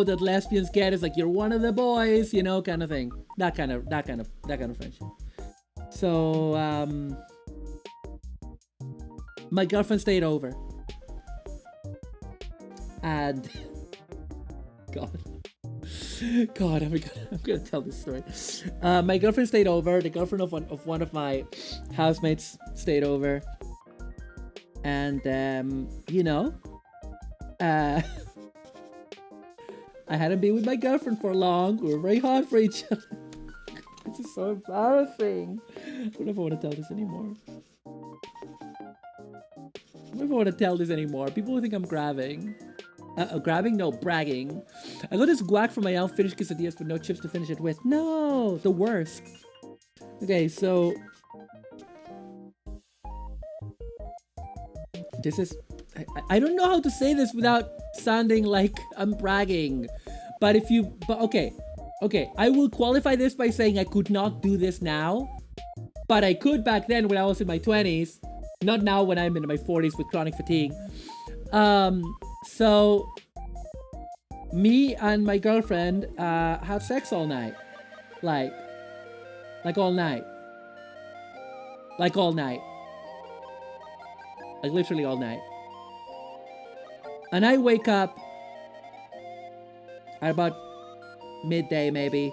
Speaker 2: that lesbians get, is like, you're one of the boys, kind of thing. That kind of friendship. So my girlfriend stayed over, and God, I'm gonna tell this story. My girlfriend stayed over. The girlfriend of one of my housemates stayed over, and I hadn't been with my girlfriend for long. We were very hard for each other. This is so embarrassing. I don't know if I want to tell this anymore. People will think I'm grabbing. Grabbing? No, bragging. I got this guac for my unfinished quesadillas with no chips to finish it with. No, the worst. Okay, so this is... I don't know how to say this without sounding like I'm bragging. But okay. I will qualify this by saying I could not do this now. But I could back then when I was in my 20s. Not now when I'm in my 40s with chronic fatigue. So me and my girlfriend had sex all night. Like all night. Like literally all night. And I wake up at about midday, maybe.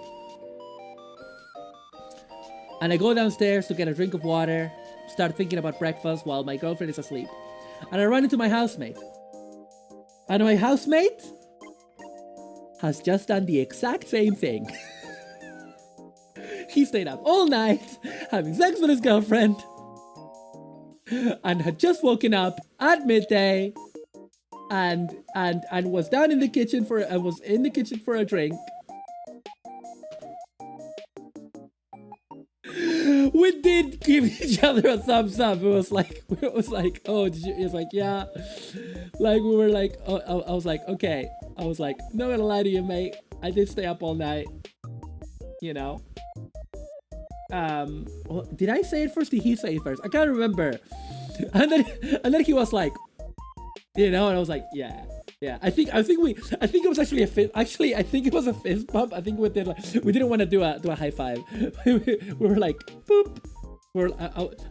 Speaker 2: And I go downstairs to get a drink of water, start thinking about breakfast while my girlfriend is asleep. And I run into my housemate. And my housemate has just done the exact same thing. He stayed up all night, having sex with his girlfriend, and had just woken up at midday. And was down in the kitchen for a drink. We did give each other a thumbs up. It was like, oh, it's like, yeah. Like, we were like, oh, I was like, okay. I was like, not gonna lie to you, mate. I did stay up all night. Well, did I say it first? Did he say it first? I can't remember. And then he was like, and I was like, yeah. I think it was actually a fist. Actually, I think it was a fist bump. I think we didn't want to do a high five. We were like, boop.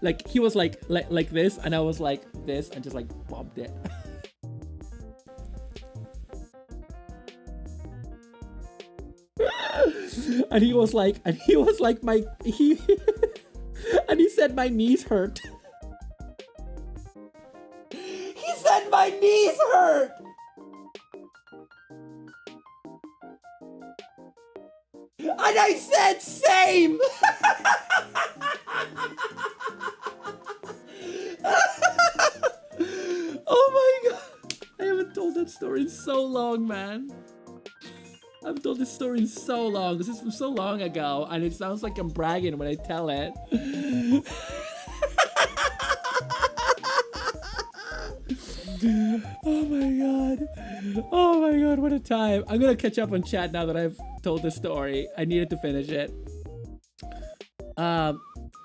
Speaker 2: Like he was like this, and I was like this, and just like bumped it. And he said my knees hurt. He said my knees hurt! And I said same! Oh my god! I haven't told that story in so long, man. I've told this story in so long. This is from so long ago, and it sounds like I'm bragging when I tell it. Oh my god, what a time. I'm gonna catch up on chat now that I've told this story. I needed to finish it.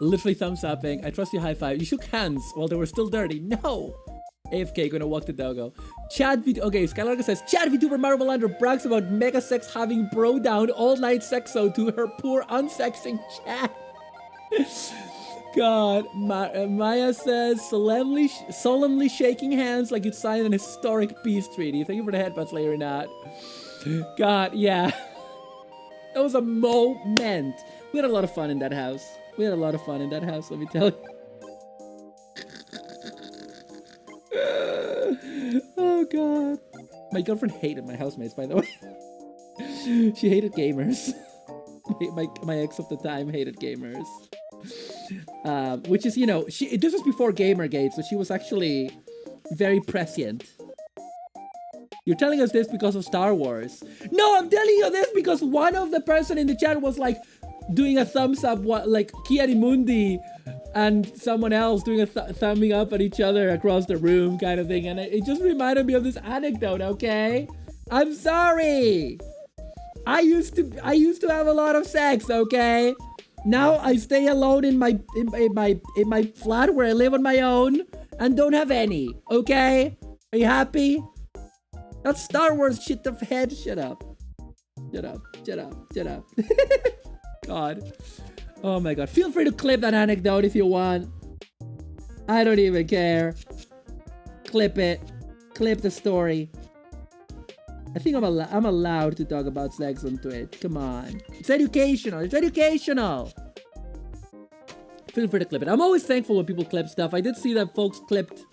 Speaker 2: Literally thumbs upping. I trust you, high five. You shook hands while they were still dirty. No! AFK gonna walk the doggo. Okay, Skylarga says, Chat VTuber Mario Melandro brags about Mega Sex having bro down all night sexo to her poor unsexing chat. God. Maya says, solemnly shaking hands like you'd sign an historic peace treaty. Thank you for the headbutts, Slayer or not. God, yeah. That was a moment. We had a lot of fun in that house. Let me tell you. Oh god. My girlfriend hated my housemates, by the way. She hated gamers. My ex of the time hated gamers. Which is, you know, this was before Gamergate, so she was actually very prescient. You're telling us this because of Star Wars. No, I'm telling you this because one of the person in the chat was like doing a thumbs up, like Kiarimundi and someone else doing a thumbing up at each other across the room kind of thing. And it just reminded me of this anecdote, okay? I'm sorry. I used to have a lot of sex, okay? Now I stay alone in my flat where I live on my own and don't have any, okay? Are you happy? That's Star Wars shit the head. Shut up. God. Oh my god. Feel free to clip that anecdote if you want. I don't even care. Clip it. Clip the story. I think I'm allowed to talk about sex on Twitch. Come on. It's educational. Feel free to clip it. I'm always thankful when people clip stuff. I did see that folks clipped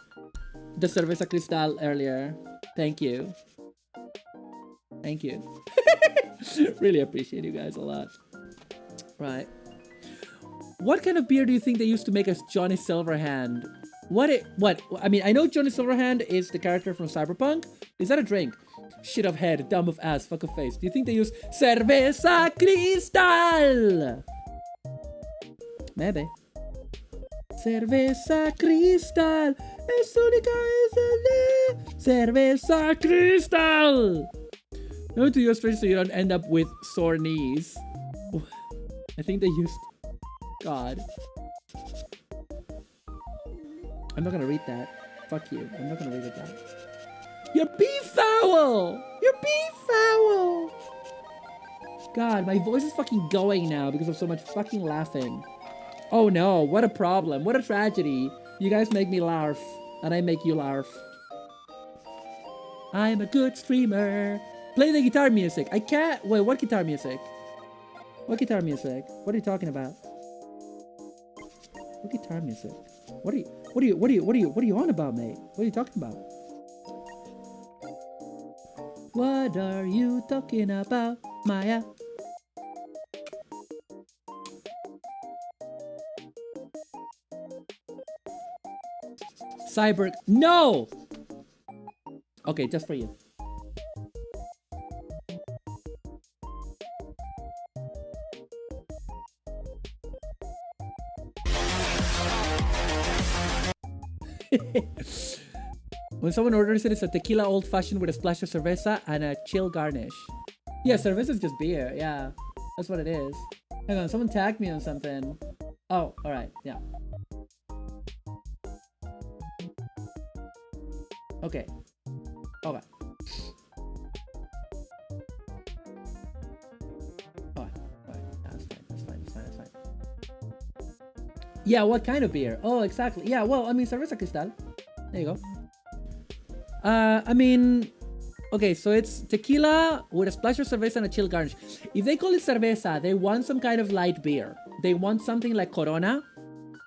Speaker 2: the Cerveza Cristal earlier. Thank you. Really appreciate you guys a lot. Right. What kind of beer do you think they used to make as Johnny Silverhand? I mean, I know Johnny Silverhand is the character from Cyberpunk. Is that a drink? Shit of head, dumb of ass, fuck of face. Do you think they use Cerveza Cristal? Maybe. Cerveza Cristal es única, es Cerveza Cristal. No to use so you don't end up with sore knees. I think they used... God. I'm not gonna read that. Fuck you. I'm not gonna read it down. You're beef foul! God, my voice is fucking going now because of so much fucking laughing. Oh no, what a problem. What a tragedy. You guys make me laugh, and I make you laugh. I'm a good streamer. Play the guitar music. I can't... Wait, what guitar music? What guitar music? What are you talking about? What guitar music? What are you on about, mate? What are you talking about? What are you talking about, Maya? Cyber... No! Okay, just for you. When someone orders it, it's a tequila old-fashioned with a splash of cerveza and a chill garnish. Yeah, cerveza is just beer. Yeah, that's what it is. Hang on, someone tagged me on something. Oh, alright, yeah. Okay. Alright. That's fine. Yeah, what kind of beer? Oh, exactly. Yeah, well, I mean, Cerveza Cristal. There you go. I mean, okay, so it's tequila with a splash of cerveza and a chill garnish. If they call it cerveza, they want some kind of light beer. They want something like Corona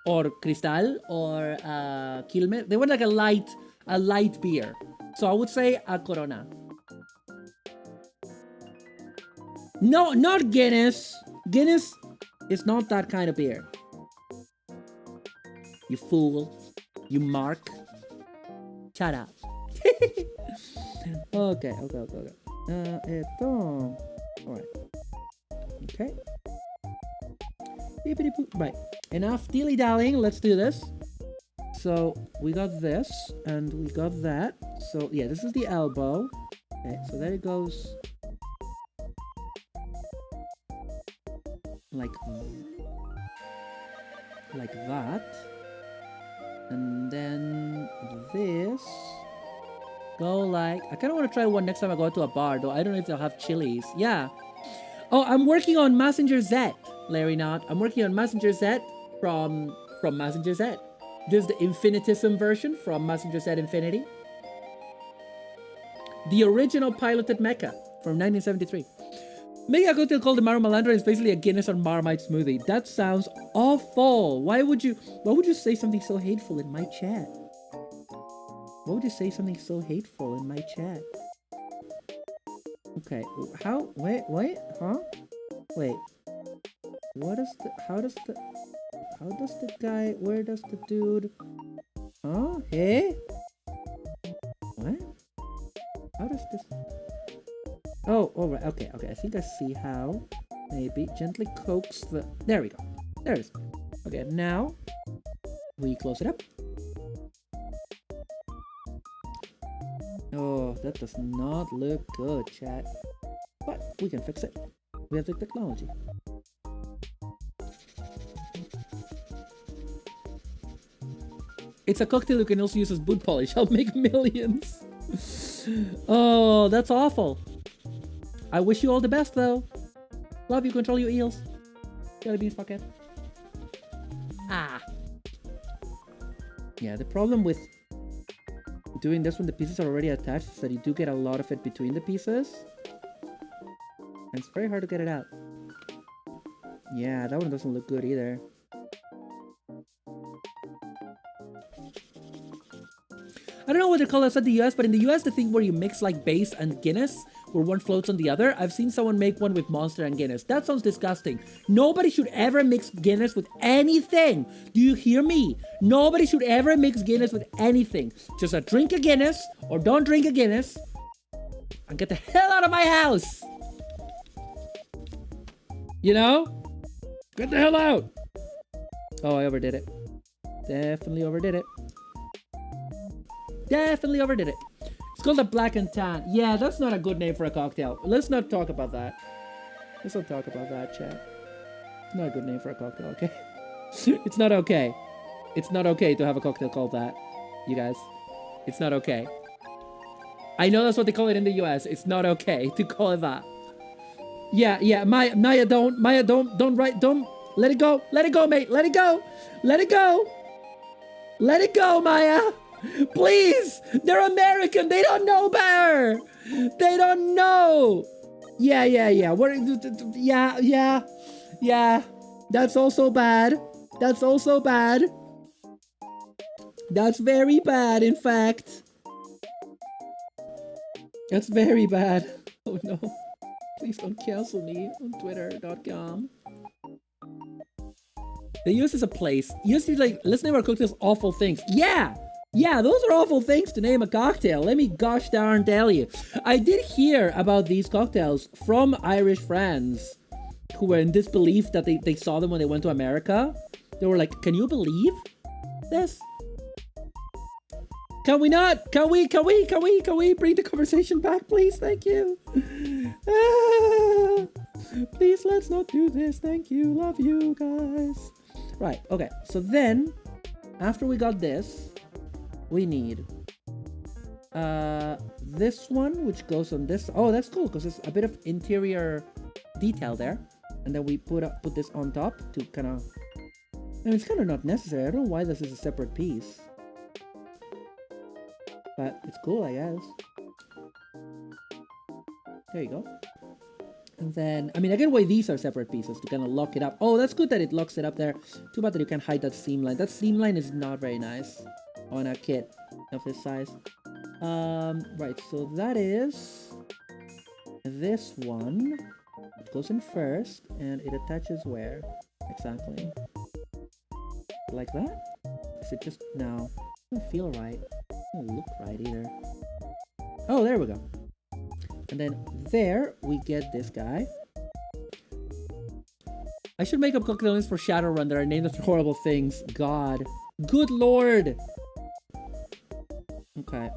Speaker 2: or Cristal or Quilmes. They want like a light beer. So I would say a Corona. No, not Guinness. Guinness is not that kind of beer. You fool. You mark. Shut up. Okay. Alright. Okay. Right. Enough dilly-dallying. Let's do this. So, we got this. And we got that. So, yeah, this is the elbow. Okay, so there it goes. Like like that. And then this go like... I kind of want to try one next time I go to a bar, though I don't know if they'll have chilies. Yeah. Oh, I'm working on Mazinger Z, Larry Knott. I'm working on Mazinger Z from Mazinger Z. This is the infinitism version from Mazinger Z Infinity. The original piloted mecha from 1973. Making a cocktail called the Maru Malandra is basically a Guinness or Marmite smoothie. That sounds awful. Why would you say something so hateful in my chat? Why would you say something so hateful in my chat? Okay, how? Wait, huh? Wait. What is the? How does the guy? Where does the dude? Huh? Hey? What? How does this? Oh, alright. Okay. I think I see how. Maybe gently coax the. There we go. There it is. Okay, now we close it up. Oh, that does not look good, chat. But we can fix it. We have the technology. It's a cocktail you can also use as boot polish. I'll make millions. Oh, that's awful. I wish you all the best, though. Love you, control your eels. Jelly beans pocket. Ah. Yeah, the problem with doing this when the pieces are already attached is that you do get a lot of it between the pieces. And it's very hard to get it out. Yeah, that one doesn't look good either. I don't know what they call outside the US, but in the US, the thing where you mix like base and Guinness, where one floats on the other, I've seen someone make one with Monster and Guinness. That sounds disgusting. Nobody should ever mix Guinness with anything. Do you hear me? Nobody should ever mix Guinness with anything. Just drink a Guinness or don't drink a Guinness and get the hell out of my house. You know? Get the hell out. Oh, I overdid it. Definitely overdid it. Definitely overdid it. It's called a black and tan. Yeah, that's not a good name for a cocktail. Let's not talk about that. Let's not talk about that, chat. It's not a good name for a cocktail, okay? It's not okay. It's not okay to have a cocktail called that, you guys. It's not okay. I know that's what they call it in the US. It's not okay to call it that. Yeah, Maya, don't write, don't, let it go, mate, let it go, let it go, let it go, Maya. Please! They're American! They don't know better! They don't know! Yeah. Yeah. That's also bad. That's also bad. That's very bad, in fact. That's very bad. Oh no. Please don't cancel me on twitter.com. The US is a place. US is like, let's name our cocktails awful things. Yeah, those are awful things to name a cocktail. Let me gosh darn tell you. I did hear about these cocktails from Irish friends who were in disbelief that they saw them when they went to America. They were like, can you believe this? Can we not? Can we bring the conversation back, please? Thank you. Please, let's not do this. Thank you. Love you guys. Right, okay. So then, after we got this, we need this one, which goes on this. Oh, that's cool because there's a bit of interior detail there, and then we put this on top to kind of. I mean, it's kind of not necessary. I don't know why this is a separate piece, but it's cool, I guess. There you go. And then, I mean, I get why these are separate pieces to kind of lock it up. Oh, that's good that it locks it up there. Too bad that you can't hide that seam line. That seam line is not very nice on a kit of this size. Right, so that is this one. It goes in first, and it attaches where? Exactly. Like that? Is it just... No. It doesn't feel right. It doesn't look right either. Oh, there we go. And then there, we get this guy. I should make up cocktail names for Shadowrun that are named after horrible things. God. Good lord! Okay.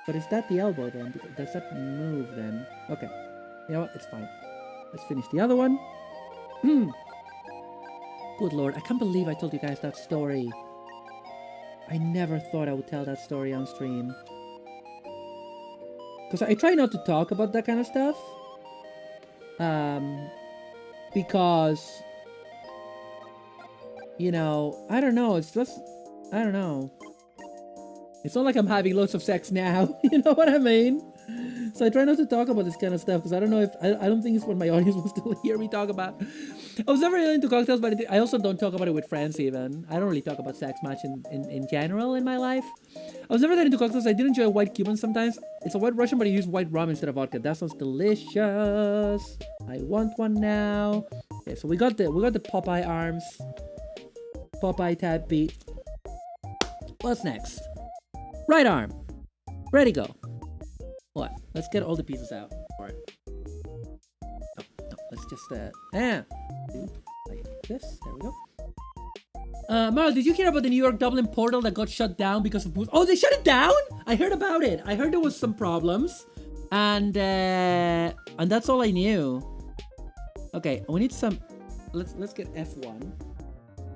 Speaker 2: But is that the elbow then? Does that move then? Okay. You know what? It's fine. Let's finish the other one. Good lord, I can't believe I told you guys that story. I never thought I would tell that story on stream. Because I try not to talk about that kind of stuff. Because, you know, I don't know, it's just, I don't know. It's not like I'm having loads of sex now, you know what I mean? So I try not to talk about this kind of stuff because I don't know if, I don't think it's what my audience wants to hear me talk about. I was never really into cocktails, but I also don't talk about it with friends even. I don't really talk about sex much in general in my life. I was never that into cocktails. I did enjoy white Cuban sometimes. It's a white Russian, but I use white rum instead of vodka. That sounds delicious. I want one now. Okay, so we got the Popeye arms. Popeye type beat. What's next? Right arm. Ready, go. What? Let's get all the pieces out for it. No, let's just do like this. There we go. Mario, did you hear about the New York Dublin portal that got shut down because of booze? Oh, they shut it down? I heard about it. I heard there was some problems, and that's all I knew. Okay, we need some. Let's get F1.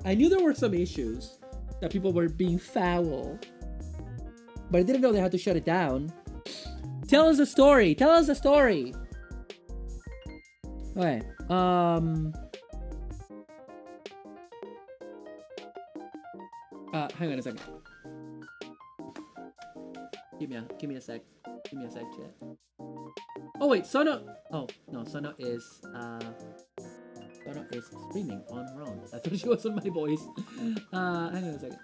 Speaker 2: I knew there were some issues that people were being foul, but I didn't know they had to shut it down. Tell us a story. Tell us a story. Okay. Hang on a second. Give me a sec. Give me a sec, chat. Oh wait, Sono. Oh no, Sono is streaming on her own. I thought she was on my voice. Hang on a second.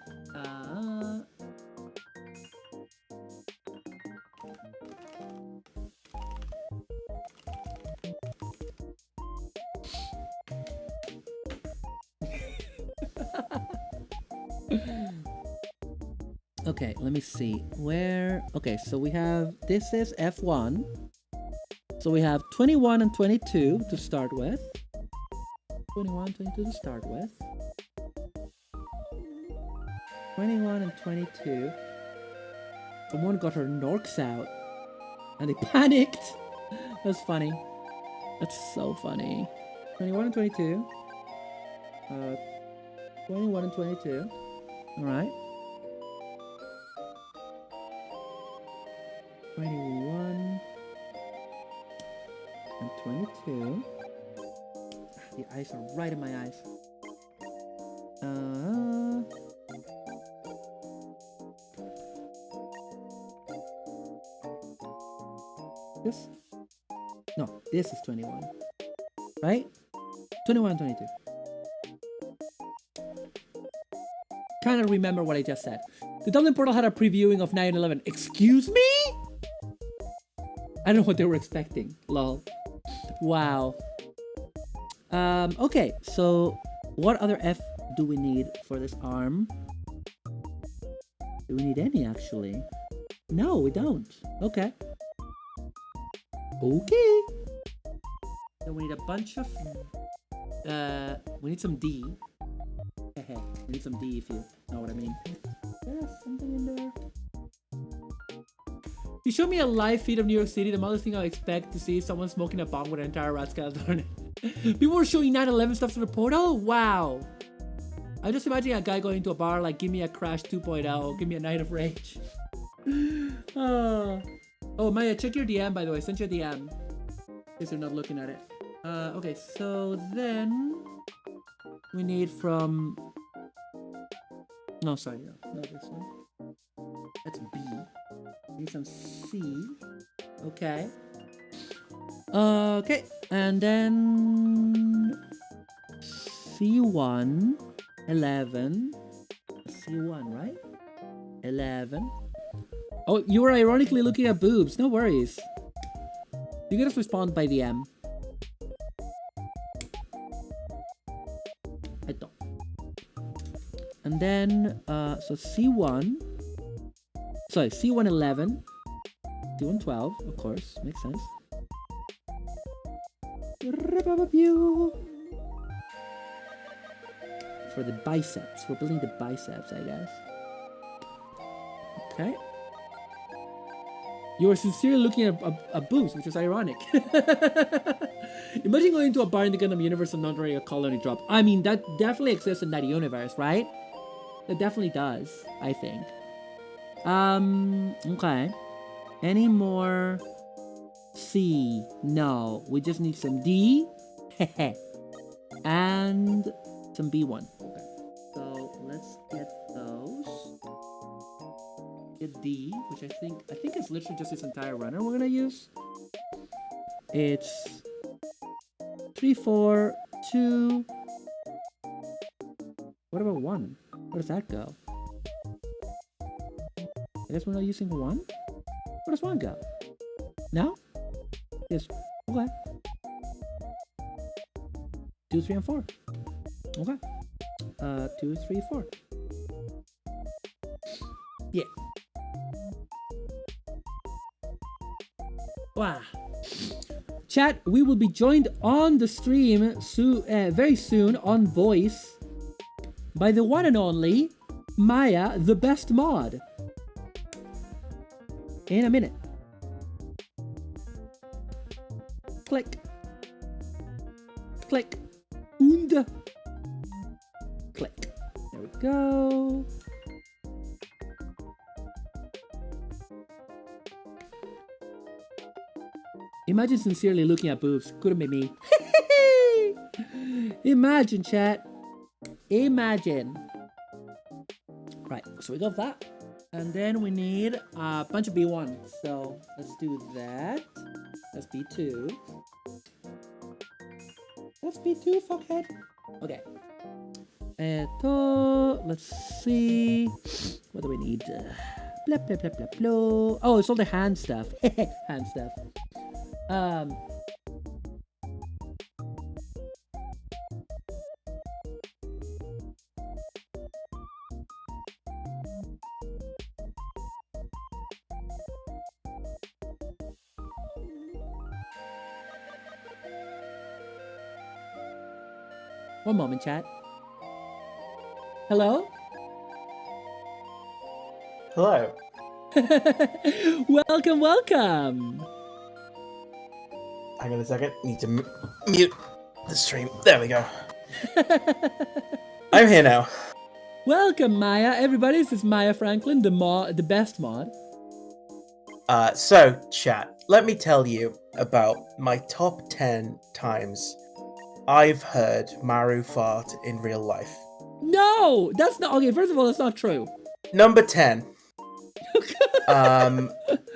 Speaker 2: Okay, let me see. Where... Okay, so we have... This is F1. So we have 21 and 22 to start with. 21, 22 to start with. 21 and 22. Someone got her Norks out. And they panicked. That's funny. That's so funny. 21 and 22. 21 and 22. Alright. 21 and 22. The eyes are right in my eyes. This? No, this is 21. Right? 21 and 22. Kind of remember what I just said. The Dublin Portal had a previewing of 9/11. Excuse me? I don't know what they were expecting. Lol. Wow. Okay, so what other F do we need for this arm? Do we need any, actually? No, we don't. Okay. Okay. Then we need a bunch of... we need some D. We need some D if you know what I mean. There's something in there. You showed me a live feed of New York City. The most thing I expect to see is someone smoking a bong with an entire rat skeleton on it. People were showing 9/11 stuff to the portal? Wow. I just imagine a guy going to a bar like, give me a Crash 2.0, give me a Night of Rage. Oh, Maya, check your DM, by the way. I sent you a DM. In case you're not looking at it. Okay, so then... We need from... No, sorry, no, not this one. That's B. We need some C. Okay. Okay, and then... C1, 11. C1, right? 11. Oh, you were ironically looking at boobs. No worries. You can just respond by DM. And then, so C1. Sorry, C1, 11. C1, 12, of course. Makes sense. For the biceps. We're building the biceps, I guess. Okay. You were sincerely looking at boobs, which is ironic. Imagine going to a bar in the Gundam universe and not wearing a colony drop. I mean, that definitely exists in that universe, right? That definitely does, I think. Okay. Any more C? No. We just need some D. And some B1. Okay. So let's get those. Get D, which I think it's literally just this entire runner we're gonna use. It's 3, 4, 2. What about 1? Where does that go? I guess we're not using 1? Where does 1 go? No? Yes. Okay. 2, 3, and 4. Okay. 2, 3, 4. Yeah. Wow. Chat, we will be joined on the stream very soon on voice by the one and only Maya, the best mod. In a minute. Click. Click. Und. Click. There we go. Imagine sincerely looking at boobs. Couldn't be me. Imagine, chat. Imagine. Right, so we got that. And then we need a bunch of B1. So let's do that. That's B2. That's B2, fuckhead. Okay. Let's see. What do we need? Blah, blah, blah, blah, blah. Oh, it's all the hand stuff. Hand stuff. One moment, chat. Hello?
Speaker 5: Hello.
Speaker 2: Welcome, welcome.
Speaker 5: Hang on a second. Need to mute the stream. There we go. I'm here now.
Speaker 2: Welcome, Maya. Everybody, this is Maya Franklin, the best mod.
Speaker 5: So, chat, let me tell you about my top 10 times I've heard Maru fart in real life.
Speaker 2: No, that's not okay. First of all, that's not true.
Speaker 5: Number 10.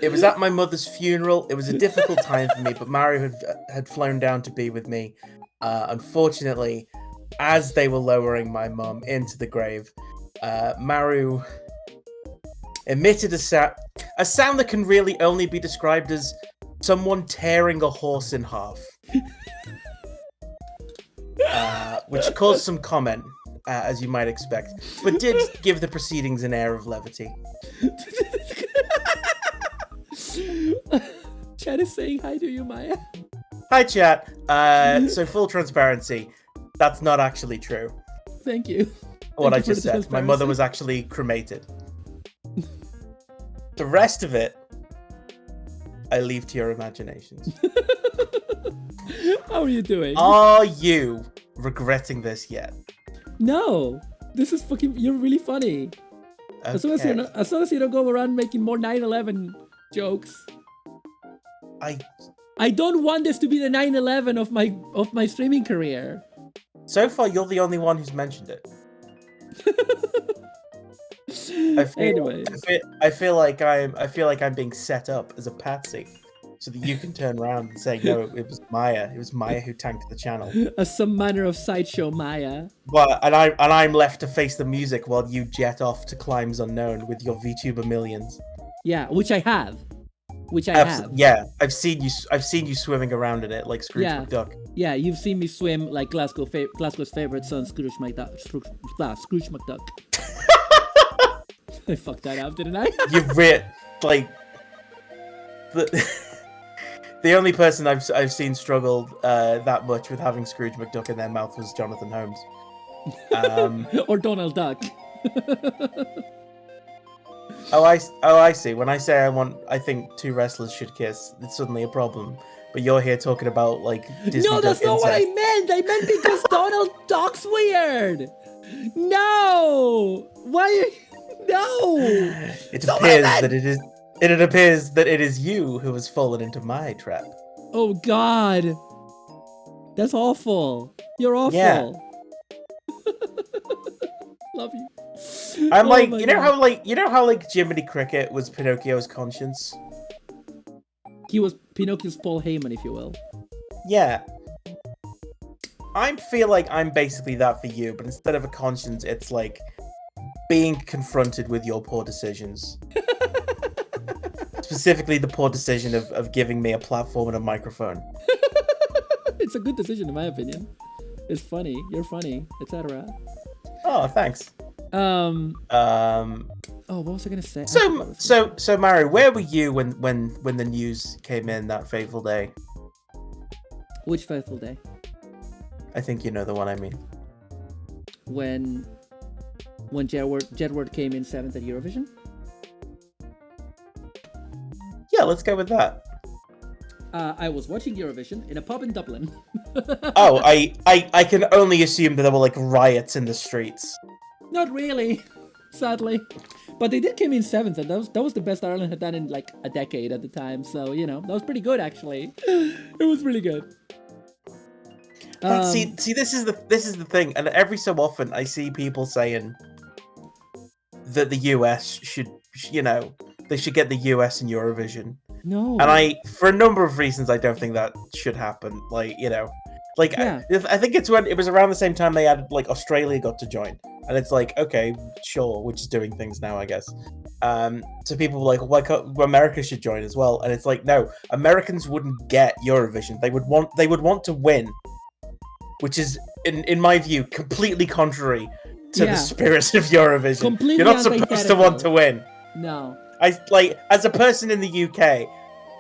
Speaker 5: It was at my mother's funeral. It was a difficult time for me, but Maru had flown down to be with me. Unfortunately, as they were lowering my mum into the grave, Maru emitted a sound that can really only be described as someone tearing a horse in half. Which caused some comment, as you might expect, but did give the proceedings an air of levity.
Speaker 2: Chat is saying hi to you, Maya.
Speaker 5: Hi, chat. So full transparency, that's not actually true.
Speaker 2: Thank you.
Speaker 5: What I just said. My mother was actually cremated. The rest of it, I leave to your imaginations.
Speaker 2: How are you doing?
Speaker 5: Are you regretting this yet?
Speaker 2: No. This is fucking... You're really funny.
Speaker 5: Okay.
Speaker 2: As long as you don't go around making more 9/11 jokes. I don't want this to be the 9/11 of my streaming career.
Speaker 5: So far, you're the only one who's mentioned it. I feel like I'm being set up as a patsy, so that you can turn around and say, no, it was Maya. It was Maya who tanked the channel.
Speaker 2: As some manner of sideshow Maya.
Speaker 5: Well, and I'm left to face the music while you jet off to climes unknown with your VTuber millions.
Speaker 2: Yeah, which I have.
Speaker 5: Yeah, I've seen you swimming around in it like Scrooge McDuck.
Speaker 2: Yeah, you've seen me swim like Glasgow's favorite son, Scrooge McDuck. Scrooge McDuck. I fucked that up, didn't I?
Speaker 5: The only person I've seen struggle that much with having Scrooge McDuck in their mouth was Jonathan Holmes.
Speaker 2: Or Donald Duck.
Speaker 5: I see. When I say I think two wrestlers should kiss, it's suddenly a problem. But you're here talking about like Disney.
Speaker 2: No, that's not what I meant. I meant because Donald talks weird. No. Why? No.
Speaker 5: It appears that it is. It appears that it is you who has fallen into my trap.
Speaker 2: Oh God. That's awful. You're awful.
Speaker 5: Yeah.
Speaker 2: Love you.
Speaker 5: I'm
Speaker 2: Oh
Speaker 5: like,
Speaker 2: my
Speaker 5: you know
Speaker 2: God.
Speaker 5: how Jiminy Cricket was Pinocchio's conscience.
Speaker 2: He was Pinocchio's Paul Heyman, if you will.
Speaker 5: Yeah. I feel like I'm basically that for you, but instead of a conscience, it's like being confronted with your poor decisions. Specifically, the poor decision of giving me a platform and a microphone.
Speaker 2: It's a good decision, in my opinion. It's funny. You're funny, etc.
Speaker 5: Oh, thanks.
Speaker 2: Oh, what was I gonna say?
Speaker 5: So, Mario, where were you when the news came in that fateful day?
Speaker 2: Which fateful day?
Speaker 5: I think you know the one I mean.
Speaker 2: When Jedward came in 7th at Eurovision?
Speaker 5: Yeah, let's go with that.
Speaker 2: I was watching Eurovision in a pub in Dublin.
Speaker 5: Oh, I can only assume that there were like riots in the streets.
Speaker 2: Not really, sadly. But they did come in 7th, and that was the best Ireland had done in like a decade at the time. So, you know, that was pretty good actually. It was really good.
Speaker 5: See, this is the thing, and every so often I see people saying that the US should, they should get the US in Eurovision.
Speaker 2: No.
Speaker 5: And for a number of reasons, I don't think that should happen. Yeah. I think it's when it was around the same time they had like Australia got to join, and it's like, okay, sure, we're just doing things now, I guess. So people were like, why can't America should join as well? And it's like, no, Americans wouldn't get Eurovision. They would want to win, which is, in my view, completely contrary to the spirit of Eurovision.
Speaker 2: Completely
Speaker 5: You're not supposed to want to win.
Speaker 2: No.
Speaker 5: As a person in the UK,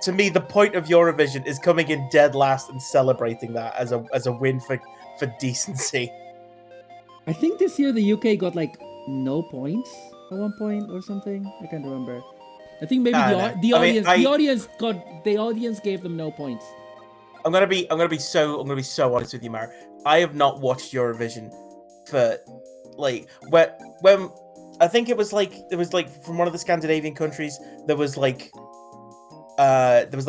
Speaker 5: to me, the point of Eurovision is coming in dead last and celebrating that as a win for decency.
Speaker 2: I think this year the UK got like no points at one point or something. I can't remember. I think maybe the audience gave them no points.
Speaker 5: I'm gonna be so honest with you, Mar. I have not watched Eurovision for like when I think it was like from one of the Scandinavian countries. There was that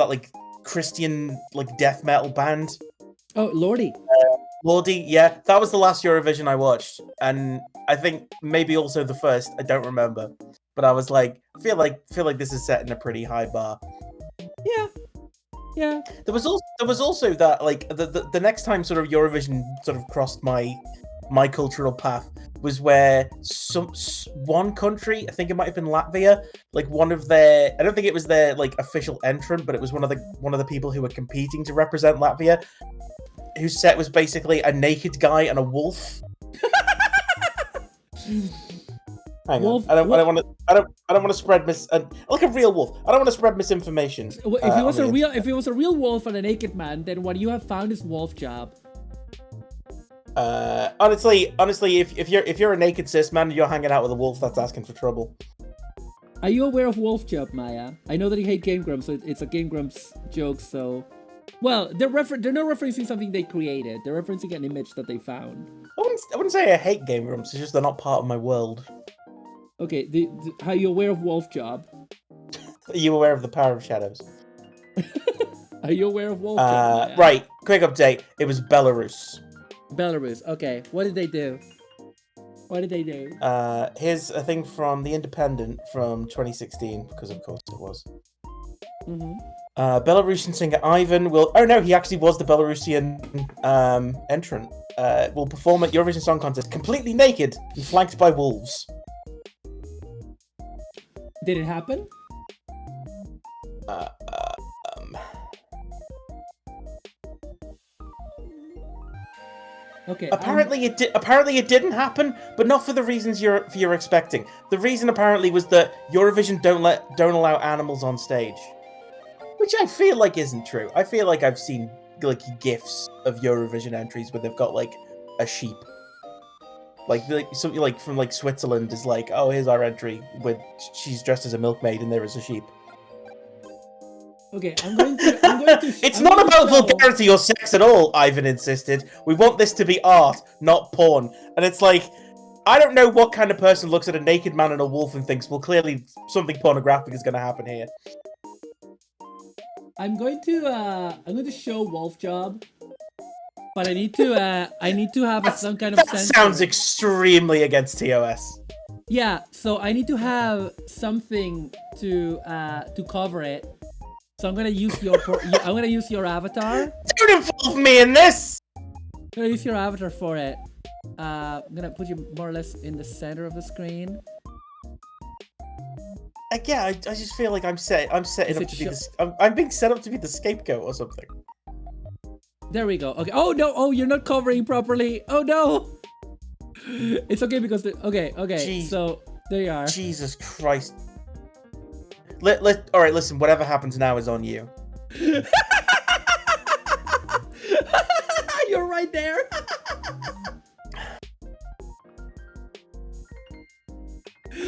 Speaker 5: like Christian like death metal band.
Speaker 2: Oh, Lordi.
Speaker 5: Lordi, yeah, that was the last Eurovision I watched, and I think maybe also the first. I don't remember, but I was like, I feel like this is setting a pretty high bar.
Speaker 2: Yeah.
Speaker 5: There was also that like the next time sort of Eurovision sort of crossed my cultural path was where one country, I think it might have been Latvia, like I don't think it was their like official entrant, but it was one of the people who were competing to represent Latvia, whose set was basically a naked guy and a wolf. Hang on. I don't want to spread like a real wolf. I don't want to spread misinformation.
Speaker 2: If it was a real wolf and a naked man, then what you have found is wolf job.
Speaker 5: Honestly, if you're a naked cis man and you're hanging out with a wolf, that's asking for trouble.
Speaker 2: Are you aware of Wolf Job, Maya? I know that you hate Game Grumps, so it's a Game Grumps joke. So, well, they're not referencing something they created. They're referencing an image that they found.
Speaker 5: I wouldn't say I hate Game Grumps. It's just they're not part of my world.
Speaker 2: Okay, are you aware of Wolf Job?
Speaker 5: Are you aware of the power of shadows?
Speaker 2: Are you aware of Wolf Job? Maya?
Speaker 5: Right. Quick update. It was Belarus.
Speaker 2: Belarus. Okay. What did they do?
Speaker 5: Here's a thing from The Independent from 2016, because of course it was.
Speaker 2: Mm-hmm.
Speaker 5: Belarusian singer Ivan will... Oh no, he actually was the Belarusian entrant. Will perform at Eurovision Song Contest completely naked and flanked by wolves.
Speaker 2: Did it happen? Okay.
Speaker 5: Apparently it didn't happen, but not for the reasons you're expecting. The reason apparently was that Eurovision don't allow animals on stage, which I feel like isn't true. I feel like I've seen like gifs of Eurovision entries where they've got like a sheep. Like something like from like Switzerland is like, oh, here's our entry with she's dressed as a milkmaid and there is a sheep.
Speaker 2: Okay, I'm going to.
Speaker 5: It's
Speaker 2: I'm
Speaker 5: not
Speaker 2: going to
Speaker 5: about
Speaker 2: show-
Speaker 5: vulgarity or sex at all, Ivan insisted. We want this to be art, not porn. And it's like, I don't know what kind of person looks at a naked man and a wolf and thinks, well, clearly something pornographic is going to happen here.
Speaker 2: I'm going to show Wolf Job, but I need to have some kind of
Speaker 5: That
Speaker 2: sensor.
Speaker 5: sounds extremely against TOS.
Speaker 2: Yeah, so I need to have something to cover it. So I'm gonna use your avatar.
Speaker 5: Don't involve me in this!
Speaker 2: I'm gonna use your avatar for it. I'm gonna put you more or less in the center of the screen.
Speaker 5: Yeah, I just feel like I'm setting up to be I'm being set up to be the scapegoat or something.
Speaker 2: There we go. Okay. Oh no! Oh, you're not covering properly. Oh no! It's okay because okay.
Speaker 5: Jeez.
Speaker 2: So there you are.
Speaker 5: Jesus Christ. All right, listen. Whatever happens now is on you.
Speaker 2: You're right there.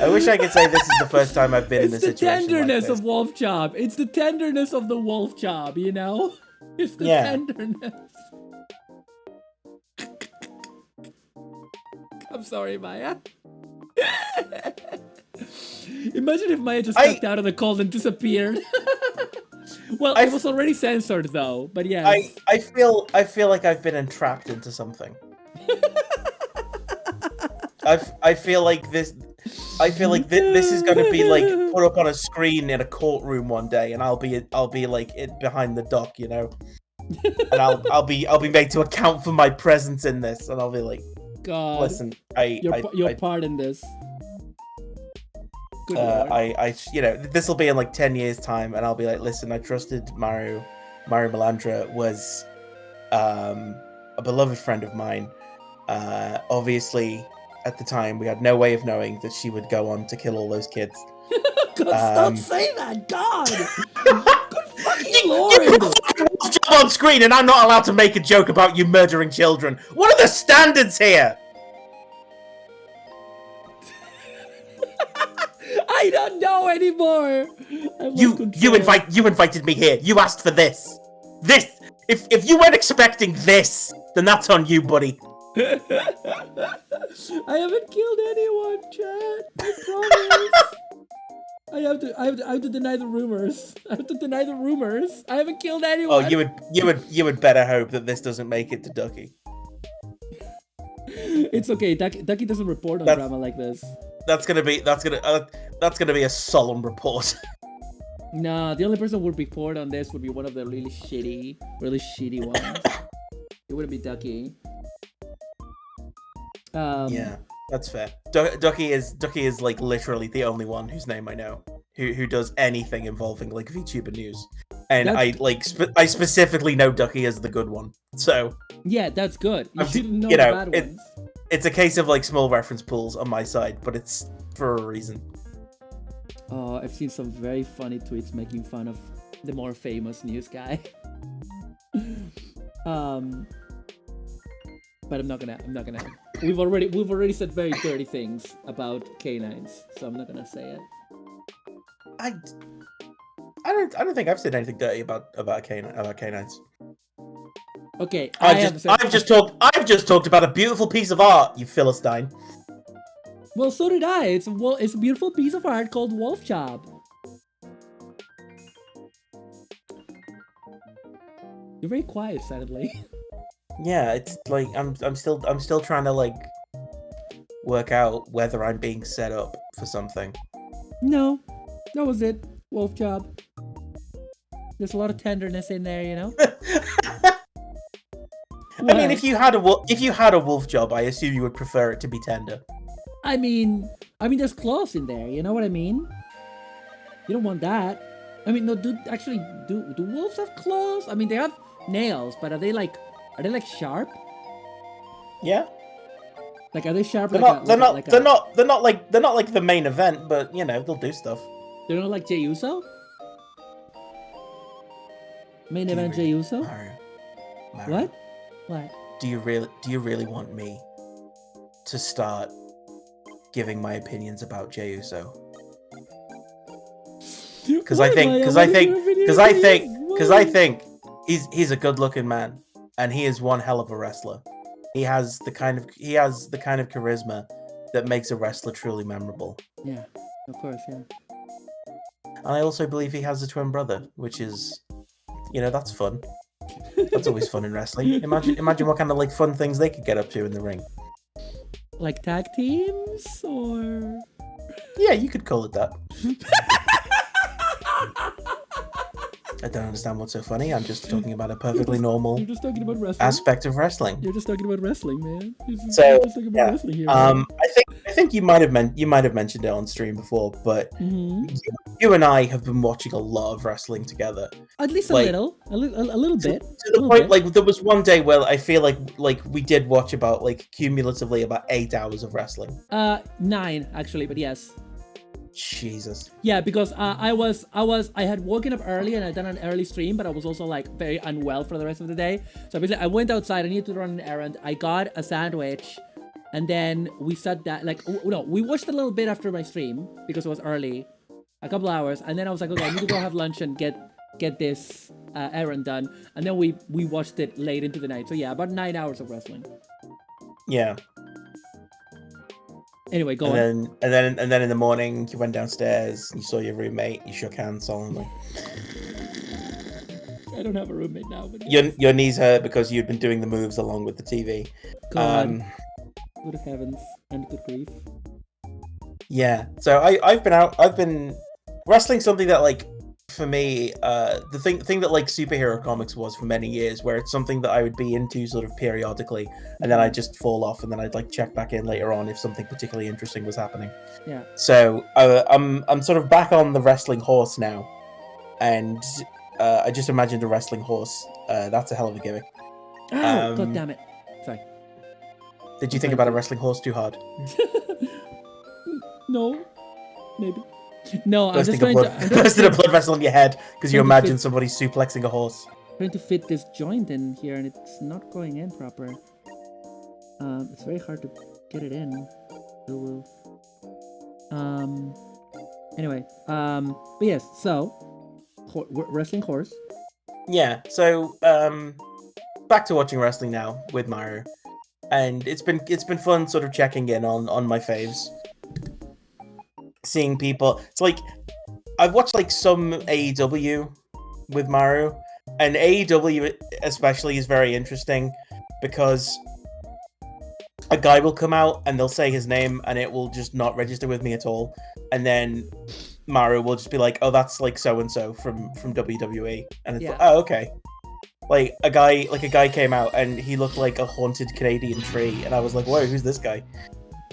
Speaker 5: I wish I could say this is the first time I've been in a situation like this.
Speaker 2: It's the tenderness of Wolf Job. It's the tenderness of the Wolf Job, you know? It's the tenderness. I'm sorry, Maya. Imagine if Maya just stepped out of the cold and disappeared. Well, it was already censored though, but yeah.
Speaker 5: I feel like I've been entrapped into something. I feel like this is going to be like put up on a screen in a courtroom one day, and I'll be like it behind the dock, you know, and I'll be made to account for my presence in this, and I'll be like,
Speaker 2: God,
Speaker 5: listen,
Speaker 2: your part in this. Good Lord.
Speaker 5: you know, this will be in like 10 years time, and I'll be like, listen, I trusted Mario Melandra was a beloved friend of mine. Obviously, at the time, we had no way of knowing that she would go on to kill all those kids.
Speaker 2: God, don't say that, God! Good fucking Lord!
Speaker 5: You put fucking Wolf Job on screen, and I'm not allowed to make a joke about you murdering children. What are the standards here?
Speaker 2: I don't know anymore.
Speaker 5: You invited me here. You asked for this. This. If you weren't expecting this, then that's on you, buddy.
Speaker 2: I haven't killed anyone, Chad. I promise. I have to deny the rumors. I have to deny the rumors. I haven't killed anyone.
Speaker 5: Oh, you would better hope that this doesn't make it to Ducky.
Speaker 2: It's okay. Ducky doesn't report on drama like this.
Speaker 5: That's gonna be a solemn report.
Speaker 2: Nah, the only person who would report on this would be one of the really shitty ones. It wouldn't be Ducky.
Speaker 5: Yeah, that's fair. Ducky is like literally the only one whose name I know who does anything involving like VTuber news, and I specifically know Ducky as the good one. So
Speaker 2: yeah, that's good. You shouldn't know the bad ones.
Speaker 5: It's a case of like small reference pools on my side, but it's for a reason.
Speaker 2: Oh, I've seen some very funny tweets making fun of the more famous news guy. But I'm not gonna. We've already said very dirty things about canines, so I'm not gonna say it.
Speaker 5: I don't think I've said anything dirty about canines.
Speaker 2: Okay,
Speaker 5: I've just talked about a beautiful piece of art, you Philistine.
Speaker 2: Well, so did I. It's a beautiful piece of art called Wolf Job. You're very quiet suddenly.
Speaker 5: Yeah, it's like I'm still trying to like work out whether I'm being set up for something.
Speaker 2: No, that was it. Wolf Job. There's a lot of tenderness in there, you know.
Speaker 5: I mean, if you had a wolf job, I assume you would prefer it to be tender.
Speaker 2: I mean, there's claws in there. You know what I mean? You don't want that. I mean, no. Do wolves have claws? I mean, they have nails, but are they like sharp?
Speaker 5: Yeah.
Speaker 2: Like, are they sharp?
Speaker 5: They're not like the main event, but you know, they'll do stuff.
Speaker 2: They're not like Jey Uso. Main event Jey Uso.
Speaker 5: Mario.
Speaker 2: What? What?
Speaker 5: Do you really want me to start giving my opinions about Jey Uso. Because I think he's a good-looking man, and he is one hell of a wrestler. He has the kind of charisma that makes a wrestler truly memorable.
Speaker 2: Yeah, of course, yeah.
Speaker 5: And I also believe he has a twin brother, which is, that's fun. That's always fun in wrestling. Imagine what kind of fun things they could get up to in the ring.
Speaker 2: Like tag teams, or
Speaker 5: yeah, you could call it that. I don't understand what's so funny. I'm just talking about a perfectly normal
Speaker 2: you're just talking about wrestling.
Speaker 5: aspect of wrestling.
Speaker 2: You're just talking about wrestling, man. You're just talking about wrestling here.
Speaker 5: I think you might have mentioned it on stream before, but you and I have been watching a lot of wrestling together.
Speaker 2: At least a little bit.
Speaker 5: To the point, there was one day where I feel like we did watch about cumulatively about 8 hours of wrestling.
Speaker 2: 9 actually, but yes.
Speaker 5: Jesus.
Speaker 2: Yeah, because I had woken up early and I'd done an early stream, but I was also very unwell for the rest of the day. So basically I went outside, I needed to run an errand. I got a sandwich, and then we sat down, we watched a little bit after my stream because it was early, a couple hours, and then I was like, okay, I need to go have lunch and get this errand done, and then we watched it late into the night. So yeah, about 9 hours of wrestling.
Speaker 5: Yeah.
Speaker 2: Anyway, go on.
Speaker 5: And then in the morning, you went downstairs, you saw your roommate, you shook hands solemnly.
Speaker 2: I don't have a roommate now. But
Speaker 5: your knees hurt because you'd been doing the moves along with the TV.
Speaker 2: God. Good heavens and good grief.
Speaker 5: Yeah. So I've been wrestling, something that for me, the thing that superhero comics was for many years, where it's something that I would be into sort of periodically, and then I'd just fall off, and then I'd check back in later on if something particularly interesting was happening.
Speaker 2: Yeah.
Speaker 5: So I'm sort of back on the wrestling horse now, and I just imagined a wrestling horse. That's a hell of a gimmick.
Speaker 2: Oh, God damn it! Sorry.
Speaker 5: Did you think about a wrestling horse too hard?
Speaker 2: No, maybe. No, I'm just
Speaker 5: trying to bursting a blood vessel in your head because you imagine somebody suplexing a horse.
Speaker 2: Trying to fit this joint in here, and it's not going in proper. It's very hard to get it in. Anyway, but yes. So, wrestling horse.
Speaker 5: Yeah. So, back to watching wrestling now with Mario, and it's been fun sort of checking in on my faves. Seeing people, it's I've watched some AEW with Mario, and AEW especially is very interesting because a guy will come out and they'll say his name and it will just not register with me at all, and then Mario will just be like, oh, that's so and so from WWE, and it's oh, okay. A guy came out and he looked like a haunted Canadian tree, and I was like, whoa, who's this guy?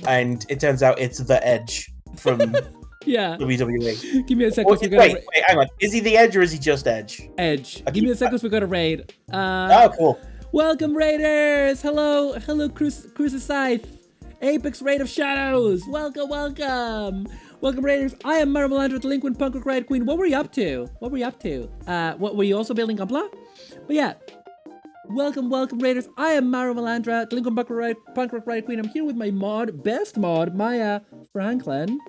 Speaker 5: And it turns out it's The Edge from WWE.
Speaker 2: Give me a second.
Speaker 5: Wait, hang on. Is he the Edge or is he just Edge?
Speaker 2: Edge. Give me a second. We got a raid.
Speaker 5: Cool.
Speaker 2: Welcome, Raiders. Hello, Crucicide. Apex Raid of Shadows. Welcome, Raiders. I am Mario Melandra, Delinquent Punk Rock Riot Queen. What were you up to? What were you also building Gunpla? But yeah. Welcome, Raiders. I am Mario Melandra, Delinquent Punk Rock Riot Queen. I'm here with my best mod, Maya Franklin.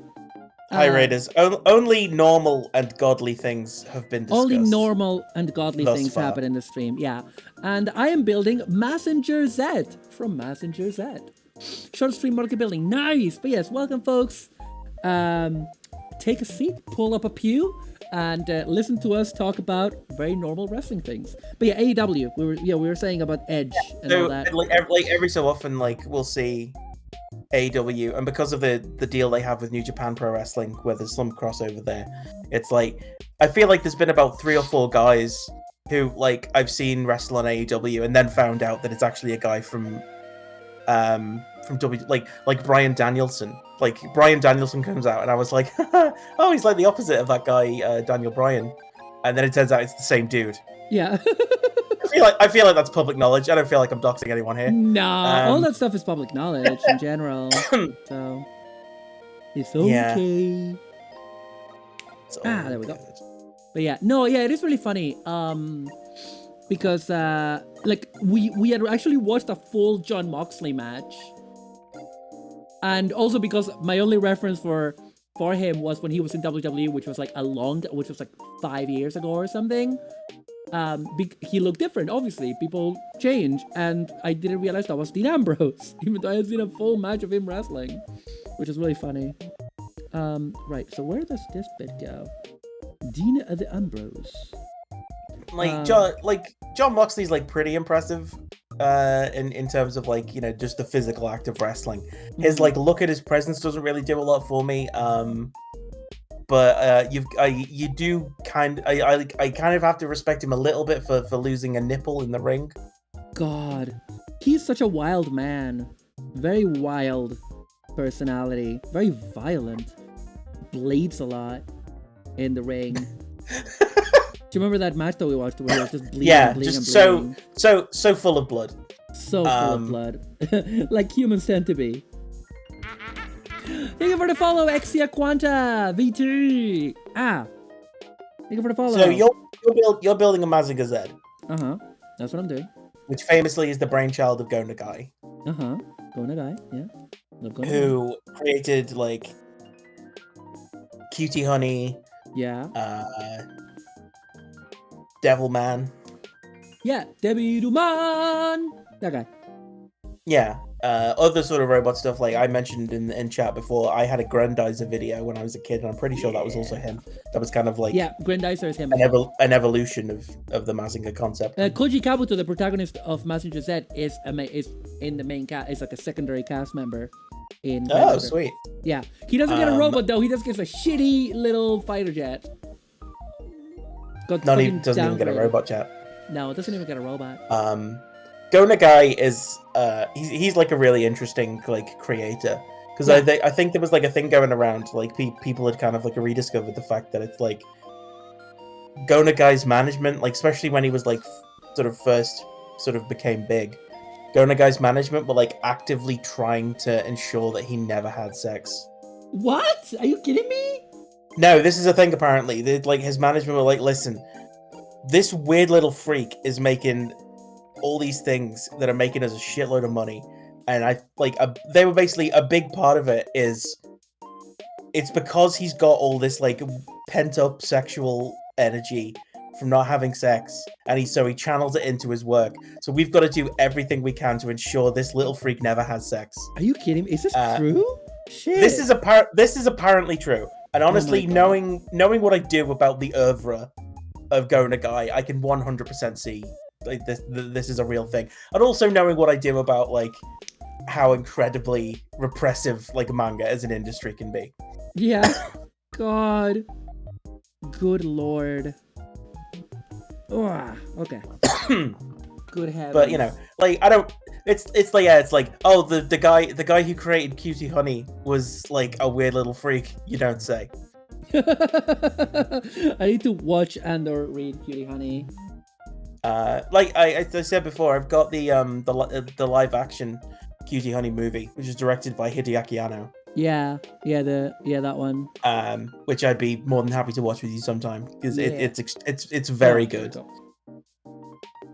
Speaker 5: Hi, Raiders. Only normal and godly things have been discussed.
Speaker 2: Only normal and godly things happen in the stream, yeah. And I am building Mazinger Z from Mazinger Z. Short stream market building, nice. But yes, welcome, folks. Take a seat, pull up a pew, and listen to us talk about very normal wrestling things. But yeah, AEW, we were saying about Edge and all that.
Speaker 5: Every so often, we'll see AEW, and because of the deal they have with New Japan Pro Wrestling, where there's some crossover there, it's I feel like there's been about 3 or 4 guys who I've seen wrestle on AEW and then found out that it's actually a guy from W, like Bryan Danielson. Bryan Danielson comes out and I was like, oh, he's the opposite of that guy, Daniel Bryan, and then it turns out it's the same dude.
Speaker 2: Yeah.
Speaker 5: I feel like that's public knowledge. I don't feel like I'm doxing anyone here.
Speaker 2: Nah, all that stuff is public knowledge in general. So it's okay.
Speaker 5: Yeah.
Speaker 2: There we go. But yeah, it is really funny. Because we had actually watched a full Jon Moxley match And also because my only reference for him was when he was in WWE, which was like which was like 5 years ago or something. He looked different, obviously. People change, and I didn't realize that was Dean Ambrose, even though I had seen a full match of him wrestling, which is really funny. Right, so where does this bit go? Dean the Ambrose.
Speaker 5: John Moxley's like pretty impressive in terms of like, you know, just the physical act of wrestling. His like look at his presence doesn't really do a lot for me. But I kind of have to respect him a little bit for losing a nipple in the ring.
Speaker 2: God, he's such a wild man. Very wild personality. Very violent. Bleeds a lot in the ring. Do you remember that match that we watched where he was just bleeding?
Speaker 5: Yeah,
Speaker 2: bleeding,
Speaker 5: just
Speaker 2: bleeding?
Speaker 5: so full of blood.
Speaker 2: So full of blood. Like humans tend to be. Thank you for the follow, Exia Quanta VT. Thank you for the follow.
Speaker 5: So you're building a Mazinger Z.
Speaker 2: That's what I'm doing.
Speaker 5: Which famously is the brainchild of Go Nagai.
Speaker 2: Go Nagai, yeah.
Speaker 5: Who created like Cutie Honey.
Speaker 2: Yeah.
Speaker 5: Devilman.
Speaker 2: Yeah, Debbie Duman. That guy.
Speaker 5: Yeah. Other sort of robot stuff, like I mentioned in chat before, I had a Grandizer video when I was a kid, and I'm pretty sure that was also him. That was kind of like
Speaker 2: Grandizer is him.
Speaker 5: An evolution of the Mazinger concept.
Speaker 2: Koji Kabuto, the protagonist of Mazinger Z, is in the main cast. Is like a secondary cast member. In
Speaker 5: Grandizer. Sweet.
Speaker 2: Yeah, he doesn't get a robot though. He just gets a shitty little fighter jet.
Speaker 5: Doesn't even get a robot jet.
Speaker 2: No, it doesn't even get a robot.
Speaker 5: Go Nagai is he's like a really interesting like creator, because I think there was like a thing going around, like people had kind of like rediscovered the fact that it's like Go Nagai's management, like especially when he was like first became big, Go Nagai's management were like actively trying to ensure that he never had sex.
Speaker 2: What? Are you kidding me?
Speaker 5: No, this is a thing apparently. Like his management were like, listen, this weird little freak is making all these things that are making us a shitload of money, and they were basically, a big part of it is it's because he's got all this like pent up sexual energy from not having sex, and he channels it into his work. So we've got to do everything we can to ensure this little freak never has sex.
Speaker 2: Are you kidding me? Is this true? Shit.
Speaker 5: This is apparently true. And honestly, knowing what I do about the oeuvre of Go Nagai, I can 100% see like this is a real thing. And also knowing what I do about like how incredibly repressive like manga as an industry can be.
Speaker 2: Yeah. God. Good lord. Oh, okay. Good heavens.
Speaker 5: But you know, like I don't. It's like oh the guy who created Cutie Honey was like a weird little freak. You don't say.
Speaker 2: I need to watch and or read Cutie Honey.
Speaker 5: Like I said before, I've got the live action Cutie Honey movie, which is directed by Hideaki Anno.
Speaker 2: Yeah, that one.
Speaker 5: Which I'd be more than happy to watch with you sometime, because it's very good.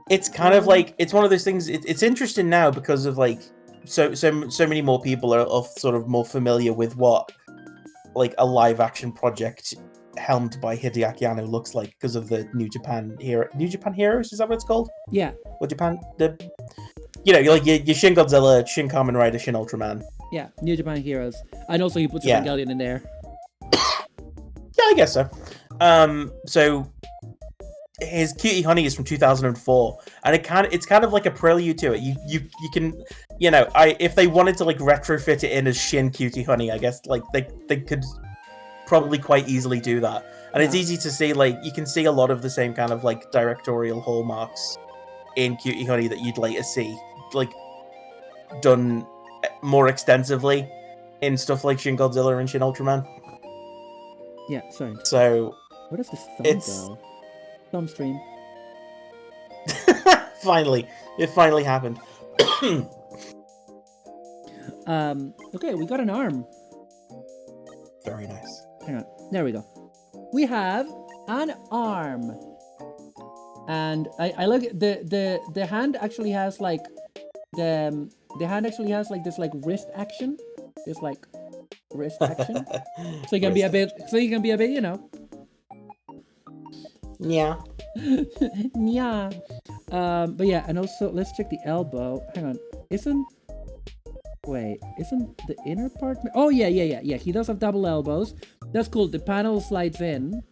Speaker 5: It's kind of like, it's one of those things. It's interesting now because of like so many more people are sort of more familiar with what like a live action project helmed by Hideaki Anno looks like, because of the New Japan Heroes, is that what it's called?
Speaker 2: Yeah.
Speaker 5: What Japan like your Shin Godzilla, Shin Kamen Rider, Shin Ultraman.
Speaker 2: Yeah, New Japan Heroes. And also he puts Evangelion in there.
Speaker 5: Yeah, I guess so. So his Cutie Honey is from 2004, and it's kind of like a prelude to it. You can, if they wanted to like retrofit it in as Shin Cutie Honey, I guess like they could probably quite easily do that. And it's easy to see, like you can see a lot of the same kind of like directorial hallmarks in Cutie Honey that you'd later see like done more extensively in stuff like Shin Godzilla and Shin Ultraman.
Speaker 2: Yeah, sorry.
Speaker 5: So
Speaker 2: where does this thumb go? Thumb stream.
Speaker 5: Finally, it finally happened.
Speaker 2: Okay, we got an arm.
Speaker 5: Very nice.
Speaker 2: Hang on, there we go. We have an arm, and I like the hand actually has like the hand actually has like this like wrist action, This like wrist section. So you can be a bit. So you can be a bit. You know.
Speaker 5: Yeah.
Speaker 2: Yeah. But yeah, and also let's check the elbow. Hang on. Isn't the inner part? Oh yeah. He does have double elbows. That's cool. The panel slides in.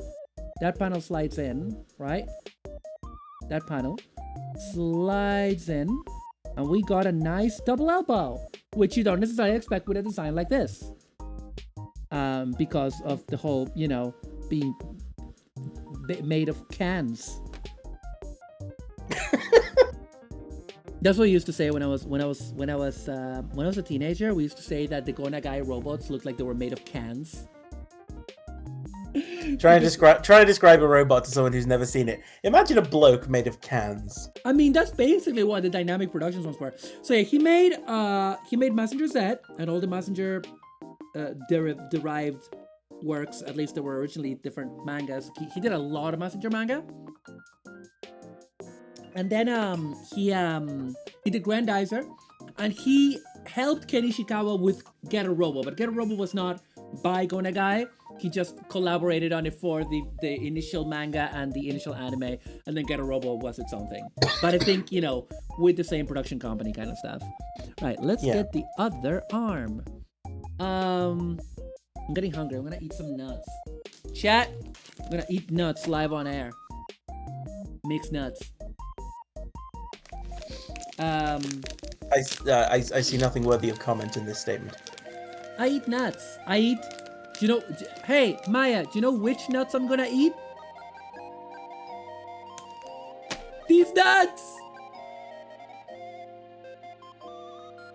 Speaker 2: That panel slides in, right? That panel slides in, and we got a nice double elbow, which you don't necessarily expect with a design like this. Because of the whole, you know, being made of cans. That's what we used to say when I was a teenager. We used to say that the Gonagai robots looked like they were made of cans.
Speaker 5: Try to describe a robot to someone who's never seen it. Imagine a bloke made of cans.
Speaker 2: I mean, that's basically what the dynamic productions ones were. So yeah, he made Mazinger Z and all the Mazinger derived works. At least there were originally different mangas. He did a lot of Mazinger manga. And then he did Grandizer, and he helped Ken Ishikawa with Get a Robo, but Get a Robo was not by Gonagai. He just collaborated on it for the initial manga and the initial anime, and then Get a Robo was its own thing. But I think, you know, with the same production company kind of stuff. Right, let's get the other arm. I'm getting hungry. I'm gonna eat some nuts. Chat, I'm gonna eat nuts live on air. Mixed nuts.
Speaker 5: I see nothing worthy of comment in this statement.
Speaker 2: I eat nuts. Do you know? Hey, Maya, do you know which nuts I'm gonna eat? These nuts!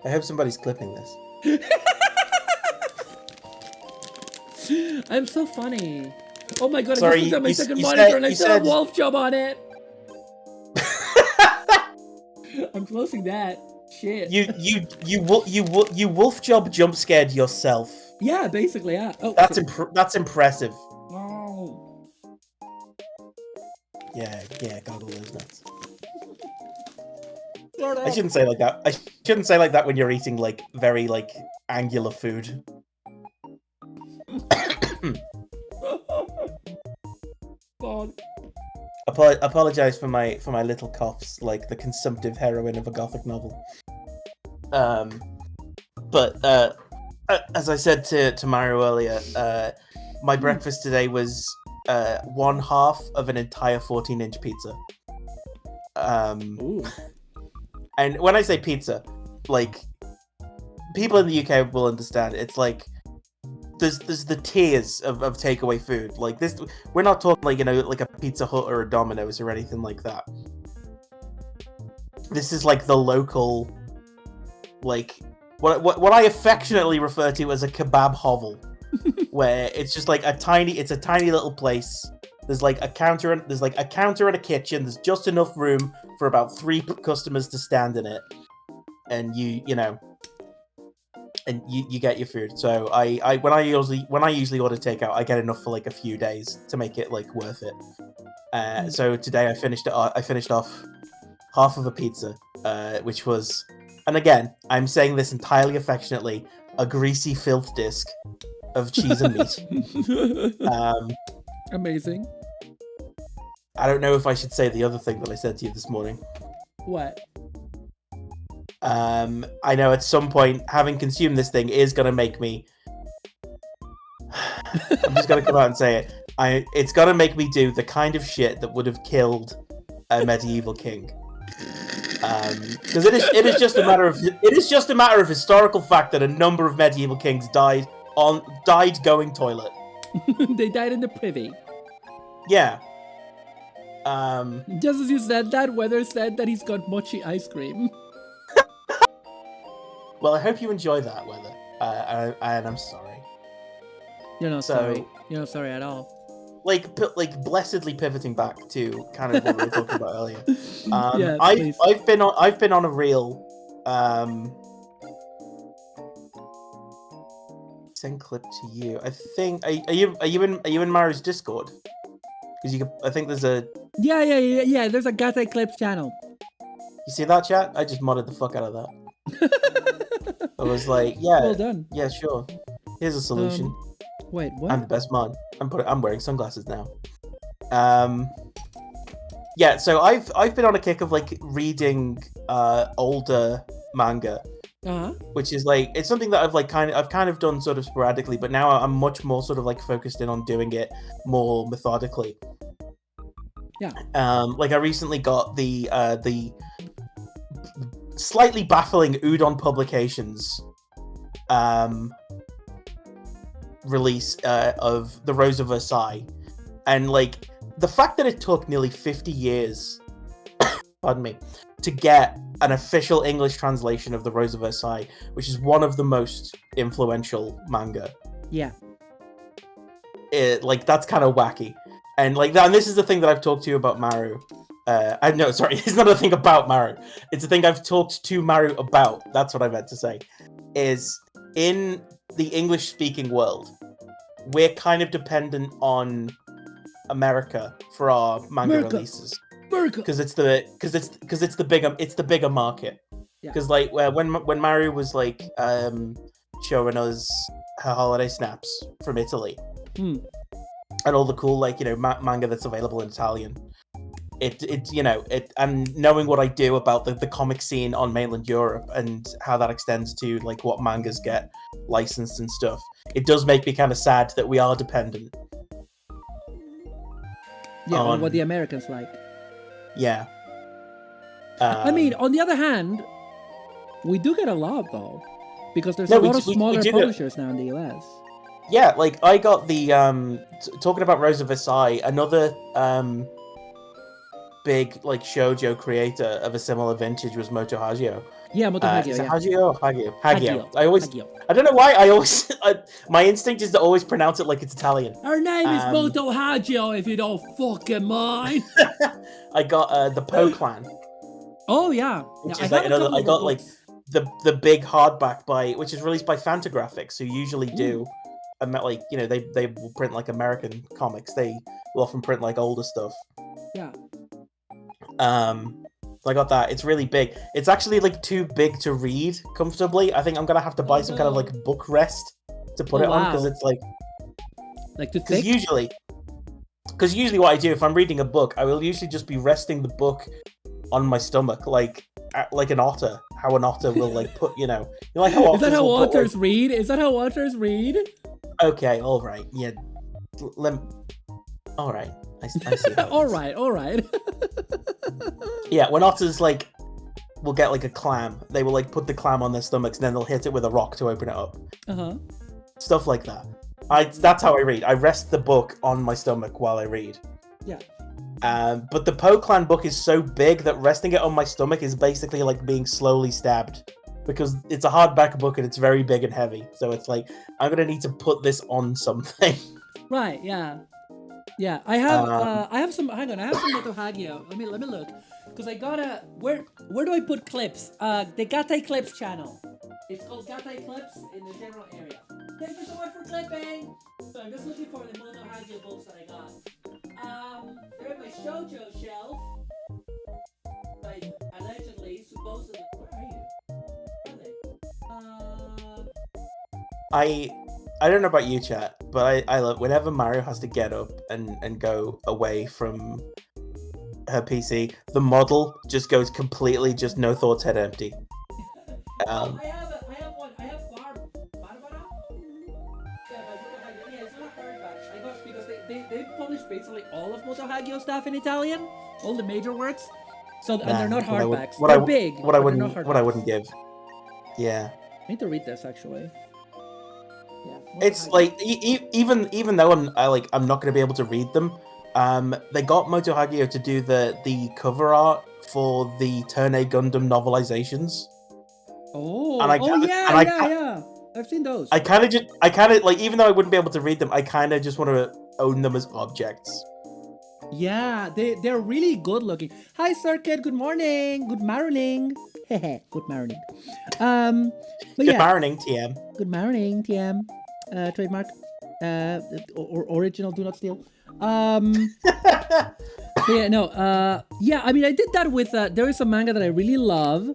Speaker 5: I hope somebody's clipping this.
Speaker 2: I'm so funny. Oh my god,
Speaker 5: Sorry,
Speaker 2: I just looked at my
Speaker 5: you
Speaker 2: second
Speaker 5: said-
Speaker 2: monitor and I
Speaker 5: you
Speaker 2: saw a
Speaker 5: said-
Speaker 2: wolf job on it. I'm closing that. Shit.
Speaker 5: You wolf jump scared yourself.
Speaker 2: Yeah, basically, yeah. Oh,
Speaker 5: That's
Speaker 2: shit.
Speaker 5: that's impressive.
Speaker 2: Oh.
Speaker 5: Yeah, goggle those nuts.
Speaker 2: Shut
Speaker 5: I
Speaker 2: up.
Speaker 5: shouldn't say like that. I shouldn't say like that when you're eating like very like angular food.
Speaker 2: God.
Speaker 5: Apologize for my little coughs, like the consumptive heroine of a gothic novel. But as I said to Mario earlier, my breakfast today was 1/2 of an entire 14-inch pizza.
Speaker 2: Ooh.
Speaker 5: And when I say pizza, like people in the UK will understand. It's like there's the tiers of takeaway food. Like this, we're not talking like, you know, like a Pizza Hut or a Domino's or anything like that. This is like the local, like what I affectionately refer to as a kebab hovel, where it's just like a tiny little place. There's like a counter and a kitchen. There's just enough room for about 3 customers to stand in it, and you get your food. So when I usually order takeout, I get enough for like a few days to make it like worth it. So today I finished off half of a pizza, which was, and again, I'm saying this entirely affectionately, a greasy filth disc of cheese and meat.
Speaker 2: Amazing.
Speaker 5: I don't know if I should say the other thing that I said to you this morning.
Speaker 2: What?
Speaker 5: I know at some point, having consumed this thing is going to make me... I'm just going to come out and say it. It's going to make me do the kind of shit that would have killed a medieval king. Because it is just a matter of historical fact that a number of medieval kings died going toilet.
Speaker 2: They died in the privy.
Speaker 5: Yeah.
Speaker 2: Just as you said that, Weather said that he's got mochi ice cream.
Speaker 5: Well, I hope you enjoy that, Weather. And I'm sorry.
Speaker 2: You're not sorry. You're not sorry at all.
Speaker 5: Like blessedly pivoting back to kind of what we were talking about earlier.
Speaker 2: Yeah,
Speaker 5: I've been on a real send clip to you. I think are you in Mario's Discord? Because I think there's a
Speaker 2: Yeah. There's a Gate Clips channel.
Speaker 5: You see that, chat? I just modded the fuck out of that. I was like, yeah,
Speaker 2: Well done.
Speaker 5: yeah, sure. Here's a solution.
Speaker 2: Wait,
Speaker 5: I'm
Speaker 2: what?
Speaker 5: the best man. I'm wearing sunglasses now. Yeah, so I've been on a kick of like reading older manga, which is like it's something that I've kind of done sort of sporadically, but now I'm much more sort of like focused in on doing it more methodically.
Speaker 2: Yeah.
Speaker 5: Like I recently got the slightly baffling Udon Publications release of The Rose of Versailles, and like the fact that it took nearly 50 years pardon me, to get an official English translation of The Rose of Versailles, which is one of the most influential manga.
Speaker 2: Yeah.
Speaker 5: Like that's kind of wacky. And like that, and this is the thing that I've talked to you about Maru. No, sorry, it's not a thing about Maru. It's a thing I've talked to Maru about. That's what I meant to say. Is in the English-speaking world, we're kind of dependent on America for our manga releases. Because it's the bigger market. Because like when Maru was like showing us her holiday snaps from Italy. And all the cool, like, you know, manga that's available in Italian. And knowing what I do about the comic scene on mainland Europe and how that extends to, like, what mangas get licensed and stuff, it does make me kind of sad that we are dependent.
Speaker 2: Yeah, on what the Americans like.
Speaker 5: Yeah.
Speaker 2: I mean, on the other hand, we do get a lot, though. Because there's a lot of smaller publishers now in the US.
Speaker 5: Yeah, like I got the talking about Rose of Versailles, another big like shoujo creator of a similar vintage was Moto Hagio.
Speaker 2: Yeah, Moto Hagio.
Speaker 5: Is it
Speaker 2: yeah.
Speaker 5: Hagio or Hagio? Hagio.
Speaker 2: Hagio.
Speaker 5: I don't know why my instinct is to always pronounce it like it's Italian.
Speaker 2: Her name is Moto Hagio, if you don't fucking mind.
Speaker 5: I got the Po Clan.
Speaker 2: Oh yeah.
Speaker 5: Which is like another. I got like the big hardback which is released by Fantagraphics, who usually do. Like, you know, they will print like American comics. They will often print like older stuff.
Speaker 2: Yeah.
Speaker 5: So I got that. It's really big. It's actually like too big to read comfortably. I think I'm gonna have to buy some kind of like book rest to put it on, because it's like
Speaker 2: too thick.
Speaker 5: Because usually what I do if I'm reading a book, I will usually just be resting the book on my stomach, like an otter. How an otter will like put, you know like how
Speaker 2: Is that how otters read? Is that how otters read?
Speaker 5: Okay, all right, yeah. All right, I see.
Speaker 2: all right.
Speaker 5: Yeah, when otters like will get like a clam, they will like put the clam on their stomachs, and then they'll hit it with a rock to open it up. Stuff like that. That's how I read. I rest the book on my stomach while I read.
Speaker 2: Yeah.
Speaker 5: But the Po Clan book is so big that resting it on my stomach is basically like being slowly stabbed. Because it's a hardback book and it's very big and heavy, so it's like I'm gonna need to put this on something.
Speaker 2: Right? Yeah. Yeah. I have some. Hang on. I have some Moto Hagio. Let me look. Because I gotta. Where do I put clips? The Gatai Clips channel. It's called Gatai Clips in the general area. Thank you so much for clipping. So I'm just looking for the Moto Hagio books that I got. They're in my shoujo shelf. Like allegedly, supposedly. Where are you?
Speaker 5: I don't know about you, chat, but I love whenever Mario has to get up and go away from her PC, the model just goes completely just no thoughts, head empty.
Speaker 2: I have one. I have Barbara. Yeah, it's not hardback. I got because they publish basically all of Moto Hagio stuff in Italian, all the major works. So and they're not hardbacks. They're big.
Speaker 5: What I wouldn't give. Yeah.
Speaker 2: I need to read this actually. Yeah.
Speaker 5: It's like even though I'm not going to be able to read them. They got Moto Hagio to do the cover art for the Turn A Gundam novelizations.
Speaker 2: Oh, yeah. I've seen those.
Speaker 5: I kind of like, even though I wouldn't be able to read them, I kind of just want to own them as objects.
Speaker 2: Yeah, they're really good looking. Hi, Circuit. Good morning. Good morning. Good morning.
Speaker 5: Good morning, TM.
Speaker 2: Good morning, TM. Trademark. Original. Do not steal. Yeah, no. Yeah, I mean, I did that with. There is a manga that I really love.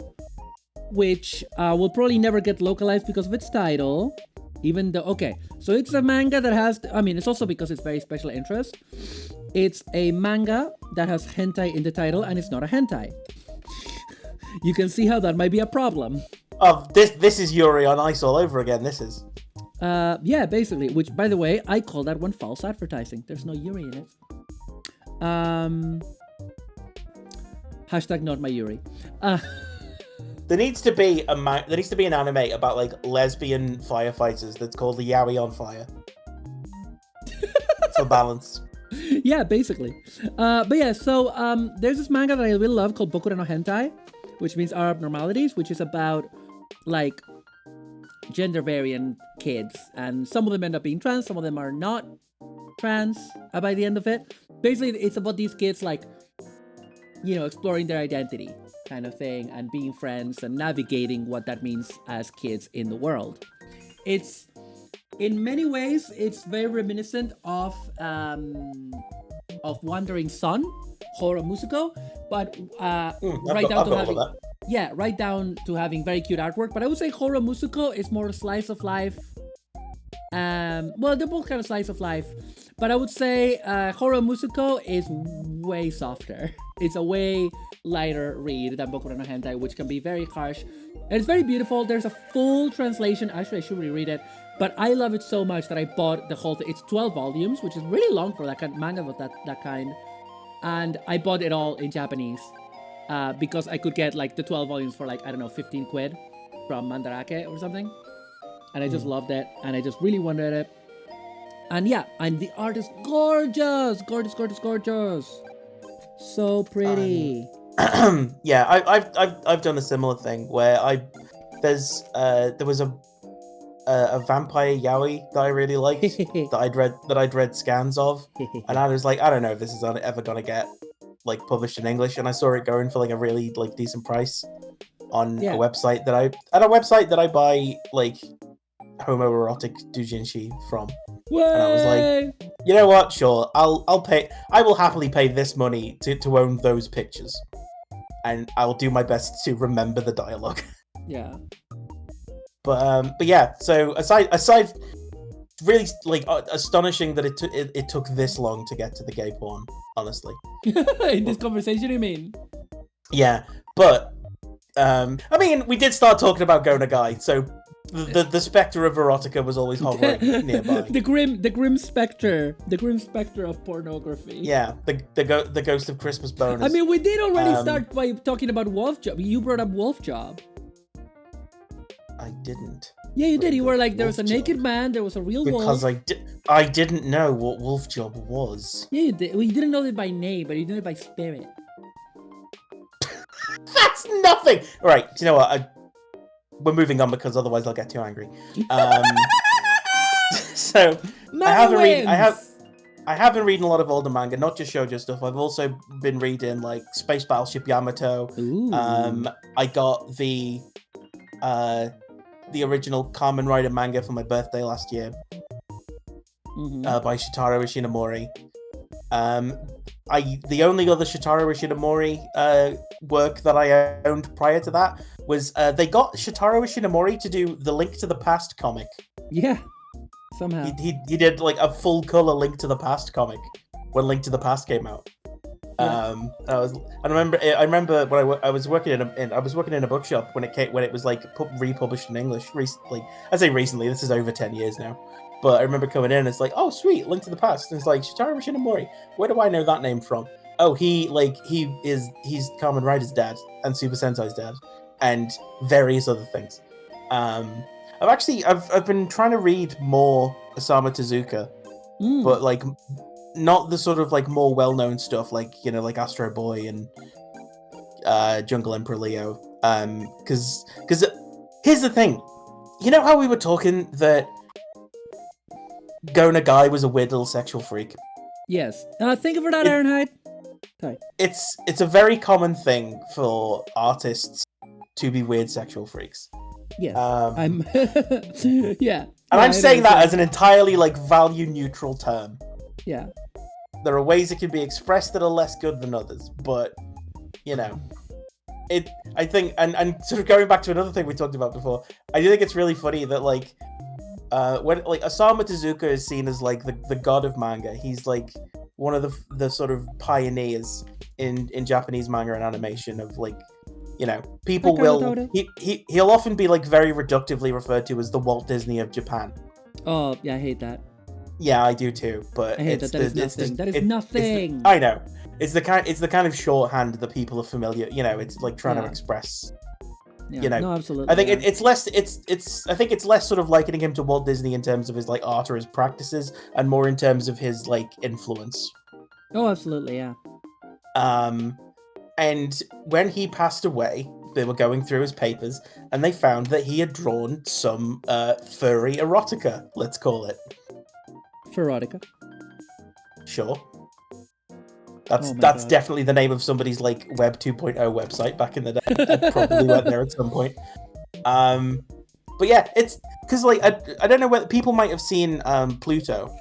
Speaker 2: which will probably never get localized because of its title. Even though, okay, so it's a manga that has, I mean, it's also because it's very special interest. It's a manga that has hentai in the title, and it's not a hentai. You can see how that might be a problem.
Speaker 5: Oh, this is Yuri on Ice all over again. This is.
Speaker 2: Yeah, basically. Which, by the way, I call that one false advertising. There's no Yuri in it. Hashtag not my Yuri.
Speaker 5: There needs to be an anime about like lesbian firefighters that's called the Yaoi on Fire. For balance.
Speaker 2: Yeah, basically. But yeah, so there's this manga that I really love called Bokura no Hentai, which means our abnormalities, which is about like gender variant kids, and some of them end up being trans, some of them are not trans by the end of it. Basically, it's about these kids like, you know, exploring their identity kind of thing and being friends and navigating what that means as kids in the world. It's in many ways it's very reminiscent of Wandering Sun, Horo Musuko, but right down to having very cute artwork. But I would say Horo Musuko is more slice of life. Well, they're both kind of slice of life, but I would say Horo Musuko is way softer. It's a way lighter read than Boku no Hentai, which can be very harsh. And it's very beautiful. There's a full translation. Actually, I should reread it. But I love it so much that I bought the whole thing. It's 12 volumes, which is really long for that kind of manga of that kind. And I bought it all in Japanese because I could get like the 12 volumes for like, I don't know, 15 quid from Mandarake or something. And I just loved it. And I just really wanted it. And yeah, and the art is gorgeous. Gorgeous, gorgeous, gorgeous. So pretty.
Speaker 5: Yeah, I've done a similar thing where there was a vampire yaoi that I really liked that I'd read scans of, and I was like, I don't know if this is ever gonna get like published in English, and I saw it going for like a really like decent price on a website that I buy like homoerotic doujinshi from.
Speaker 2: Way!
Speaker 5: And I was like, you know what? Sure, I'll pay. I will happily pay this money to own those pictures, and I will do my best to remember the dialogue.
Speaker 2: Yeah.
Speaker 5: But yeah. So aside, really like astonishing that it took this long to get to the gay porn. Honestly.
Speaker 2: In this conversation, you mean?
Speaker 5: Yeah, but I mean, we did start talking about Go Nagai, so. The specter of erotica was always hovering nearby.
Speaker 2: The grim specter of pornography.
Speaker 5: Yeah, the ghost of Christmas bonus.
Speaker 2: I mean, we did already start by talking about Wolf Job. You brought up Wolf Job.
Speaker 5: I didn't.
Speaker 2: Yeah, you did. You were like, there was a naked man, there was a real wolf.
Speaker 5: Because I didn't know what Wolf Job was.
Speaker 2: Yeah, you did. Well, you didn't know it by name, but you knew it by spirit.
Speaker 5: That's nothing. All right, do you know what? We're moving on because otherwise I'll get too angry. So I have been reading a lot of older manga, not just shoujo stuff. I've also been reading like Space Battleship Yamato.
Speaker 2: Ooh.
Speaker 5: I got the original Kamen Rider manga for my birthday last year by Shitaro Ishinomori. The only other Shitaro Ishinomori work that I owned prior to that was they got Shitaro Ishinomori to do the Link to the Past comic.
Speaker 2: Yeah, somehow.
Speaker 5: He did like a full color Link to the Past comic when Link to the Past came out. Yeah. I remember when I was working in a bookshop when it was like republished in English recently. I say recently, this is over 10 years now. But I remember coming in and it's like, oh sweet, Link to the Past. And it's like, Shitaro Ishinomori, where do I know that name from? Oh, he's Kamen Rider's dad and Super Sentai's dad and various other things. I've been trying to read more Osamu Tezuka, but like not the sort of like more well-known stuff like, you know, like Astro Boy and Jungle Emperor Leo. Because here's the thing, you know how we were talking that Go Nagai was a weird little sexual freak?
Speaker 2: Yes. Thank you for that, Ironhide. Sorry.
Speaker 5: It's a very common thing for artists to be weird sexual freaks.
Speaker 2: Yes. I'm yeah.
Speaker 5: And I'm saying that as an entirely like value neutral term.
Speaker 2: Yeah.
Speaker 5: There are ways it can be expressed that are less good than others, but you know. I think, and sort of going back to another thing we talked about before, I do think it's really funny that like when like Osamu Tezuka is seen as like the god of manga. He's like one of the sort of pioneers in Japanese manga and animation of like, you know, people will he'll often be like very reductively referred to as the Walt Disney of Japan.
Speaker 2: Oh yeah, I hate that.
Speaker 5: Yeah, I do too. But
Speaker 2: I hate that. That is nothing.
Speaker 5: I know. It's the kind of shorthand that people are familiar. You know, it's like trying to express.
Speaker 2: Yeah,
Speaker 5: you know,
Speaker 2: no, absolutely.
Speaker 5: I think it's less. I think it's less sort of likening him to Walt Disney in terms of his like art or his practices, and more in terms of his like influence.
Speaker 2: Oh, absolutely, yeah.
Speaker 5: And when he passed away, they were going through his papers, and they found that he had drawn some furry erotica. Let's call it.
Speaker 2: Erotica.
Speaker 5: Sure. That's definitely the name of somebody's like Web 2.0 website back in the day. I probably went there at some point. But yeah, it's because like I don't know whether people might have seen Pluto,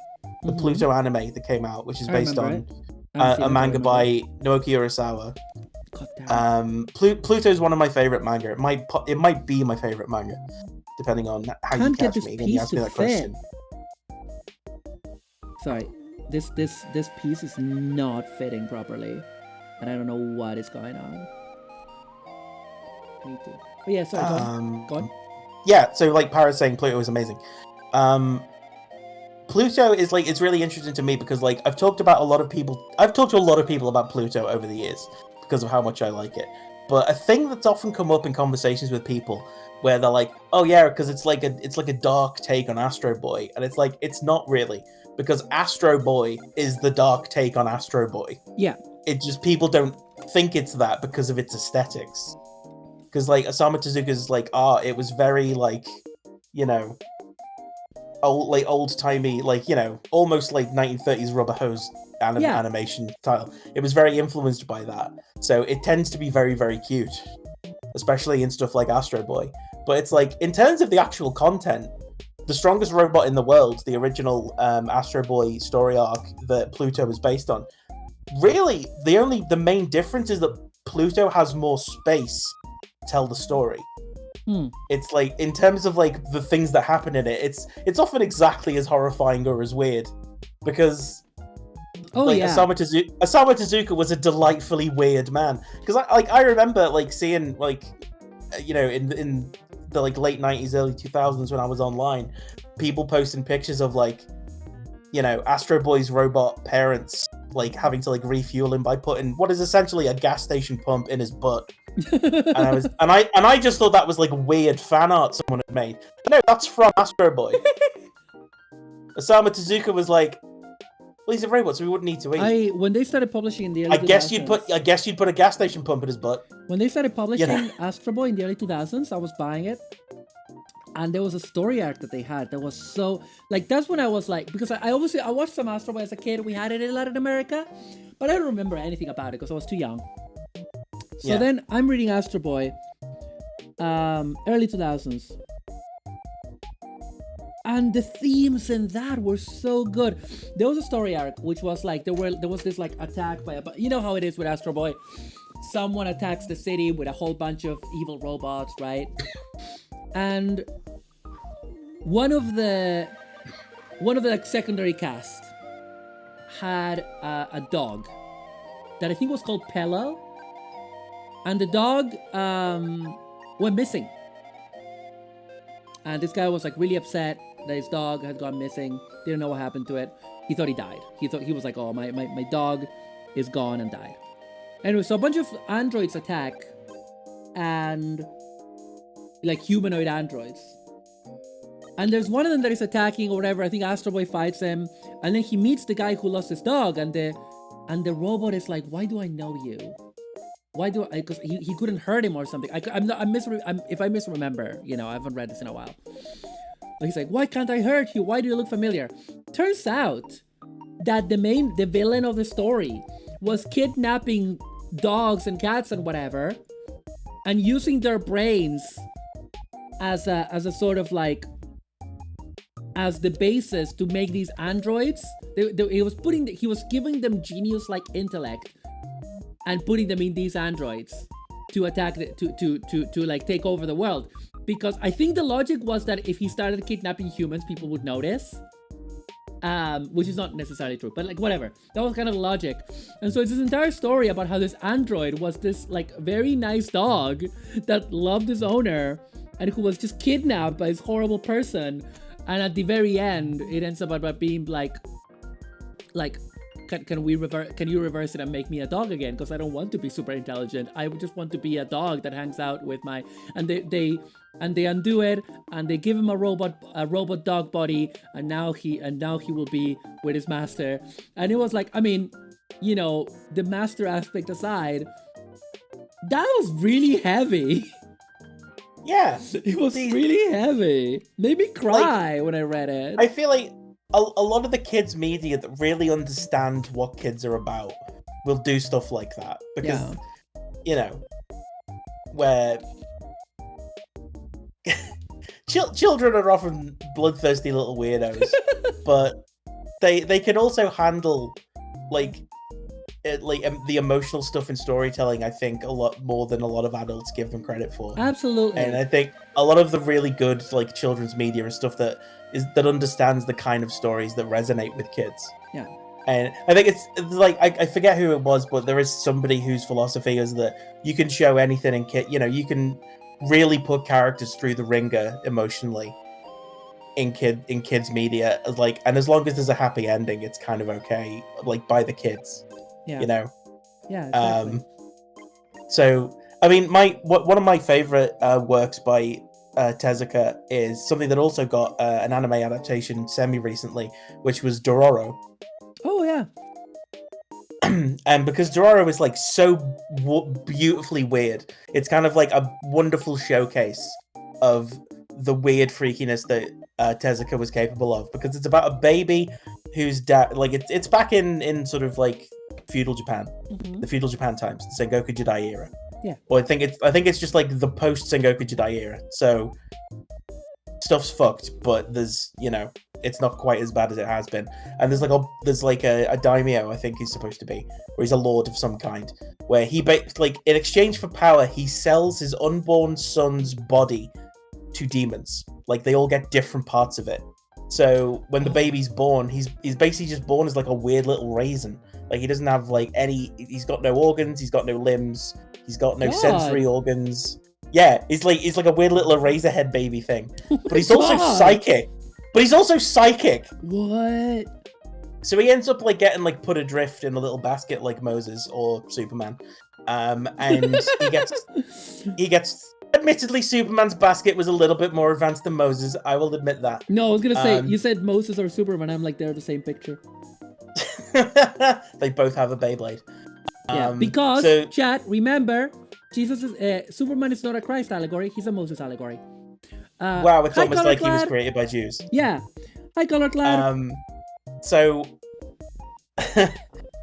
Speaker 5: the Pluto anime that came out, which is based on a manga by Naoki Urasawa. Pluto is one of my favorite manga. It might be my favorite manga, depending on how you catch me when you ask me that question.
Speaker 2: Sorry, this piece is not fitting properly, and I don't know what is going on. But yeah, sorry, go on.
Speaker 5: Yeah, so like Para's saying, Pluto is amazing. Pluto is like, it's really interesting to me because like I've talked to a lot of people about Pluto over the years because of how much I like it. But a thing that's often come up in conversations with people where they're like, "Oh yeah, because it's like a dark take on Astro Boy," and it's like it's not really, because Astro Boy is the dark take on Astro Boy.
Speaker 2: Yeah,
Speaker 5: it just people don't think it's that because of its aesthetics. Because like Osamu Tezuka's like art, it was very like, you know, old timey, like, you know, almost like 1930s rubber hose animation style. It was very influenced by that, so it tends to be very, very cute, especially in stuff like Astro Boy. But it's like, in terms of the actual content, the strongest robot in the world, the original Astro Boy story arc that Pluto was based on, really the main difference is that Pluto has more space to tell the story. It's like, in terms of like the things that happen in it, it's often exactly as horrifying or as weird, because Osamu Tezuka was a delightfully weird man. Because I remember like seeing like, you know, in the like late 90s, early 2000s when I was online, people posting pictures of like, you know, Astro Boy's robot parents like having to like refuel him by putting what is essentially a gas station pump in his butt. and I just thought that was like weird fan art someone had made. But no, that's from Astro Boy. Osamu Tezuka was like, well, he's a robot, so we wouldn't need to eat.
Speaker 2: When they started publishing in the early 2000s,
Speaker 5: I guess you'd put a gas station pump in his butt.
Speaker 2: When they started publishing Astro Boy in the early 2000s, I was buying it, and there was a story arc that they had that was so like, that's when I was like, because I watched some Astro Boy as a kid. We had it in Latin America, but I don't remember anything about it because I was too young. So then I'm reading Astro Boy, early 2000s. And the themes in that were so good. There was a story arc which was like, there was this like attack by you know how it is with Astro Boy. Someone attacks the city with a whole bunch of evil robots, right? And one of the like secondary cast had a dog that I think was called Pello. And the dog went missing. And this guy was like really upset that his dog had gone missing. Didn't know what happened to it. He thought he died. He was like, oh, my dog is gone and died. Anyway, so a bunch of androids attack, and like humanoid androids. And there's one of them that is attacking or whatever. I think Astro Boy fights him, and then he meets the guy who lost his dog, and the robot is like, why do I know you? Why do I? Because he couldn't hurt him or something. If I misremember, you know, I haven't read this in a while. But he's like, why can't I hurt you? Why do you look familiar? Turns out that the villain of the story was kidnapping dogs and cats and whatever, and using their brains as a sort of like, as the basis to make these androids. He was giving them genius like intellect and putting them in these androids to attack to like take over the world, because I think the logic was that if he started kidnapping humans, people would notice. Which is not necessarily true, but like whatever. That was kind of the logic. And so it's this entire story about how this android was this like very nice dog that loved his owner and who was just kidnapped by this horrible person. And at the very end, it ends up about being like can you reverse it and make me a dog again? Because I don't want to be super intelligent. I just want to be a dog that hangs out with my, and they undo it and they give him a robot dog body, and now he will be with his master. And it was like, I mean, you know, the master aspect aside, that was really heavy.
Speaker 5: Yeah,
Speaker 2: It was really heavy. Made me cry when I read it.
Speaker 5: I feel like a lot of the kids media that really understand what kids are about will do stuff like that, because you know, where children are often bloodthirsty little weirdos, but they can also handle the emotional stuff in storytelling, I think, a lot more than a lot of adults give them credit for.
Speaker 2: Absolutely.
Speaker 5: And I think a lot of the really good like children's media is stuff that understands the kind of stories that resonate with kids.
Speaker 2: Yeah.
Speaker 5: And I think it's like, I forget who it was, but there is somebody whose philosophy is that you can show anything in you can really put characters through the ringer emotionally in kids media, like, and as long as there's a happy ending, it's kind of okay, like, by the kids.
Speaker 2: Yeah.
Speaker 5: You know?
Speaker 2: Yeah, exactly.
Speaker 5: So, I mean, one of my favorite works by Tezuka is something that also got an anime adaptation semi-recently, which was Dororo.
Speaker 2: Oh, yeah.
Speaker 5: And because Dororo is, like, so beautifully weird, it's kind of like a wonderful showcase of the weird freakiness that Tezuka was capable of, because it's about a baby whose dad, like, it's back in sort of, like, feudal Japan, the feudal Japan times, the Sengoku Jidai era.
Speaker 2: Yeah.
Speaker 5: Well, I think it's just like the post Sengoku Jidai era. So stuff's fucked, but there's, you know, it's not quite as bad as it has been. And there's like a daimyo, I think he's supposed to be, where he's a lord of some kind, where he like, in exchange for power, he sells his unborn son's body to demons. Like, they all get different parts of it. So when the baby's born, he's basically just born as like a weird little raisin. Like, he doesn't have like he's got no organs, he's got no limbs, he's got no sensory organs. Yeah, he's like a weird little Eraserhead baby thing. But he's also psychic.
Speaker 2: What?
Speaker 5: So he ends up like getting like put adrift in a little basket like Moses or Superman. And he gets admittedly, Superman's basket was a little bit more advanced than Moses. I will admit that.
Speaker 2: No, I was gonna say, you said Moses or Superman. I'm like, they're the same picture.
Speaker 5: They both have a Beyblade.
Speaker 2: Yeah, because chat. Remember, Jesus is Superman is not a Christ allegory. He's a Moses allegory.
Speaker 5: Wow, it's almost like he was created by Jews.
Speaker 2: Yeah. Hi, Color Clad.
Speaker 5: So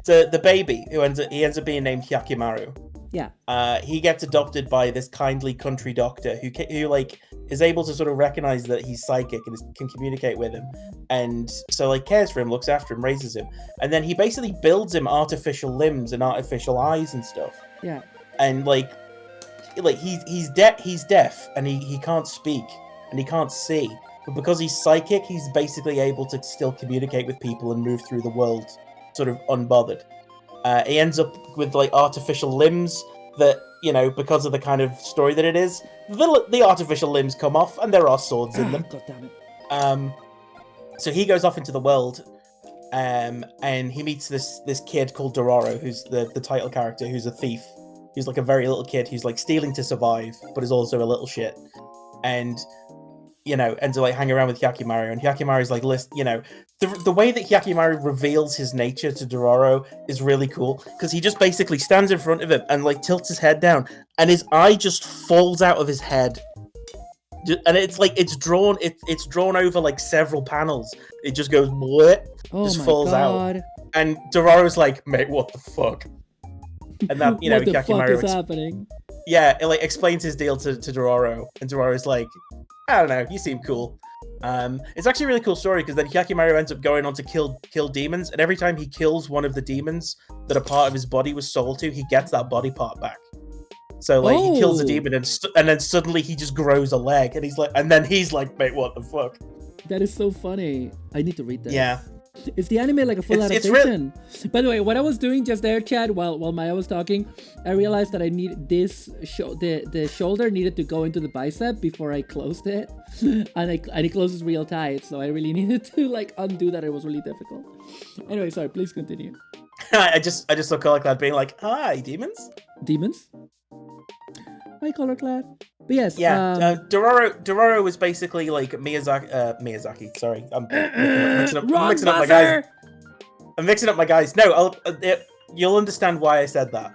Speaker 5: the baby who ends up being named Hyakimaru.
Speaker 2: Yeah.
Speaker 5: He gets adopted by this kindly country doctor who like is able to sort of recognize that he's psychic and can communicate with him, and so like cares for him, looks after him, raises him, and then he basically builds him artificial limbs and artificial eyes and stuff.
Speaker 2: Yeah.
Speaker 5: And like he's deaf and he can't speak and he can't see, but because he's psychic, he's basically able to still communicate with people and move through the world sort of unbothered. He ends up with like artificial limbs that, you know, because of the kind of story that it is, the artificial limbs come off and there are swords in them.
Speaker 2: God damn it.
Speaker 5: So he goes off into the world, and he meets this kid called Dororo, who's the title character, who's a thief. He's like a very little kid who's like stealing to survive, but is also a little shit. And, you know, ends up like hanging around with Hyakimaru, and Hyakimaru's like, you know, the way that Hyakimaru reveals his nature to Dororo is really cool, because he just basically stands in front of him and like tilts his head down, and his eye just falls out of his head. And it's like it's drawn over like several panels. It just goes what? Just falls out. And Dororo's like, mate, what the fuck? And that, you know,
Speaker 2: what the
Speaker 5: Hyakimaru
Speaker 2: fuck is happening?
Speaker 5: Yeah, it like explains his deal to Dororo, and Dororo's like, I don't know, you seem cool. It's actually a really cool story, because then Hyakimaru ends up going on to kill demons, and every time he kills one of the demons that a part of his body was sold to, he gets that body part back. So like he kills a
Speaker 2: Oh.
Speaker 5: demon and then suddenly he just grows a leg and he's like, mate, what the fuck?
Speaker 2: That is so funny. I need to read that.
Speaker 5: Yeah.
Speaker 2: Is the anime like a full
Speaker 5: It's
Speaker 2: adaptation? By the way, what I was doing just there, Chad, while Maya was talking, I realized that I need this the shoulder needed to go into the bicep before I closed it, and it closes real tight. So I really needed to like undo that. It was really difficult. Anyway, sorry. Please continue.
Speaker 5: I just look like that, being like, "Hi, demons."
Speaker 2: Demons. Hi, color clad. But yes.
Speaker 5: Yeah. Dororo was basically like Miyazaki. Sorry, I'm mixing up my guys. I'm mixing up my guys. No, you'll understand why I said that.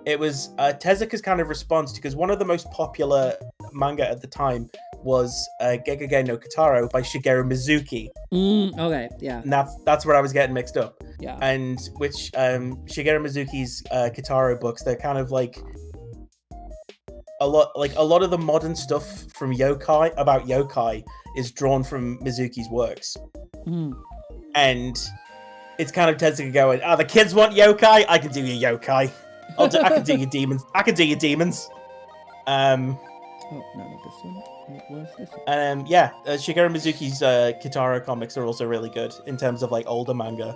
Speaker 5: It was Tezuka's kind of response because one of the most popular manga at the time was Gegege no Kitaro by Shigeru Mizuki.
Speaker 2: Okay, yeah.
Speaker 5: And that's where I was getting mixed up.
Speaker 2: Yeah.
Speaker 5: And which Shigeru Mizuki's Kitaro books, they're kind of like a lot of the modern stuff from yokai is drawn from Mizuki's works. And it's kind of Tezuka going, the kids want yokai, I can do your yokai. I can do your demons. I can do your demons.
Speaker 2: Oh, no, not this one. It was this one.
Speaker 5: Yeah, Shigeru Mizuki's Kitaro comics are also really good in terms of like older manga.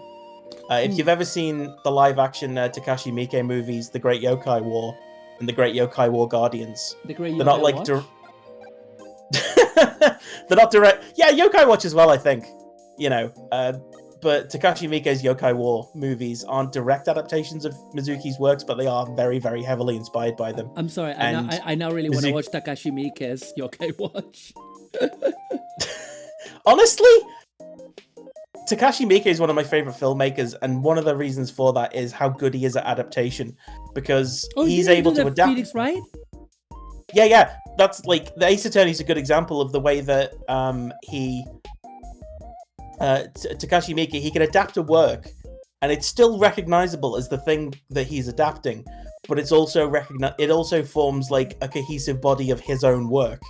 Speaker 5: If you've ever seen the live-action Takashi Miike movies, The Great Yokai War and The Great Yokai War Guardians,
Speaker 2: The Great
Speaker 5: they're not
Speaker 2: Yokai
Speaker 5: like
Speaker 2: Watch?
Speaker 5: they're not direct. Yeah, Yokai Watch as well, I think. You know, but Takashi Miike's Yokai War movies aren't direct adaptations of Mizuki's works, but they are very, very heavily inspired by them.
Speaker 2: I'm sorry, I now really want to watch Takashi Miike's Yokai Watch.
Speaker 5: Honestly, Takashi Miike is one of my favorite filmmakers, and one of the reasons for that is how good he is at adaptation, because he's able to adapt.
Speaker 2: Phoenix, right?
Speaker 5: Yeah. That's like the Ace Attorney is a good example of the way that Takashi Miike, he can adapt a work and it's still recognizable as the thing that he's adapting, but it's also it also forms like a cohesive body of his own work.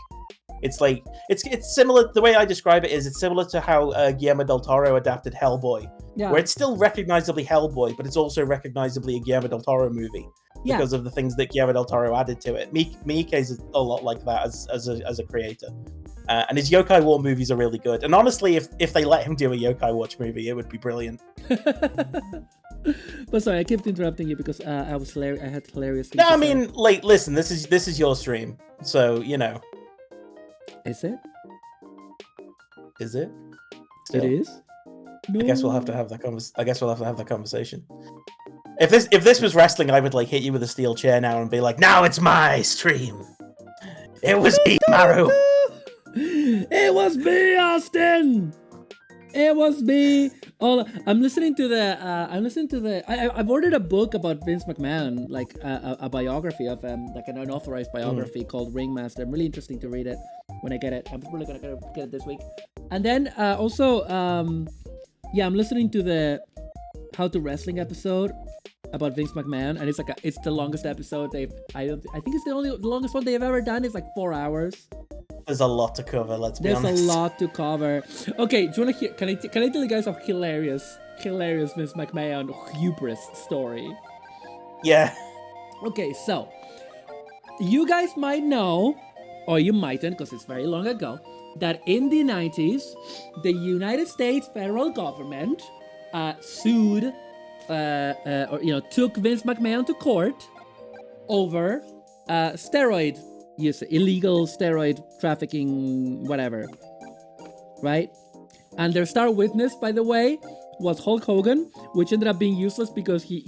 Speaker 5: It's like it's similar. The way I describe it is it's similar to how Guillermo del Toro adapted Hellboy, where it's still recognizably Hellboy, but it's also recognizably a Guillermo del Toro movie because of the things that Guillermo del Toro added to it. Miike is a lot like that as a creator. And his Yokai War movies are really good. And honestly, if they let him do a Yokai Watch movie, it would be brilliant.
Speaker 2: But sorry, I kept interrupting you because I had hilarious things
Speaker 5: No,
Speaker 2: to
Speaker 5: I
Speaker 2: say.
Speaker 5: mean, like, listen, this is your stream, so you know.
Speaker 2: Is it?
Speaker 5: Is it?
Speaker 2: Still? It is. No.
Speaker 5: I guess we'll have to have that conversation. If this was wrestling, I would like hit you with a steel chair now and be like, "Now it's my stream. It was me, Maru."
Speaker 2: It was me, Austin. It was me. Oh, I'm listening to the. I've ordered a book about Vince McMahon, like a biography of him, like an unauthorized biography called Ringmaster. I'm really interesting to read it when I get it. I'm probably gonna get it this week. And then also, I'm listening to the How to Wrestling episode about Vince McMahon, and it's the longest episode I think it's the longest one they've ever done. It's like 4 hours.
Speaker 5: There's a lot to cover. Let's be honest.
Speaker 2: There's a lot to cover. Okay, do you want to hear? Can I tell you guys a hilarious Vince McMahon hubris story?
Speaker 5: Yeah.
Speaker 2: Okay, so you guys might know, or you mightn't, because it's very long ago, that in the 90s, the United States federal government sued, took Vince McMahon to court over steroid use, illegal steroid trafficking, whatever, right? And their star witness, by the way, was Hulk Hogan, which ended up being useless because he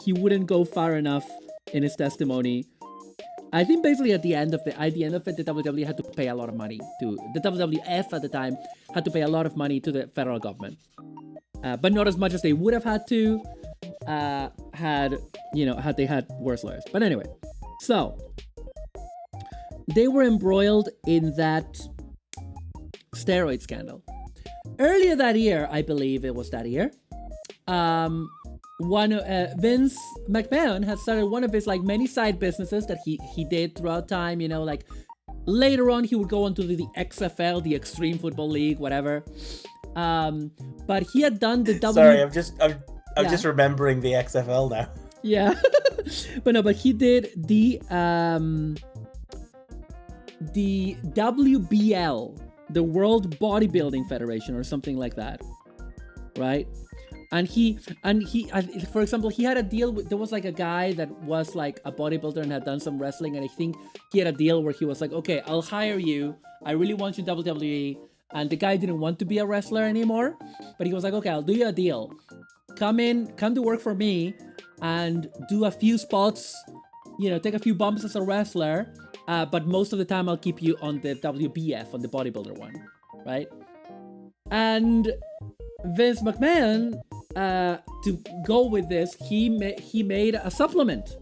Speaker 2: wouldn't go far enough in his testimony. I think basically at the end of it, the WWE had to pay a lot of money to the WWF at the time had to pay a lot of money to the federal government, but not as much as they would have had to had they had worse lawyers. But anyway, so they were embroiled in that steroid scandal. Earlier that year, I believe it was that year, Vince McMahon had started one of his like many side businesses that he did throughout time. You know, like later on he would go on to the XFL, the Extreme Football League, whatever. But he had done the
Speaker 5: Sorry, I'm just remembering the XFL now.
Speaker 2: Yeah. But he did the WBL, the World Bodybuilding Federation, or something like that, right? And for example, he had a deal with, there was like a guy that was like a bodybuilder and had done some wrestling, and I think he had a deal where he was like, okay, I'll hire you, I really want you in WWE. And the guy didn't want to be a wrestler anymore, but he was like, okay, I'll do you a deal. Come to work for me and do a few spots, take a few bumps as a wrestler, but most of the time I'll keep you on the WBF, on the bodybuilder one, right? And Vince McMahon, to go with this, he made a supplement,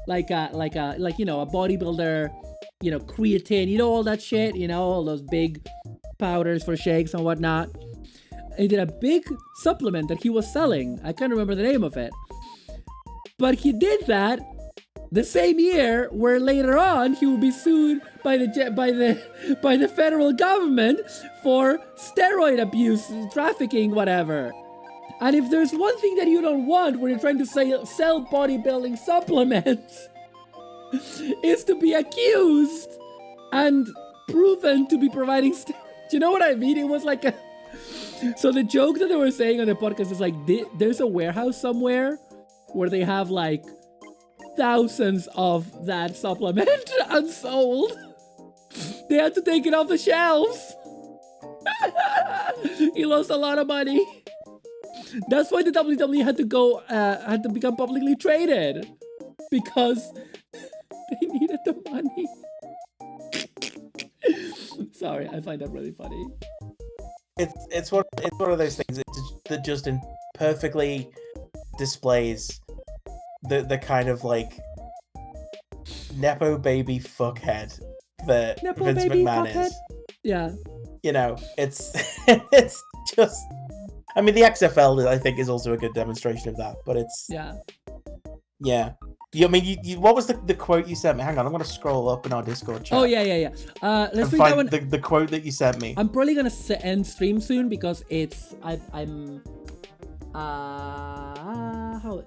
Speaker 2: like a bodybuilder, creatine, all that shit, all those big powders for shakes and whatnot. He did a big supplement that he was selling. I can't remember the name of it, but he did that the same year where later on he will be sued by the federal government for steroid abuse, trafficking, whatever. And if there's one thing that you don't want when you're trying to sell bodybuilding supplements, is to be accused and proven to be providing steroids. You know what I mean? It was like so the joke that they were saying on the podcast is like, there's a warehouse somewhere where they have like thousands of that supplement unsold. They had to take it off the shelves. He lost a lot of money. That's why the WWE had to become publicly traded, because they needed the money. Sorry, I find that really funny.
Speaker 5: It's one of those things that just perfectly displays the kind of like nepo baby fuckhead that
Speaker 2: Nepo
Speaker 5: Vince
Speaker 2: baby
Speaker 5: McMahon
Speaker 2: fuckhead?
Speaker 5: is.
Speaker 2: Yeah.
Speaker 5: It's it's just. I mean, the XFL I think is also a good demonstration of that, but it's
Speaker 2: Yeah.
Speaker 5: I mean, you what was the quote you sent me? Hang on, I'm gonna scroll up in our Discord chat.
Speaker 2: Oh yeah. Let's
Speaker 5: and
Speaker 2: read
Speaker 5: find
Speaker 2: that one.
Speaker 5: the quote that you sent me.
Speaker 2: I'm probably gonna end stream soon because I'm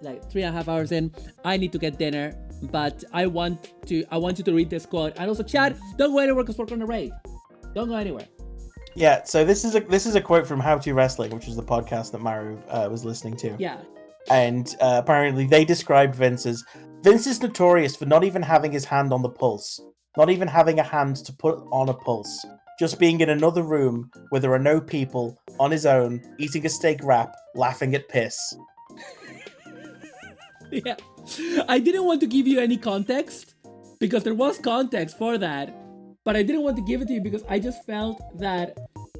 Speaker 2: like 3.5 hours in. I need to get dinner, but I want you to read this quote. And also, Chad, don't go anywhere because we're gonna raid. Don't go anywhere.
Speaker 5: Yeah, so this is a quote from How to Wrestling, which was the podcast that Maru was listening to.
Speaker 2: Yeah.
Speaker 5: And apparently they described Vince is notorious for not even having his hand on the pulse, not even having a hand to put on a pulse, just being in another room where there are no people, on his own, eating a steak wrap, laughing at piss.
Speaker 2: Yeah. I didn't want to give you any context because there was context for that, but I didn't want to give it to you because I just felt that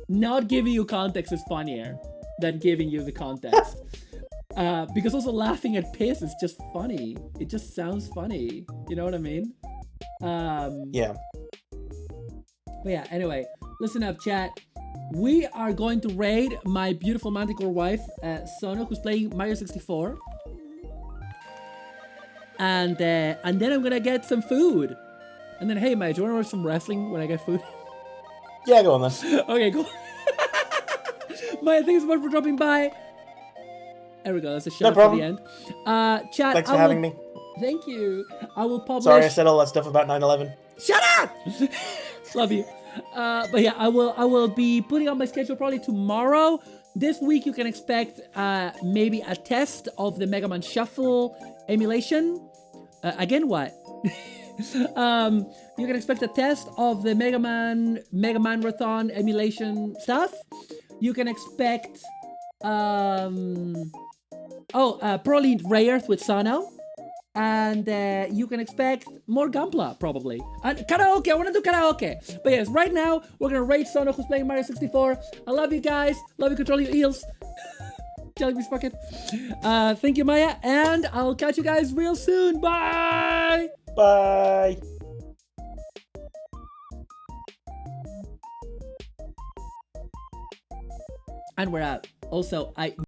Speaker 2: not giving you context is funnier than giving you the context. Because also laughing at piss is just funny. It just sounds funny. You know what I mean?
Speaker 5: Yeah.
Speaker 2: But yeah, anyway, listen up, chat. We are going to raid my beautiful Manticore wife, Sono, who's playing Mario 64. And then I'm gonna get some food. And then, hey, Maya, do you wanna watch some wrestling when I get food?
Speaker 5: Yeah, go on then.
Speaker 2: Okay, cool. Maya, thanks so much for dropping by. There we go, that's a shout for the end. Chat,
Speaker 5: Thanks for having me.
Speaker 2: Thank you. I will publish...
Speaker 5: Sorry I said all that stuff about 9/11.
Speaker 2: Shut up! Love you. But yeah, I will be putting on my schedule probably tomorrow. This week you can expect maybe a test of the Mega Man Shuffle emulation. Again, what? You can expect a test of the Mega Man Marathon emulation stuff. You can expect probably Ray Earth with Sano. And you can expect more Gunpla, probably. And karaoke, I want to do karaoke. But yes, right now, we're going to raid Sono, who's playing Mario 64. I love you guys. Love you, control your eels. Jellybees fucking. Thank you, Maya. And I'll catch you guys real soon. Bye!
Speaker 5: Bye!
Speaker 2: And we're out. Also,